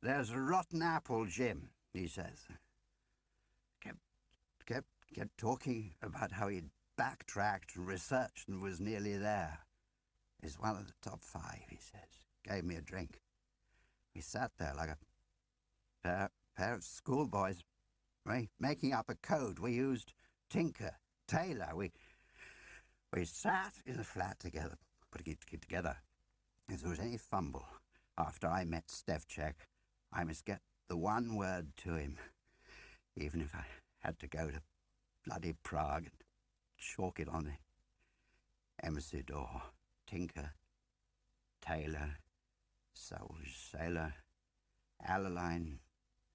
There's a rotten apple, Jim, he says. Kept talking about how he'd backtracked and researched and was nearly there. He's one of the top 5, he says. Gave me a drink. We sat there like a pair of schoolboys, making up a code. We used Tinker, Tailor. We sat in the flat together, putting it together. If there was any fumble after I met Stefchek, I must get the one word to him, even if I had to go to bloody Prague and chalk it on the embassy door. Tinker, Tailor, Sailor, Alaline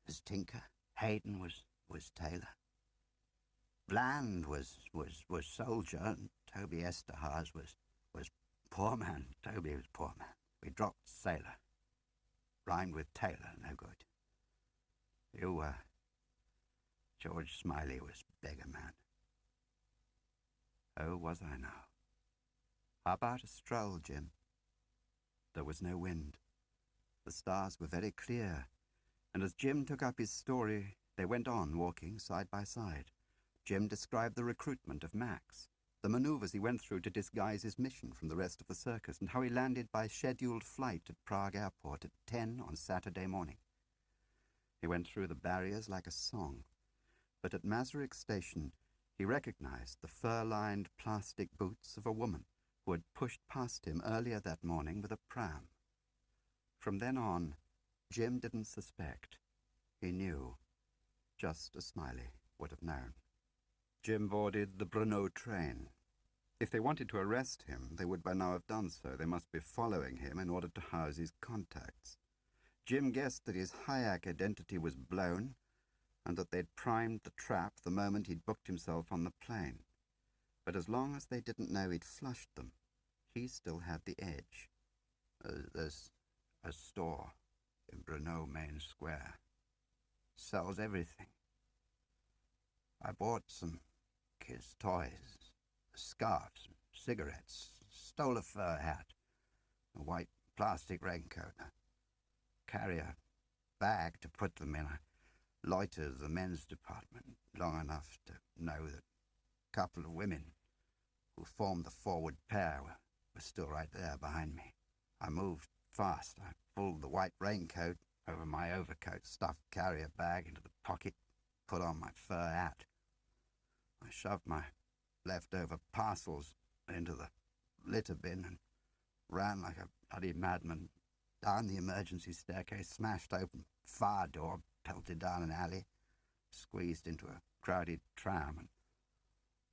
was Tinker, Hayden was Tailor. Bland was Soldier, and Toby Esterhaz was Poor Man. Toby was Poor Man. We dropped Sailor. Rhymed with Tailor, no good. You were... George Smiley was Beggar Man. Oh, was I now? How about a stroll, Jim? There was no wind. The stars were very clear, and as Jim took up his story, they went on walking side by side. Jim described the recruitment of Max, the maneuvers he went through to disguise his mission from the rest of the circus, and how he landed by scheduled flight at Prague Airport at 10 on Saturday morning. He went through the barriers like a song, but at Masaryk Station he recognized the fur-lined plastic boots of a woman who had pushed past him earlier that morning with a pram. From then on, Jim didn't suspect. He knew, just as Smiley would have known. Jim boarded the Brno train. If they wanted to arrest him, they would by now have done so. They must be following him in order to house his contacts. Jim guessed that his Hayek identity was blown, and that they'd primed the trap the moment he'd booked himself on the plane. But as long as they didn't know he'd flushed them, he still had the edge. There's a store in Brno Main Square. Sells everything. I bought some kids' toys, scarves, cigarettes, stole a fur hat, a white plastic raincoat, a carrier bag to put them in. I loitered the men's department long enough to know that a couple of women who formed the forward pair were still right there behind me. I moved fast. I pulled the white raincoat over my overcoat, stuffed carrier bag into the pocket, put on my fur hat. I shoved my leftover parcels into the litter bin and ran like a bloody madman down the emergency staircase, smashed open fire door, pelted down an alley, squeezed into a crowded tram, and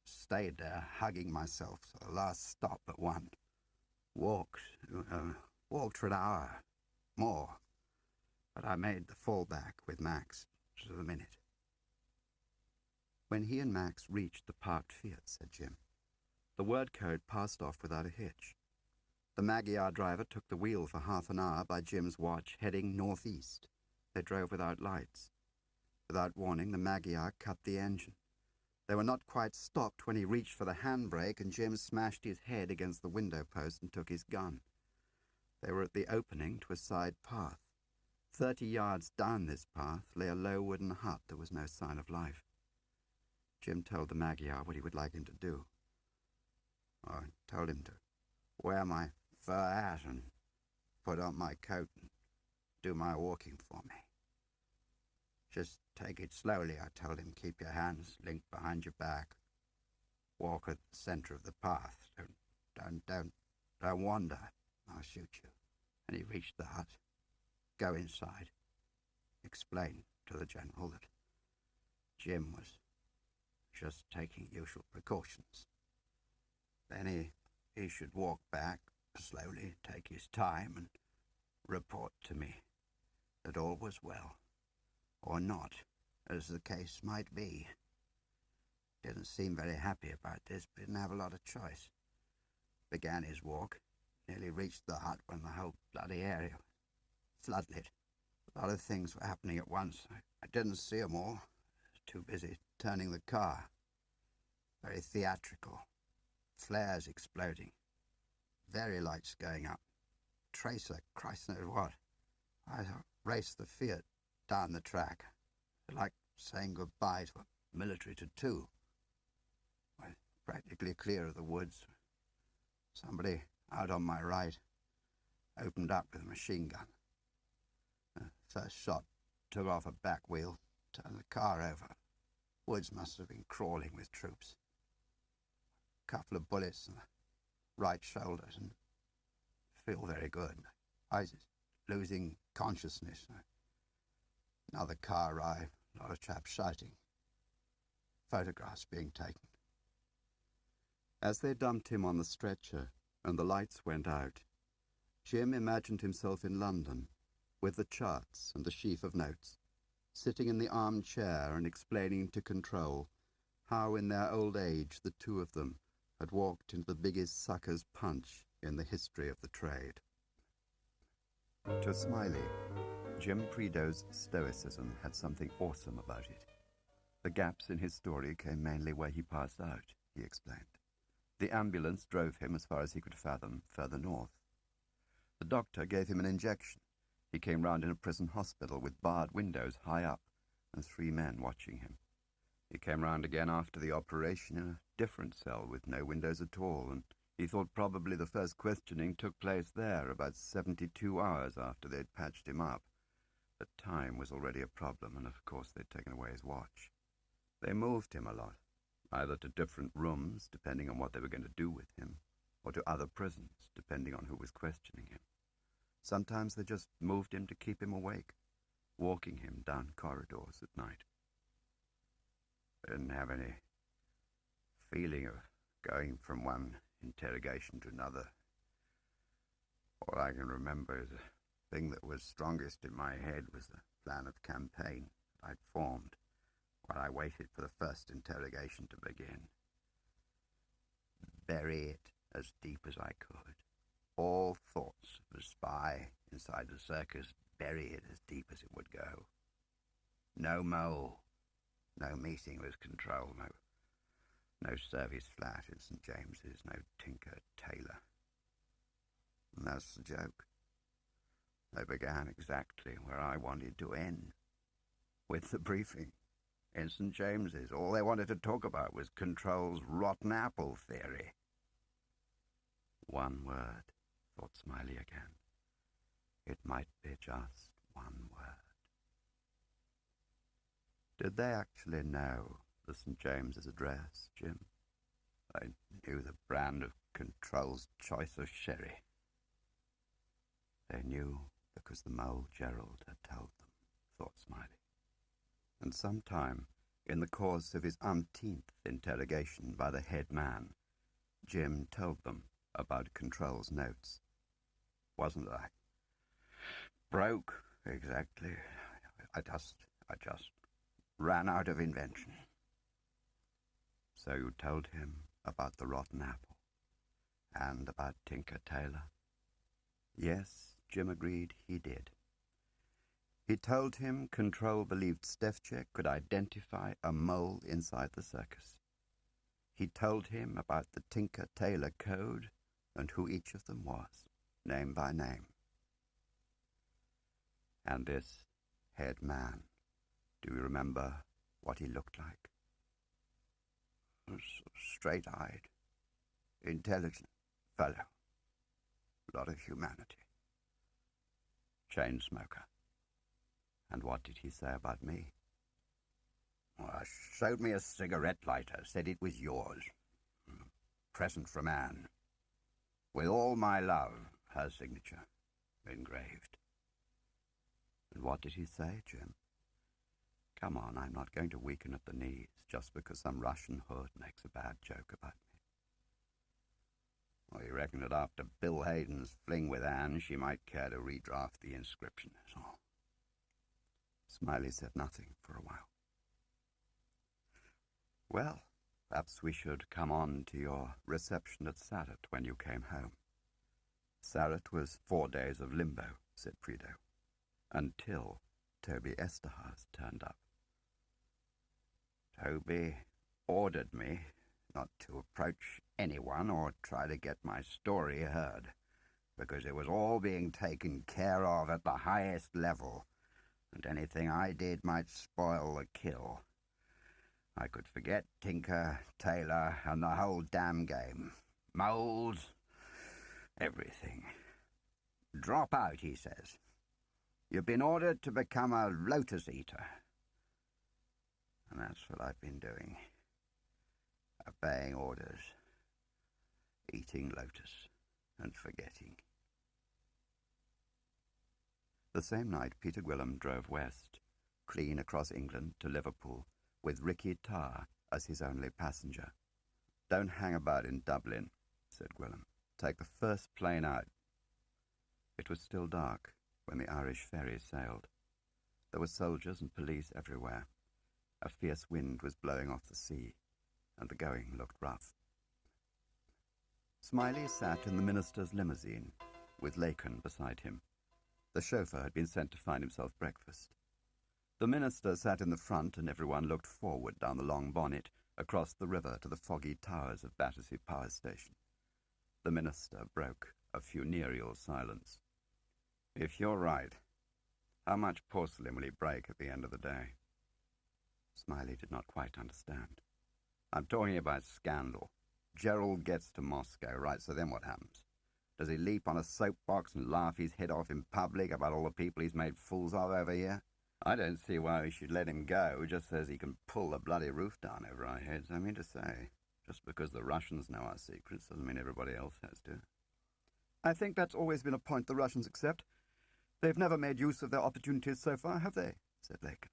stayed there, hugging myself to the last stop but one. Walked for an hour, more, but I made the fallback with Max to the minute. When he and Max reached the parked Fiat, said Jim, the word code passed off without a hitch. The Magyar driver took the wheel for half an hour by Jim's watch, heading northeast. They drove without lights. Without warning, the Magyar cut the engine. They were not quite stopped when he reached for the handbrake, and Jim smashed his head against the window post and took his gun. They were at the opening to a side path. 30 yards down this path lay a low wooden hut. There was no sign of life. Jim told the Magyar what he would like him to do. I told him to wear my fur hat and put on my coat and do my walking for me. Just take it slowly, I told him. Keep your hands linked behind your back. Walk at the center of the path. Don't wander. I'll shoot you. And he reached the hut. Go inside. Explain to the general that Jim was just taking usual precautions. Then he should walk back slowly, take his time, and report to me that all was well, or not, as the case might be. Didn't seem very happy about this, but didn't have a lot of choice. Began his walk, nearly reached the hut when the whole bloody area was floodlit. A lot of things were happening at once. I didn't see 'em all. I was too busy turning the car. Very theatrical. Flares exploding. Very lights going up. Tracer, Christ knows what. I raced the Fiat down the track. Like saying goodbye to a military tattoo. I was practically clear of the woods. Somebody out on my right opened up with a machine gun. The first shot took off a back wheel, turned the car over. Woods must have been crawling with troops. A couple of bullets in the right shoulder, and feel very good. I was losing consciousness. Another car arrived, a lot of chaps shouting. Photographs being taken. As they dumped him on the stretcher and the lights went out, Jim imagined himself in London, with the charts and the sheaf of notes, sitting in the armchair and explaining to Control how in their old age the two of them had walked into the biggest sucker's punch in the history of the trade. To Smiley, Jim Prideaux's stoicism had something awesome about it. The gaps in his story came mainly where he passed out, he explained. The ambulance drove him as far as he could fathom, further north. The doctor gave him an injection. He came round in a prison hospital with barred windows high up and 3 men watching him. He came round again after the operation in a different cell with no windows at all, and he thought probably the first questioning took place there about 72 hours after they'd patched him up. But time was already a problem, and of course they'd taken away his watch. They moved him a lot, either to different rooms, depending on what they were going to do with him, or to other prisons, depending on who was questioning him. Sometimes they just moved him to keep him awake, walking him down corridors at night. I didn't have any feeling of going from one interrogation to another. All I can remember is the thing that was strongest in my head was the plan of campaign I'd formed while I waited for the first interrogation to begin. Bury it as deep as I could. All thoughts of a spy inside the circus, bury it as deep as it would go. No mole, no meeting with Control, no service flat in St. James's, no Tinker Tailor. And that's the joke. They began exactly where I wanted to end, with the briefing. In St. James's, all they wanted to talk about was Control's rotten apple theory. One word, thought Smiley again. It might be just one word. Did they actually know the St. James's address, Jim? They knew the brand of Control's choice of sherry. They knew because the mole Gerald had told them, thought Smiley. And sometime, in the course of his umpteenth interrogation by the head man, Jim told them about Control's notes. Wasn't I? Broke, exactly. I just ran out of invention. So you told him about the rotten apple and about Tinker Tailor? Yes, Jim agreed he did. He told him Control believed Stefchek could identify a mole inside the circus. He told him about the Tinker Tailor code and who each of them was, name by name. And this head man, do you remember what he looked like? Straight-eyed, intelligent fellow. Lot of humanity. Chain smoker. And what did he say about me? Well, showed me a cigarette lighter, said it was yours. Present from Anne. With all my love, her signature, engraved. And what did he say, Jim? Come on, I'm not going to weaken at the knees just because some Russian hood makes a bad joke about me. Well, he reckoned that after Bill Hayden's fling with Anne, she might care to redraft the inscription, is all. Smiley said nothing for a while. Well, perhaps we should come on to your reception at Sarret when you came home. Sarret was 4 days of limbo, said Prideaux, until Toby Esterhazy turned up. Toby ordered me not to approach anyone or try to get my story heard, because it was all being taken care of at the highest level, and anything I did might spoil the kill. I could forget Tinker, Tailor, and the whole damn game. Moles, everything. Drop out, he says. You've been ordered to become a lotus eater. And that's what I've been doing. Obeying orders. Eating lotus and forgetting. The same night Peter Gwilym drove west, clean across England to Liverpool, with Ricky Tarr as his only passenger. Don't hang about in Dublin, said Gwilym. Take the first plane out. It was still dark when the Irish ferry sailed. There were soldiers and police everywhere. A fierce wind was blowing off the sea, and the going looked rough. Smiley sat in the minister's limousine, with Lacon beside him. The chauffeur had been sent to find himself breakfast. The minister sat in the front, and everyone looked forward down the long bonnet, across the river to the foggy towers of Battersea Power Station. The minister broke a funereal silence. If you're right, how much porcelain will he break at the end of the day? Smiley did not quite understand. I'm talking about scandal. Gerald gets to Moscow, right, so then what happens? Does he leap on a soapbox and laugh his head off in public about all the people he's made fools of over here? I don't see why we should let him go, just as he can pull the bloody roof down over our heads. I mean to say, just because the Russians know our secrets doesn't mean everybody else has to. I think that's always been a point the Russians accept. They've never made use of their opportunities so far, have they? Said Lake.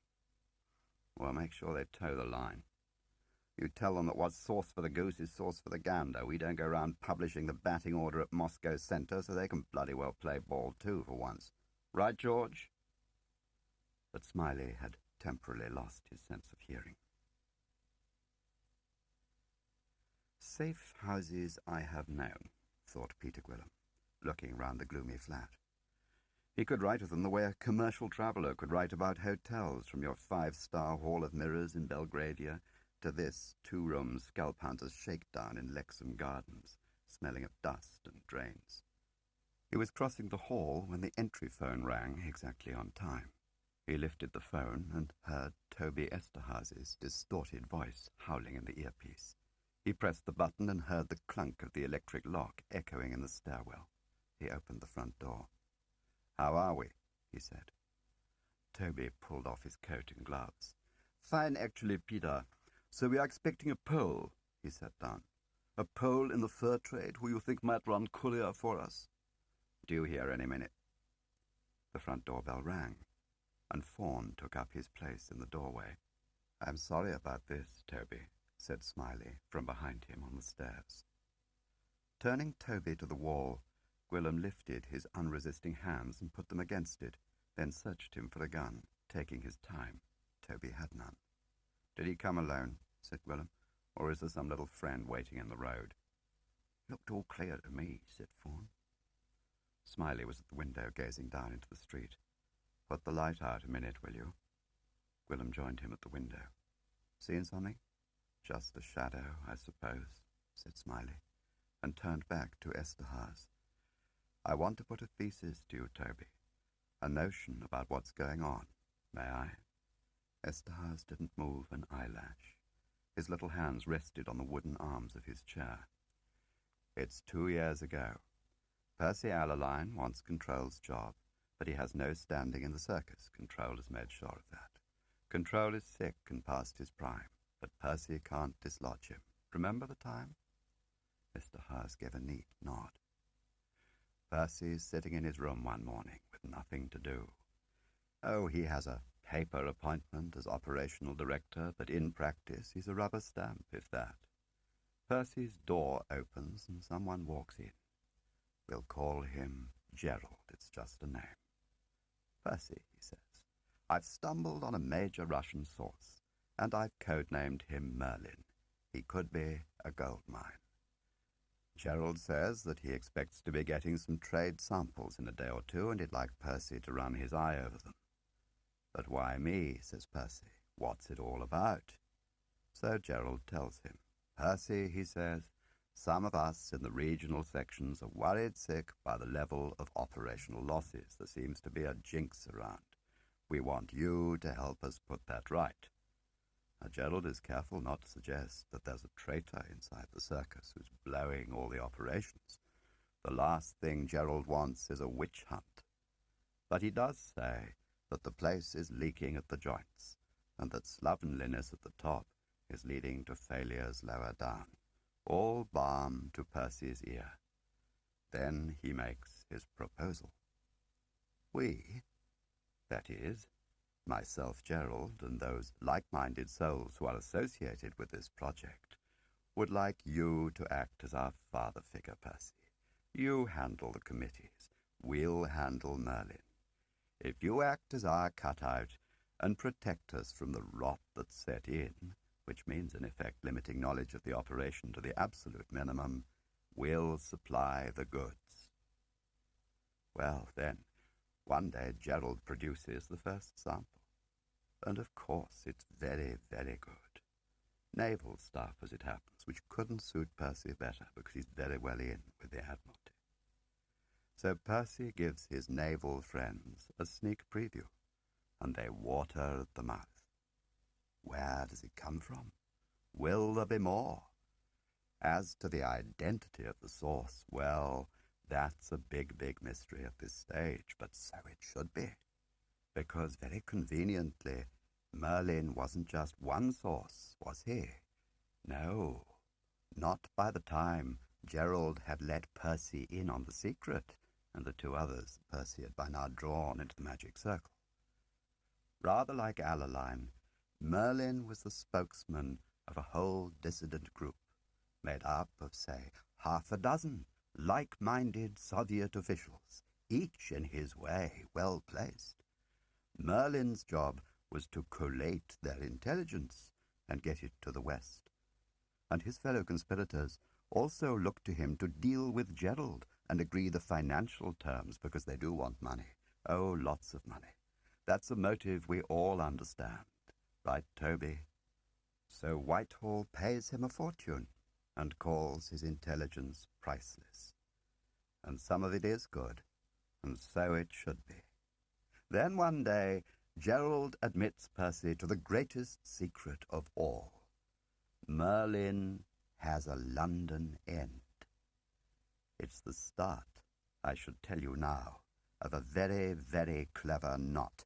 Well, make sure they toe the line. You tell them that what's sauce for the goose is sauce for the gander. We don't go round publishing the batting order at Moscow Centre, so they can bloody well play ball too for once. Right, George? But Smiley had temporarily lost his sense of hearing. Safe houses I have known, thought Peter Gwilym, looking round the gloomy flat. He could write of them the way a commercial traveller could write about hotels, from your 5-star Hall of Mirrors in Belgravia to this 2-room scalp hunter's shakedown in Lexham Gardens, smelling of dust and drains. He was crossing the hall when the entry phone rang exactly on time. He lifted the phone and heard Toby Esterhazy's distorted voice howling in the earpiece. He pressed the button and heard the clunk of the electric lock echoing in the stairwell. He opened the front door. How are we? He said. Toby pulled off his coat and gloves. Fine, actually, Peter. So we are expecting a Pole, he sat down. A Pole in the fur trade who you think might run courier for us. Due here any minute. The front doorbell rang, and Fawn took up his place in the doorway. I'm sorry about this, Toby, said Smiley from behind him on the stairs. Turning Toby to the wall, Gwilym lifted his unresisting hands and put them against it, then searched him for a gun, taking his time. Toby had none. Did he come alone? Said Gwilym. Or is there some little friend waiting in the road? Looked all clear to me, said Fawn. Smiley was at the window gazing down into the street. Put the light out a minute, will you? Gwilym joined him at the window. Seen something? Just a shadow, I suppose, said Smiley, and turned back to Esterhazy. I want to put a thesis to you, Toby. A notion about what's going on. May I? Esterhazy didn't move an eyelash. His little hands rested on the wooden arms of his chair. "It's 2 years ago. Percy Alaline wants Control's job, but he has no standing in the circus. Control has made sure of that. Control is sick and past his prime, but Percy can't dislodge him. Remember the time?" Mr. Hurst gave a neat nod. "Percy's sitting in his room one morning with nothing to do. Oh, he has a paper appointment as operational director, but in practice he's a rubber stamp, if that. Percy's door opens and someone walks in. We'll call him Gerald. It's just a name. 'Percy,' he says, 'I've stumbled on a major Russian source, and I've codenamed him Merlin. He could be a gold mine.' Gerald says that he expects to be getting some trade samples in a day or two, and he'd like Percy to run his eye over them. 'But why me?' says Percy. 'What's it all about?' So Gerald tells him. 'Percy,' he says, 'some of us in the regional sections are worried sick by the level of operational losses. There seems to be a jinx around. We want you to help us put that right.' Now, Gerald is careful not to suggest that there's a traitor inside the circus who's blowing all the operations. The last thing Gerald wants is a witch hunt. But he does say that the place is leaking at the joints, and that slovenliness at the top is leading to failures lower down. All balm to Percy's ear. Then he makes his proposal. We, that is, myself, Gerald, and those like-minded souls who are associated with this project, would like you to act as our father figure, Percy. You handle the committees. We'll handle Merlin. If you act as our cutout and protect us from the rot that's set in, which means in effect limiting knowledge of the operation to the absolute minimum, we'll supply the goods." Well, then, one day Gerald produces the first sample. And of course it's very, very good. Naval stuff, as it happens, which couldn't suit Percy better because he's very well in with the Admiralty. So Percy gives his naval friends a sneak preview, and they water at the mouth. Where does it come from? Will there be more? As to the identity of the source, well, that's a big, big mystery at this stage, but so it should be. Because very conveniently, Merlin wasn't just one source, was he? No, not by the time Gerald had let Percy in on the secret, and the two others Percy had by now drawn into the magic circle. Rather like Alaline, Merlin was the spokesman of a whole dissident group, made up of, say, 6 like-minded Soviet officials, each in his way well-placed. Merlin's job was to collate their intelligence and get it to the West. And his fellow conspirators also looked to him to deal with Gerald and agree the financial terms, because they do want money. Oh, lots of money. That's a motive we all understand. Right, Toby? So Whitehall pays him a fortune and calls his intelligence priceless. And some of it is good, and so it should be. Then one day, Gerald admits Percy to the greatest secret of all. Merlin has a London end. It's the start, I should tell you now, of a very, very clever knot.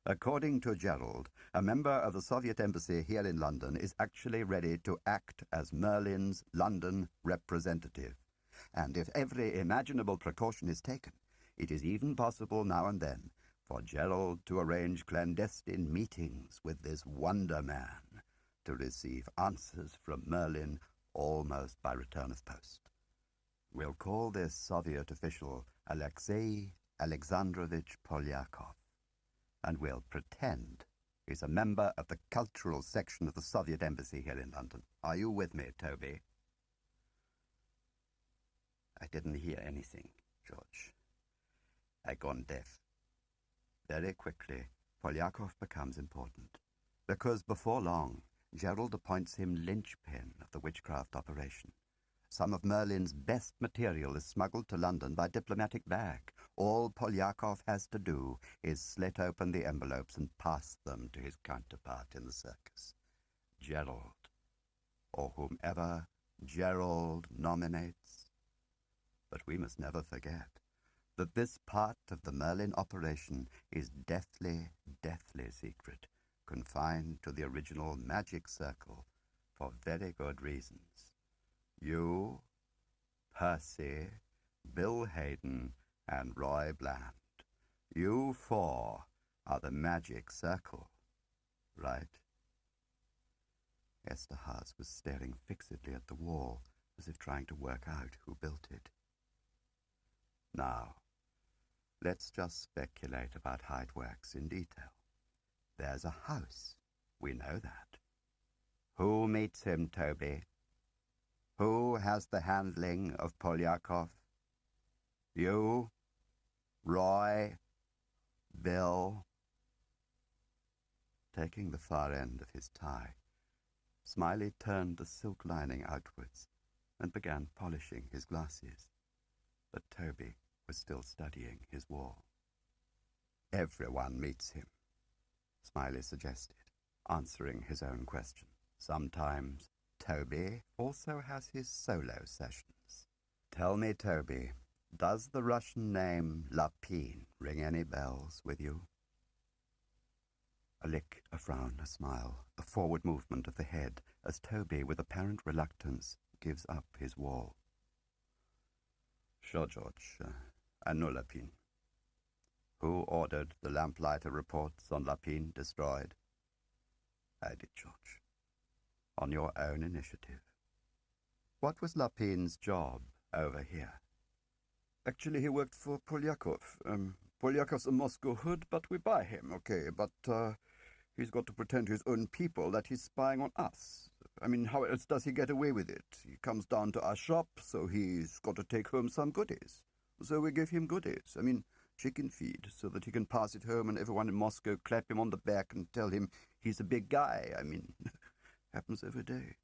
According to Gerald, a member of the Soviet embassy here in London is actually ready to act as Merlin's London representative. And if every imaginable precaution is taken, it is even possible now and then for Gerald to arrange clandestine meetings with this Wonder Man to receive answers from Merlin almost by return of post. We'll call this Soviet official Alexei Alexandrovich Polyakov, and we'll pretend he's a member of the cultural section of the Soviet embassy here in London. Are you with me, Toby? I didn't hear anything, George. I gone deaf. Very quickly, Polyakov becomes important, because before long, Gerald appoints him linchpin of the witchcraft operation. Some of Merlin's best material is smuggled to London by diplomatic bag. All Polyakov has to do is slit open the envelopes and pass them to his counterpart in the circus. Gerald, or whomever Gerald nominates. But we must never forget that this part of the Merlin operation is deathly, deathly secret, confined to the original magic circle for very good reasons. You, Percy, Bill Hayden, and Roy Bland, you four are the magic circle, right? Esterhazy was staring fixedly at the wall, as if trying to work out who built it. Now, let's just speculate about how it works in detail. There's a house. We know that. Who meets him, Toby? Who has the handling of Polyakov? You? Roy? Bill? Taking the far end of his tie, Smiley turned the silk lining outwards and began polishing his glasses. But Toby was still studying his wall. Everyone meets him, Smiley suggested, answering his own question. Sometimes Toby also has his solo sessions. Tell me, Toby, does the Russian name Lapine ring any bells with you? A lick, a frown, a smile, a forward movement of the head as Toby, with apparent reluctance, gives up his wall. Sure, George. I know Lapine. Who ordered the lamplighter reports on Lapine destroyed? I did, George. On your own initiative. What was Lapine's job over here? Actually, he worked for Polyakov. Polyakov's a Moscow hood, but we buy him, okay, but he's got to pretend to his own people that he's spying on us. I mean, how else does he get away with it? He comes down to our shop, so he's got to take home some goodies. So we give him goodies. I mean, chicken feed, so that he can pass it home and everyone in Moscow clap him on the back and tell him he's a big guy. I mean, happens every day.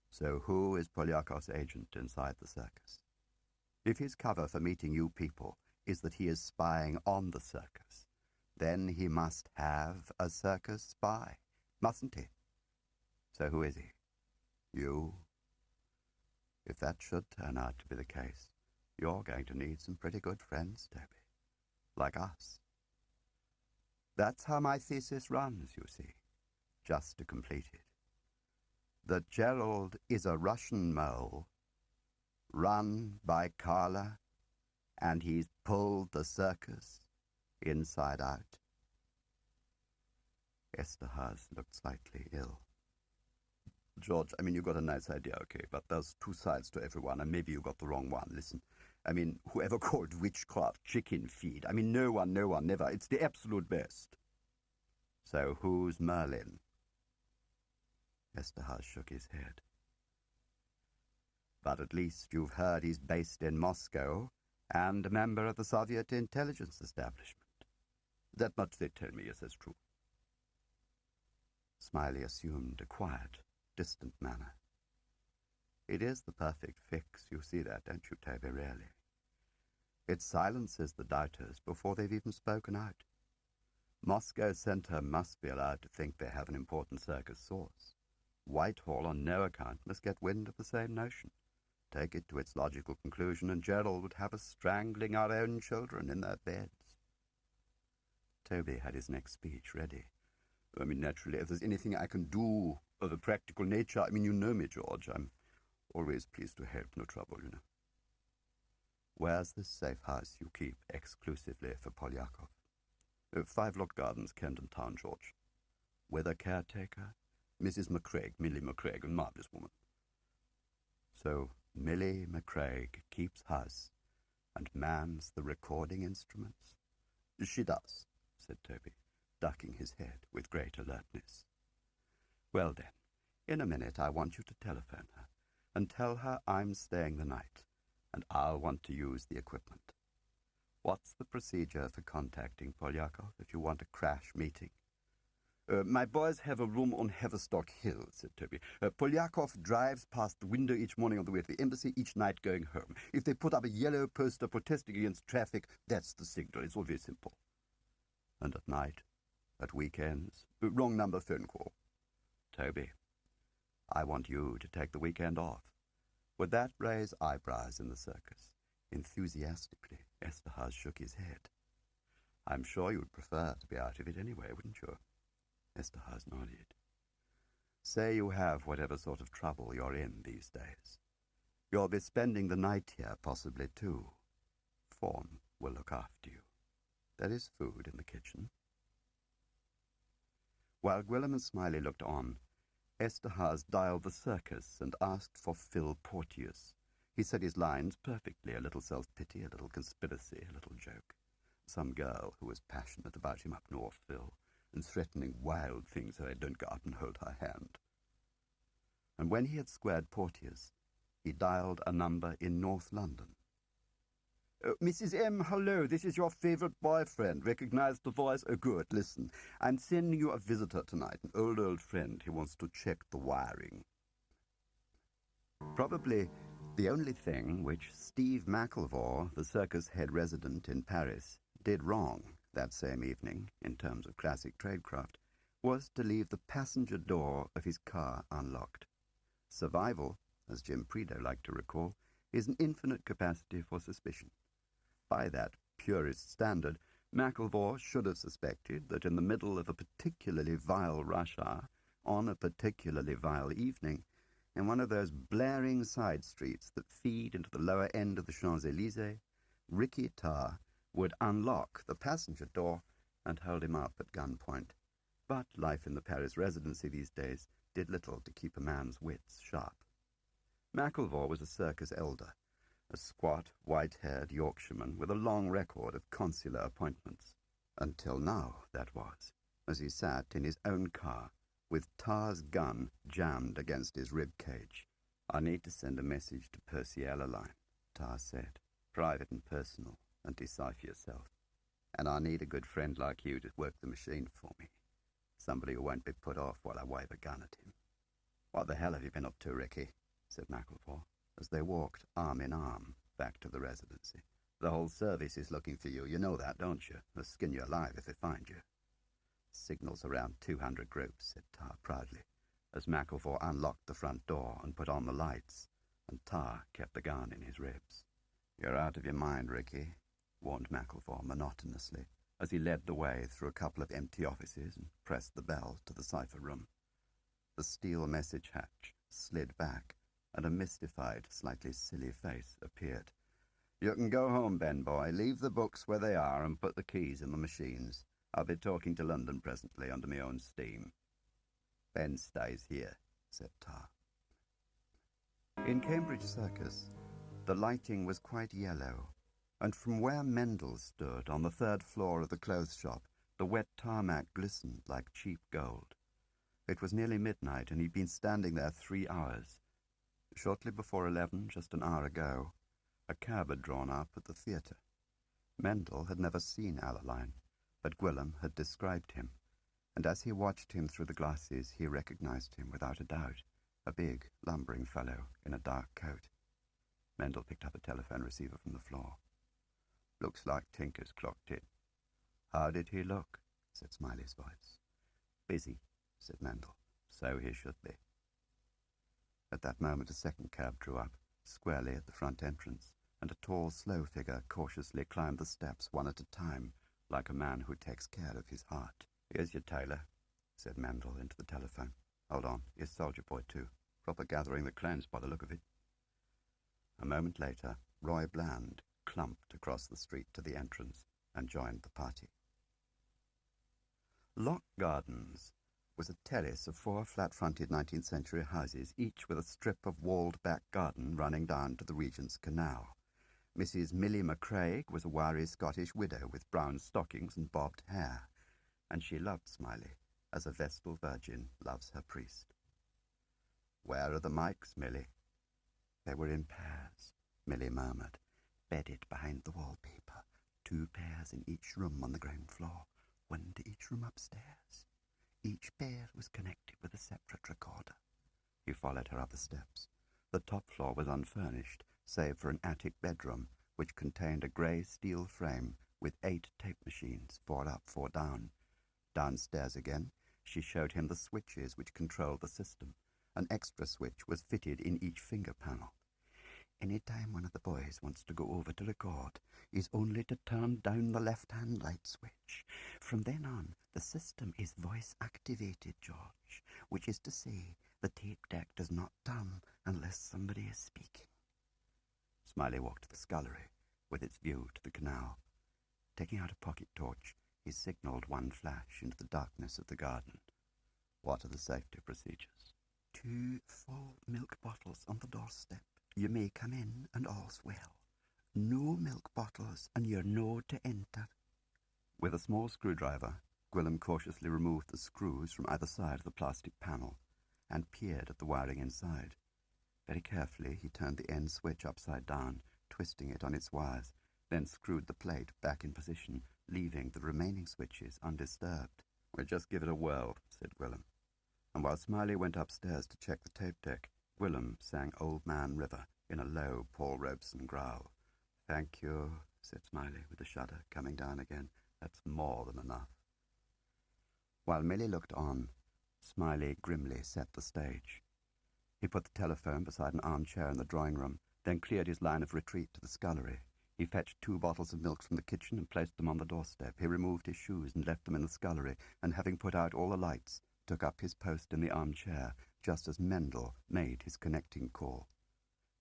So who is Polyakov's agent inside the circus? If his cover for meeting you people is that he is spying on the circus, then he must have a circus spy, mustn't he? So who is he? You? If that should turn out to be the case, you're going to need some pretty good friends, Toby. Like us. That's how my thesis runs, you see, just to complete it. That Gerald is a Russian mole, run by Carre, and he's pulled the circus inside out. Esterhazy looked slightly ill. George, I mean, you got a nice idea, okay, but there's two sides to everyone, and maybe you got the wrong one. Listen, I mean, whoever called witchcraft chicken feed, I mean, no one, never. It's the absolute best. So who's Merlin? Esterhazy shook his head. But at least you've heard he's based in Moscow and a member of the Soviet intelligence establishment. That much they tell me, yes, that's true. Smiley assumed a quiet, distant manner. It is the perfect fix, you see that, don't you, Toby, really? It silences the doubters before they've even spoken out. Moscow Center must be allowed to think they have an important circus source. Whitehall on no account must get wind of the same notion. Take it to its logical conclusion, and Gerald would have us strangling our own children in their beds. Toby had his next speech ready. I mean, naturally, if there's anything I can do of a practical nature, I mean, you know me, George. I'm always pleased to help, no trouble, you know. Where's this safe house you keep exclusively for Polyakov? 5 Lot Gardens, Camden Town, George. With a caretaker? Mrs. McCraig, Millie McCraig, a marvellous woman. So Millie McCraig keeps house and mans the recording instruments? She does, said Toby, ducking his head with great alertness. Well then, in a minute I want you to telephone her and tell her I'm staying the night, and I'll want to use the equipment. What's the procedure for contacting Polyakov if you want a crash meeting? My boys have a room on Haverstock Hill, said Toby. Polyakov drives past the window each morning on the way to the embassy, each night going home. If they put up a yellow poster protesting against traffic, that's the signal. It's all very simple. And at night? At weekends? Wrong number phone call. Toby, I want you to take the weekend off. Would that raise eyebrows in the circus? Enthusiastically, Esterhazy shook his head. I'm sure you would prefer to be out of it anyway, wouldn't you? Esterhazy nodded. Say you have whatever sort of trouble you're in these days. You'll be spending the night here, possibly, too. Fawn will look after you. There is food in the kitchen. While Gwilym and Smiley looked on, Esterhazy dialed the circus and asked for Phil Porteous. He said his lines perfectly, a little self-pity, a little conspiracy, a little joke. Some girl who was passionate about him up north, Phil, and threatening wild things so I don't go up and hold her hand. And when he had squared Porteous, he dialed a number in North London. Mrs. M, hello, this is your favourite boyfriend. Recognise the voice? Oh, good, listen. I'm sending you a visitor tonight, an old friend. He wants to check the wiring. Probably the only thing which Steve McIlvore, the circus head resident in Paris, did wrong that same evening, in terms of classic tradecraft, was to leave the passenger door of his car unlocked. Survival, as Jim Prideaux liked to recall, is an infinite capacity for suspicion. By that purist standard, McIlvore should have suspected that in the middle of a particularly vile rush hour, on a particularly vile evening, in one of those blaring side streets that feed into the lower end of the Champs-Élysées, Ricky Tarr would unlock the passenger door and hold him up at gunpoint. But life in the Paris residency these days did little to keep a man's wits sharp. McIlvore was a circus elder, a squat, white-haired Yorkshireman with a long record of consular appointments. Until now, that was, as he sat in his own car, with Tarr's gun jammed against his rib cage. I need to send a message to Percy Airline, Tarr said, private and personal, and decipher yourself. And I need a good friend like you to work the machine for me. Somebody who won't be put off while I wave a gun at him. What the hell have you been up to, Ricky? Said McIlvore, as they walked arm in arm back to the residency. The whole service is looking for you. You know that, don't you? They'll skin you alive if they find you. Signals around 200 groups, said Tarr proudly, as McIlvore unlocked the front door and put on the lights, and Tarr kept the gun in his ribs. You're out of your mind, Ricky, warned McIlvore monotonously, as he led the way through a couple of empty offices and pressed the bell to the cipher room. The steel message hatch slid back, and a mystified, slightly silly face appeared. You can go home, Ben boy. Leave the books where they are and put the keys in the machines. I'll be talking to London presently under my own steam. Ben stays here, said Tarr. In Cambridge Circus, the lighting was quite yellow, and from where Mendel stood on the third floor of the clothes shop, the wet tarmac glistened like cheap gold. It was nearly midnight, and he'd been standing there 3 hours. Shortly before 11, just an hour ago, a cab had drawn up at the theatre. Mendel had never seen Alaline, but Gwilym had described him, and as he watched him through the glasses, he recognized him without a doubt, a big, lumbering fellow in a dark coat. Mendel picked up a telephone receiver from the floor. Looks like Tinker's clocked in. How did he look? Said Smiley's voice. Busy, said Mendel. So he should be. At that moment a second cab drew up, squarely at the front entrance, and a tall, slow figure cautiously climbed the steps one at a time, like a man who takes care of his heart. Here's your tailor, said Mendel into the telephone. Hold on, here's Soldier Boy too. Proper gathering the clans by the look of it. A moment later, Roy Bland clumped across the street to the entrance and joined the party. Lock Gardens was a terrace of 4 flat-fronted 19th-century houses, each with a strip of walled-back garden running down to the Regent's Canal. Mrs. Millie McCraig was a wiry Scottish widow with brown stockings and bobbed hair, and she loved Smiley, as a Vestal Virgin loves her priest. Where are the mics, Millie? They were in pairs, Millie murmured, bedded behind the wallpaper, 2 pairs in each room on the ground floor, 1 to each room upstairs. Each pair was connected with a separate recorder. He followed her up the steps. The top floor was unfurnished, save for an attic bedroom, which contained a grey steel frame with 8 tape machines, 4 up, 4 down. Downstairs again, she showed him the switches which controlled the system, An extra switch was fitted in each finger panel. Any time one of the boys wants to go over to record, is only to turn down the left-hand light switch. From then on, the system is voice-activated, George, which is to say the tape deck does not turn unless somebody is speaking. Smiley walked to the scullery, with its view to the canal. Taking out a pocket torch, he signalled one flash into the darkness of the garden. What are the safety procedures? 2 full milk bottles on the doorstep. You may come in and all's well. No milk bottles and you're no to enter. With a small screwdriver, Gwilym cautiously removed the screws from either side of the plastic panel and peered at the wiring inside. Very carefully he turned the end switch upside down, twisting it on its wires, then screwed the plate back in position, leaving the remaining switches undisturbed. "We'll just give it a whirl," said Gwilym. And while Smiley went upstairs to check the tape deck, Gwilym sang Old Man River in a low Paul Robeson growl. "Thank you," said Smiley with a shudder, coming down again. "That's more than enough." While Milly looked on, Smiley grimly set the stage. He put the telephone beside an armchair in the drawing-room, then cleared his line of retreat to the scullery. He fetched 2 bottles of milk from the kitchen and placed them on the doorstep. He removed his shoes and left them in the scullery, and having put out all the lights, took up his post in the armchair, just as Mendel made his connecting call.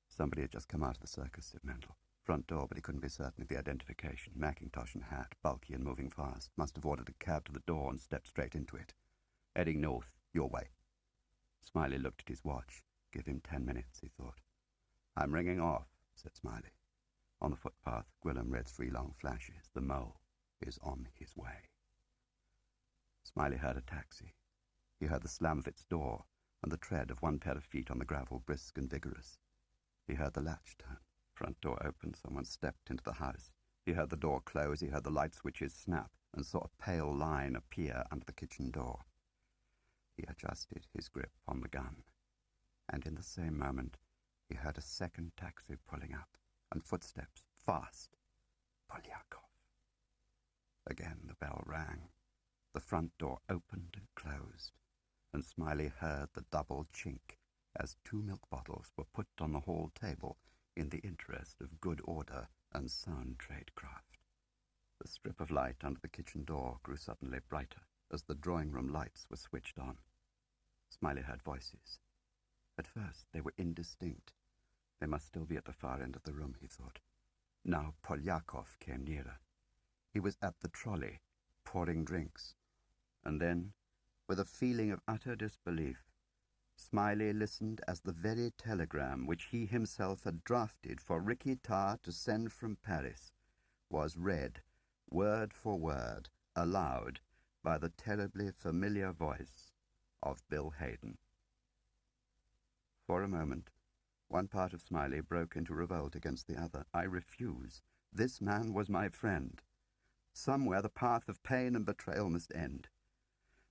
Somebody had just come out of the circus, said Mendel. Front door, but he couldn't be certain of the identification. Mackintosh and hat, bulky and moving fast. Must have ordered a cab to the door and stepped straight into it. Heading north, your way. Smiley looked at his watch. Give him 10 minutes, he thought. "I'm ringing off," said Smiley. On the footpath, Gwilym read 3 long flashes. The mole is on his way. Smiley heard a taxi. He heard the slam of its door and the tread of 1 pair of feet on the gravel, brisk and vigorous. He heard the latch turn. Front door opened. Someone stepped into the house. He heard the door close. He heard the light switches snap and saw a pale line appear under the kitchen door. He adjusted his grip on the gun. And in the same moment, he heard a second taxi pulling up, and footsteps, fast. Polyakov. Again the bell rang. The front door opened and closed, and Smiley heard the double chink as 2 milk bottles were put on the hall table in the interest of good order and sound tradecraft. The strip of light under the kitchen door grew suddenly brighter as the drawing-room lights were switched on. Smiley heard voices. At first they were indistinct. They must still be at the far end of the room, he thought. Now Polyakov came nearer. He was at the trolley, pouring drinks. And then, with a feeling of utter disbelief, Smiley listened as the very telegram which he himself had drafted for Ricky Tarr to send from Paris was read, word for word, aloud, by the terribly familiar voice of Bill Hayden. For a moment, one part of Smiley broke into revolt against the other. I refuse. This man was my friend. Somewhere the path of pain and betrayal must end.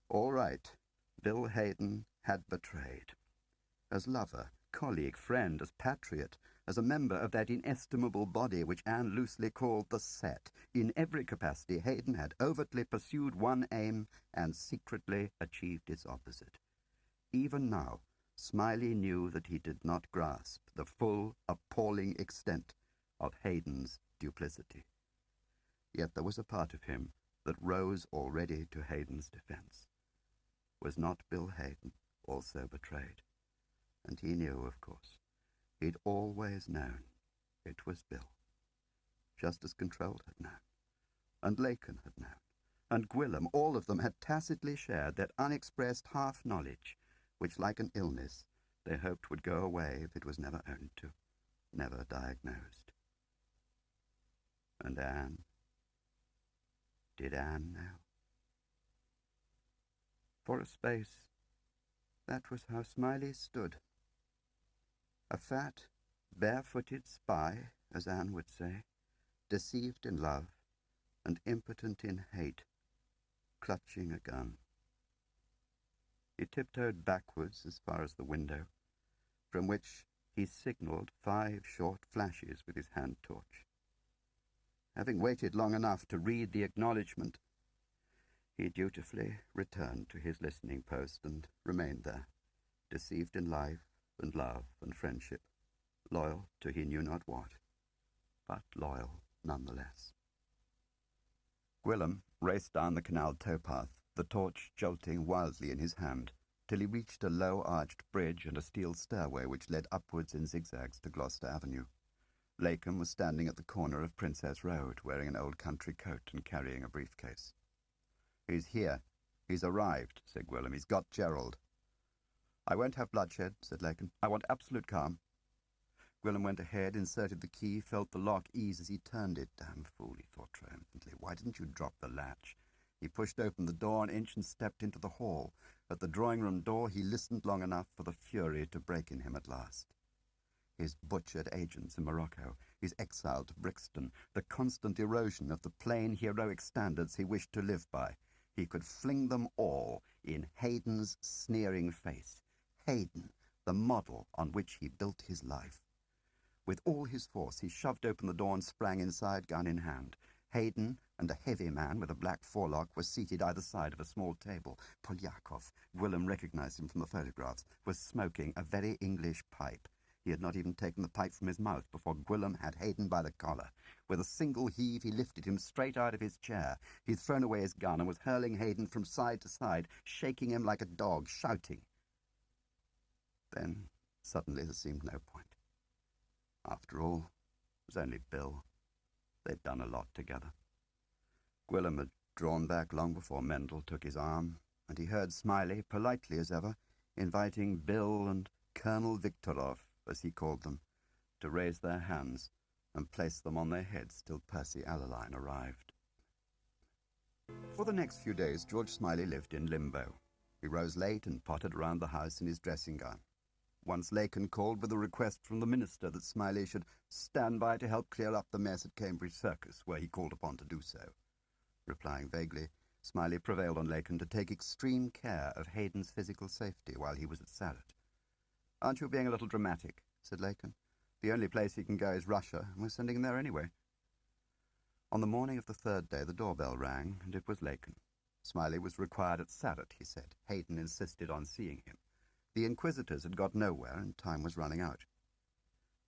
All right, Bill Hayden had betrayed. As lover, colleague, friend, as patriot, as a member of that inestimable body which Anne loosely called the Set, in every capacity Hayden had overtly pursued one aim and secretly achieved its opposite. Even now, Smiley knew that he did not grasp the full, appalling extent of Hayden's duplicity. Yet there was a part of him that rose already to Hayden's defense. Was not Bill Hayden also betrayed? And he knew, of course. He'd always known it was Bill. Just as Controlled had known, and Lacan had known, and Gwilym, all of them had tacitly shared that unexpressed half-knowledge, which, like an illness, they hoped would go away if it was never owned to, never diagnosed. And Anne? Did Anne know? For a space, that was how Smiley stood. A fat, barefooted spy, as Anne would say, deceived in love and impotent in hate, clutching a gun. He tiptoed backwards as far as the window, from which he signalled 5 short flashes with his hand torch. Having waited long enough to read the acknowledgment, he dutifully returned to his listening post and remained there, deceived in life and love and friendship, loyal to he knew not what, but loyal nonetheless. Gwillem raced down the canal towpath, the torch jolting wildly in his hand, till he reached a low-arched bridge and a steel stairway which led upwards in zigzags to Gloucester Avenue. Lakem was standing at the corner of Princess Road, wearing an old country coat and carrying a briefcase. "He's here. He's arrived," said Gwillem. "He's got Gerald." "I won't have bloodshed," said Lakem. "I want absolute calm." Gwillem went ahead, inserted the key, felt the lock ease as he turned it. Damn fool, he thought triumphantly. Why didn't you drop the latch? He pushed open the door an inch and stepped into the hall. At the drawing-room door he listened long enough for the fury to break in him at last. His butchered agents in Morocco, his exile to Brixton, the constant erosion of the plain heroic standards he wished to live by. He could fling them all in Hayden's sneering face. Hayden, the model on which he built his life. With all his force he shoved open the door and sprang inside, gun in hand. Hayden and a heavy man with a black forelock were seated either side of a small table. Polyakov, Gwillem recognized him from the photographs, was smoking a very English pipe. He had not even taken the pipe from his mouth before Gwillem had Hayden by the collar. With a single heave he lifted him straight out of his chair. He had thrown away his gun and was hurling Hayden from side to side, shaking him like a dog, shouting. Then, suddenly, there seemed no point. After all, it was only Bill. They'd done a lot together. Gwillem had drawn back long before Mendel took his arm, and he heard Smiley, politely as ever, inviting Bill and Colonel Viktorov, as he called them, to raise their hands and place them on their heads till Percy Alaline arrived. For the next few days, George Smiley lived in limbo. He rose late and pottered around the house in his dressing gown. Once Laken called with a request from the minister that Smiley should stand by to help clear up the mess at Cambridge Circus, where he called upon to do so. Replying vaguely, Smiley prevailed on Laken to take extreme care of Hayden's physical safety while he was at Sallet. "Aren't you being a little dramatic?" said Laken. "The only place he can go is Russia, and we're sending him there anyway." On the morning of the third day the doorbell rang, and it was Laken. Smiley was required at Sallet, he said. Hayden insisted on seeing him. The inquisitors had got nowhere, and time was running out.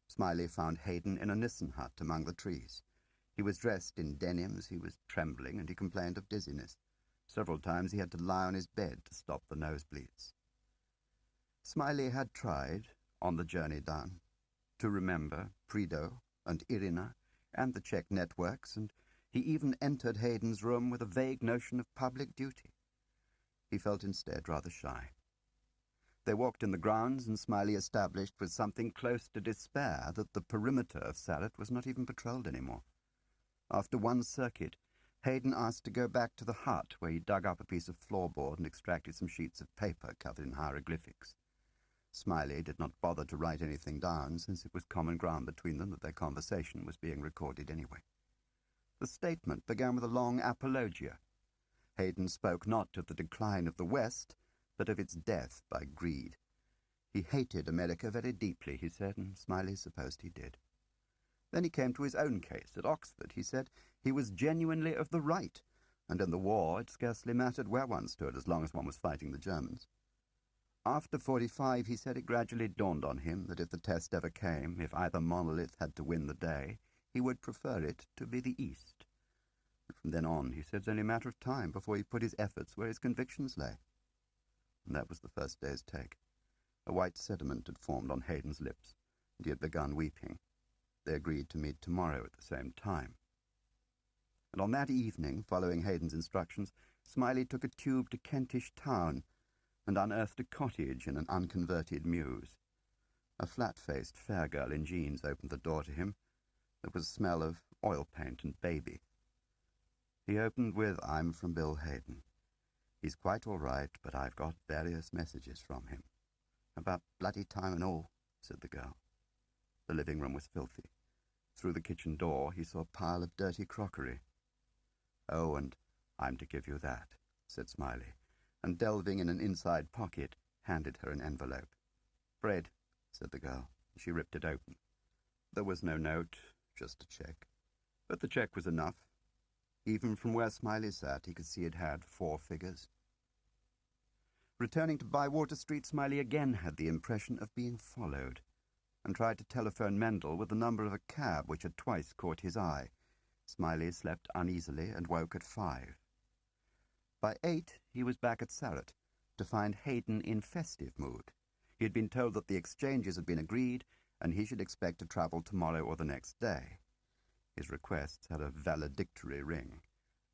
Smiley found Hayden in a nissen hut among the trees. He was dressed in denims, he was trembling, and he complained of dizziness. Several times he had to lie on his bed to stop the nosebleeds. Smiley had tried, on the journey down, to remember Prideaux and Irina and the Czech networks, and he even entered Hayden's room with a vague notion of public duty. He felt instead rather shy. They walked in the grounds, and Smiley established with something close to despair that the perimeter of Sallet was not even patrolled anymore. After one circuit, Hayden asked to go back to the hut, where he dug up a piece of floorboard and extracted some sheets of paper covered in hieroglyphics. Smiley did not bother to write anything down, since it was common ground between them that their conversation was being recorded anyway. The statement began with a long apologia. Hayden spoke not of the decline of the West, but of its death by greed. He hated America very deeply, he said, and Smiley supposed he did. Then he came to his own case. At Oxford, he said, he was genuinely of the right, and in the war it scarcely mattered where one stood as long as one was fighting the Germans. After 45, he said, it gradually dawned on him that if the test ever came, if either monolith had to win the day, he would prefer it to be the East. And from then on, he said, it's only a matter of time before he put his efforts where his convictions lay. And that was the first day's take. A white sediment had formed on Hayden's lips, and he had begun weeping. They agreed to meet tomorrow at the same time. And on that evening, following Hayden's instructions, Smiley took a tube to Kentish Town and unearthed a cottage in an unconverted mews. A flat-faced fair girl in jeans opened the door to him. There was a smell of oil paint and baby. He opened with, I'm from Bill Hayden. He's quite all right, but I've got various messages from him. About bloody time and all, said the girl. The living room was filthy. Through the kitchen door he saw a pile of dirty crockery. Oh, and I'm to give you that, said Smiley, and delving in an inside pocket, handed her an envelope. Bread, said the girl. She ripped it open. There was no note, just a cheque. But the cheque was enough. Even from where Smiley sat, he could see it had 4 figures. Returning to Bywater Street, Smiley again had the impression of being followed, and tried to telephone Mendel with the number of a cab which had twice caught his eye. Smiley slept uneasily and woke at 5. By 8, he was back at Sarrett, to find Hayden in festive mood. He had been told that the exchanges had been agreed, and he should expect to travel tomorrow or the next day. His requests had a valedictory ring.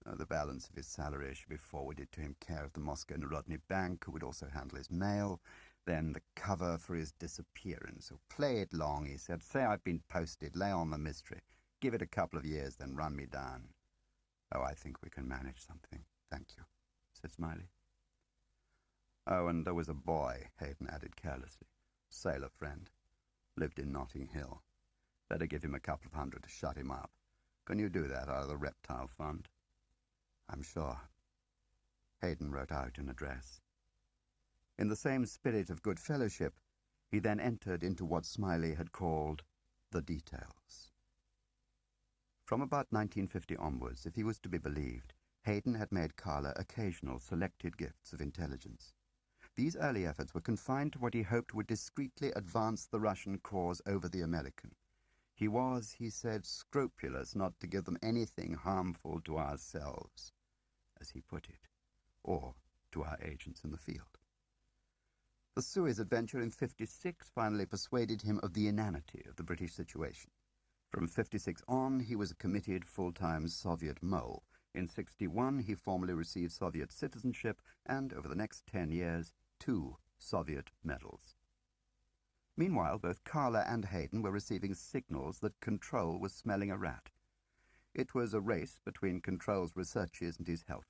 The balance of his salary should be forwarded to him care of the Moscow Narodny Bank, who would also handle his mail. Then the cover for his disappearance. So play it long, he said. Say I've been posted. Lay on the mystery. Give it a couple of years, then run me down. Oh, I think we can manage something. Thank you, said Smiley. Oh, and there was a boy, Hayden added carelessly. Sailor friend. Lived in Notting Hill. Better give him a couple of hundred to shut him up. Can you do that out of the reptile fund? I'm sure. Hayden wrote out an address. In the same spirit of good fellowship, he then entered into what Smiley had called the details. From about 1950 onwards, if he was to be believed, Hayden had made Carre occasional selected gifts of intelligence. These early efforts were confined to what he hoped would discreetly advance the Russian cause over the American. He was, he said, scrupulous not to give them anything harmful to ourselves, as he put it, or to our agents in the field. The Suez adventure in 56 finally persuaded him of the inanity of the British situation. From 56 on, he was a committed full-time Soviet mole. In 61, he formally received Soviet citizenship, and over the next 10 years, 2 Soviet medals. Meanwhile, both Carre and Hayden were receiving signals that Control was smelling a rat. It was a race between Control's researches and his health.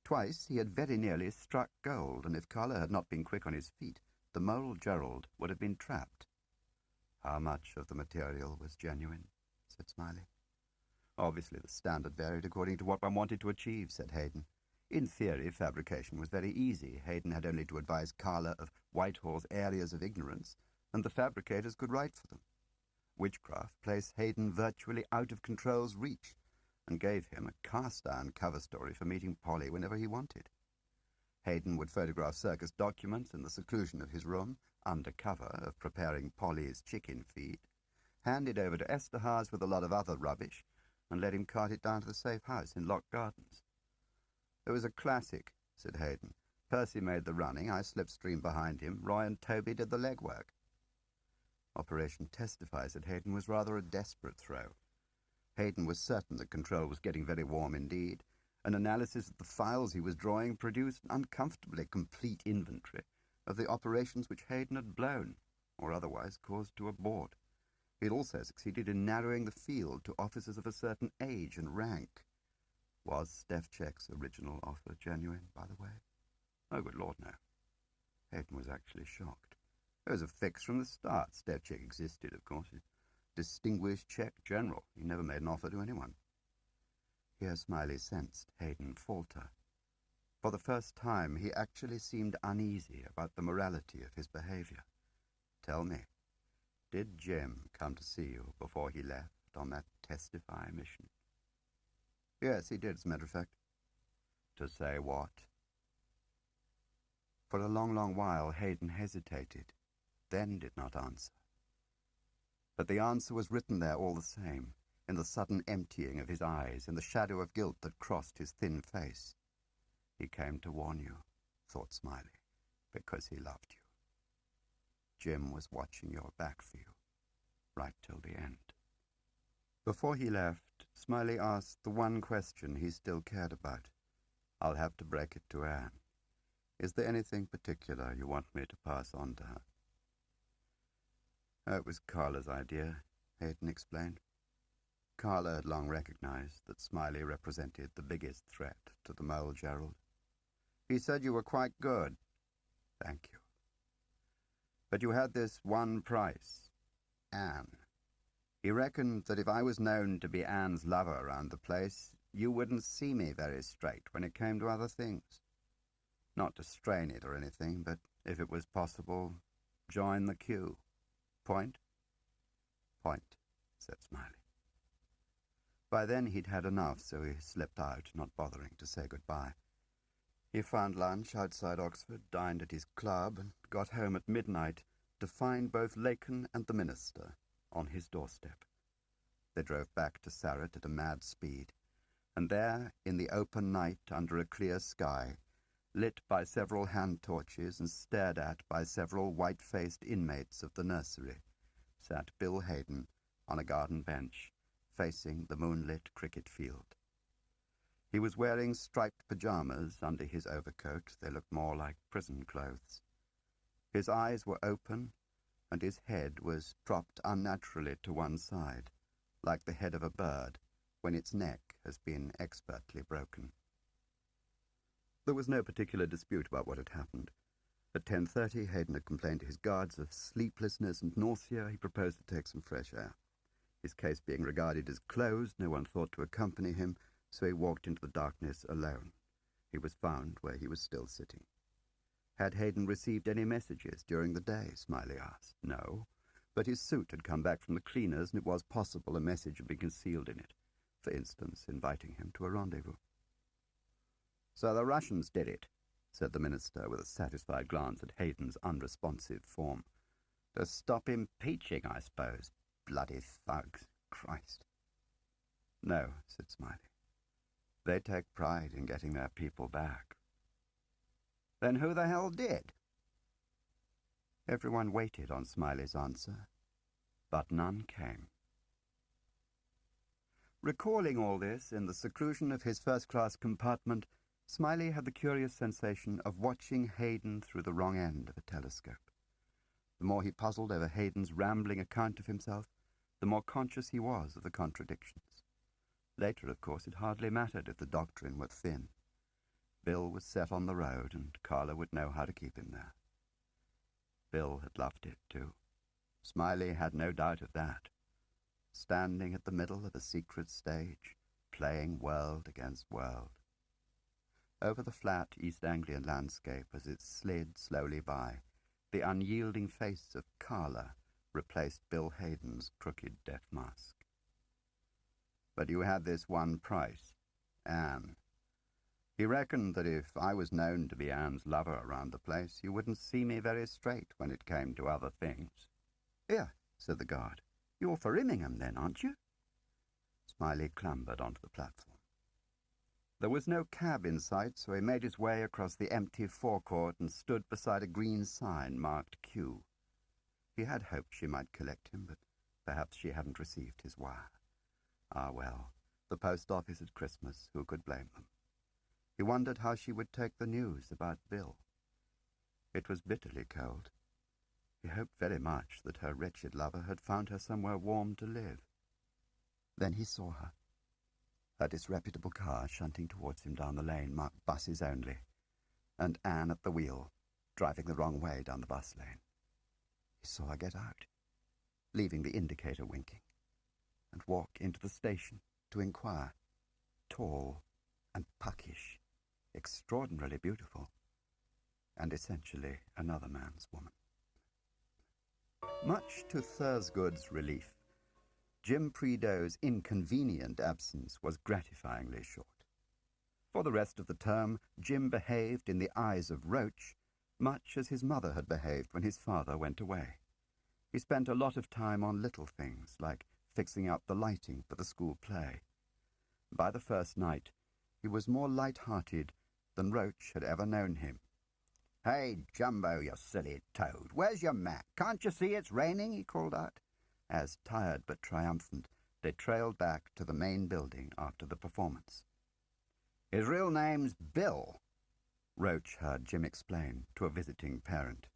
Twice he had very nearly struck gold, and if Carre had not been quick on his feet, the mole Gerald would have been trapped. How much of the material was genuine? Said Smiley. Obviously the standard varied according to what one wanted to achieve, said Hayden. In theory, fabrication was very easy. Hayden had only to advise Carre of Whitehall's areas of ignorance, and the fabricators could write for them. Witchcraft placed Hayden virtually out of Control's reach, and gave him a cast-iron cover story for meeting Polly whenever he wanted. Hayden would photograph circus documents in the seclusion of his room, under cover of preparing Polly's chicken feed, hand it over to Esterhazy with a lot of other rubbish, and let him cart it down to the safe house in Lock Gardens. It was a classic, said Hayden. Percy made the running, I slipstreamed behind him, Roy and Toby did the legwork. Operation Testify, said Hayden, was rather a desperate throw. Hayden was certain that Control was getting very warm indeed. An analysis of the files he was drawing produced an uncomfortably complete inventory of the operations which Hayden had blown, or otherwise caused to abort. He had also succeeded in narrowing the field to officers of a certain age and rank. Was Stefchek's original offer genuine, by the way? Oh, good Lord, no. Hayden was actually shocked. It was a fix from the start. Stefchek existed, of course. Distinguished Czech general. He never made an offer to anyone. Here Smiley sensed Hayden falter. For the first time, he actually seemed uneasy about the morality of his behavior. Tell me, did Jim come to see you before he left on that Testify mission? Yes, he did, as a matter of fact. To say what? For a long, long while, Hayden hesitated, then did not answer. But the answer was written there all the same, in the sudden emptying of his eyes, in the shadow of guilt that crossed his thin face. He came to warn you, thought Smiley, because he loved you. Jim was watching your back for you, right till the end. Before he left, Smiley asked the one question he still cared about. I'll have to break it to Anne. Is there anything particular you want me to pass on to her? It was Carla's idea, Hayden explained. Carla had long recognized that Smiley represented the biggest threat to the mole Gerald. He said you were quite good. Thank you. But you had this one price, Anne. He reckoned that if I was known to be Anne's lover around the place, you wouldn't see me very straight when it came to other things. Not to strain it or anything, but if it was possible, join the queue. Point? Point, said Smiley. By then he'd had enough, so he slipped out, not bothering to say goodbye. He found lunch outside Oxford, dined at his club, and got home at midnight to find both Lacon and the minister on his doorstep. They drove back to Sarratt at a mad speed, and there, in the open night under a clear sky, lit by several hand torches and stared at by several white-faced inmates of the nursery, sat Bill Hayden on a garden bench, facing the moonlit cricket field. He was wearing striped pyjamas under his overcoat. They looked more like prison clothes. His eyes were open, and his head was dropped unnaturally to one side, like the head of a bird when its neck has been expertly broken. There was no particular dispute about what had happened. At 10:30, Hayden had complained to his guards of sleeplessness and nausea. He proposed to take some fresh air. His case being regarded as closed, no one thought to accompany him, so he walked into the darkness alone. He was found where he was still sitting. Had Hayden received any messages during the day? Smiley asked. No, but his suit had come back from the cleaners, and it was possible a message had been concealed in it, for instance, inviting him to a rendezvous. "So the Russians did it," said the minister, with a satisfied glance at Hayden's unresponsive form. "To stop impeaching, I suppose. Bloody thugs. Christ." "No," said Smiley. "They take pride in getting their people back." "Then who the hell did?" Everyone waited on Smiley's answer, but none came. Recalling all this in the seclusion of his first-class compartment, Smiley had the curious sensation of watching Hayden through the wrong end of a telescope. The more he puzzled over Hayden's rambling account of himself, the more conscious he was of the contradictions. Later, of course, it hardly mattered if the doctrine were thin. Bill was set on the road, and Carla would know how to keep him there. Bill had loved it, too. Smiley had no doubt of that. Standing at the middle of a secret stage, playing world against world. Over the flat East Anglian landscape, as it slid slowly by, the unyielding face of Carla replaced Bill Hayden's crooked death mask. "But you had this one price, Anne. He reckoned that if I was known to be Anne's lover around the place, you wouldn't see me very straight when it came to other things." "Here," said the guard. "You're for Immingham, then, aren't you?" Smiley clambered onto the platform. There was no cab in sight, so he made his way across the empty forecourt and stood beside a green sign marked Q. He had hoped she might collect him, but perhaps she hadn't received his wire. Ah, well, the post office at Christmas, who could blame them? He wondered how she would take the news about Bill. It was bitterly cold. He hoped very much that her wretched lover had found her somewhere warm to live. Then he saw her. Her disreputable car shunting towards him down the lane marked buses only, and Anne at the wheel, driving the wrong way down the bus lane. He saw her get out, leaving the indicator winking, and walk into the station to inquire. Tall and puckish, extraordinarily beautiful, and essentially another man's woman. Much to Thurgood's relief, Jim Prideaux's inconvenient absence was gratifyingly short. For the rest of the term, Jim behaved in the eyes of Roach much as his mother had behaved when his father went away. He spent a lot of time on little things, like fixing up the lighting for the school play. By the first night, he was more light-hearted than Roach had ever known him. "Hey, Jumbo, you silly toad, where's your Mac? Can't you see it's raining?" he called out, as, tired but triumphant, they trailed back to the main building after the performance. "His real name's Bill," Roach heard Jim explain to a visiting parent.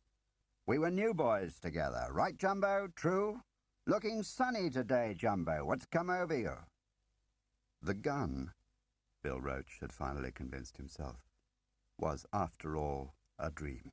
"We were new boys together, right, Jumbo? True? Looking sunny today, Jumbo. What's come over you?" The gun, Bill Roach had finally convinced himself, was, after all, a dream.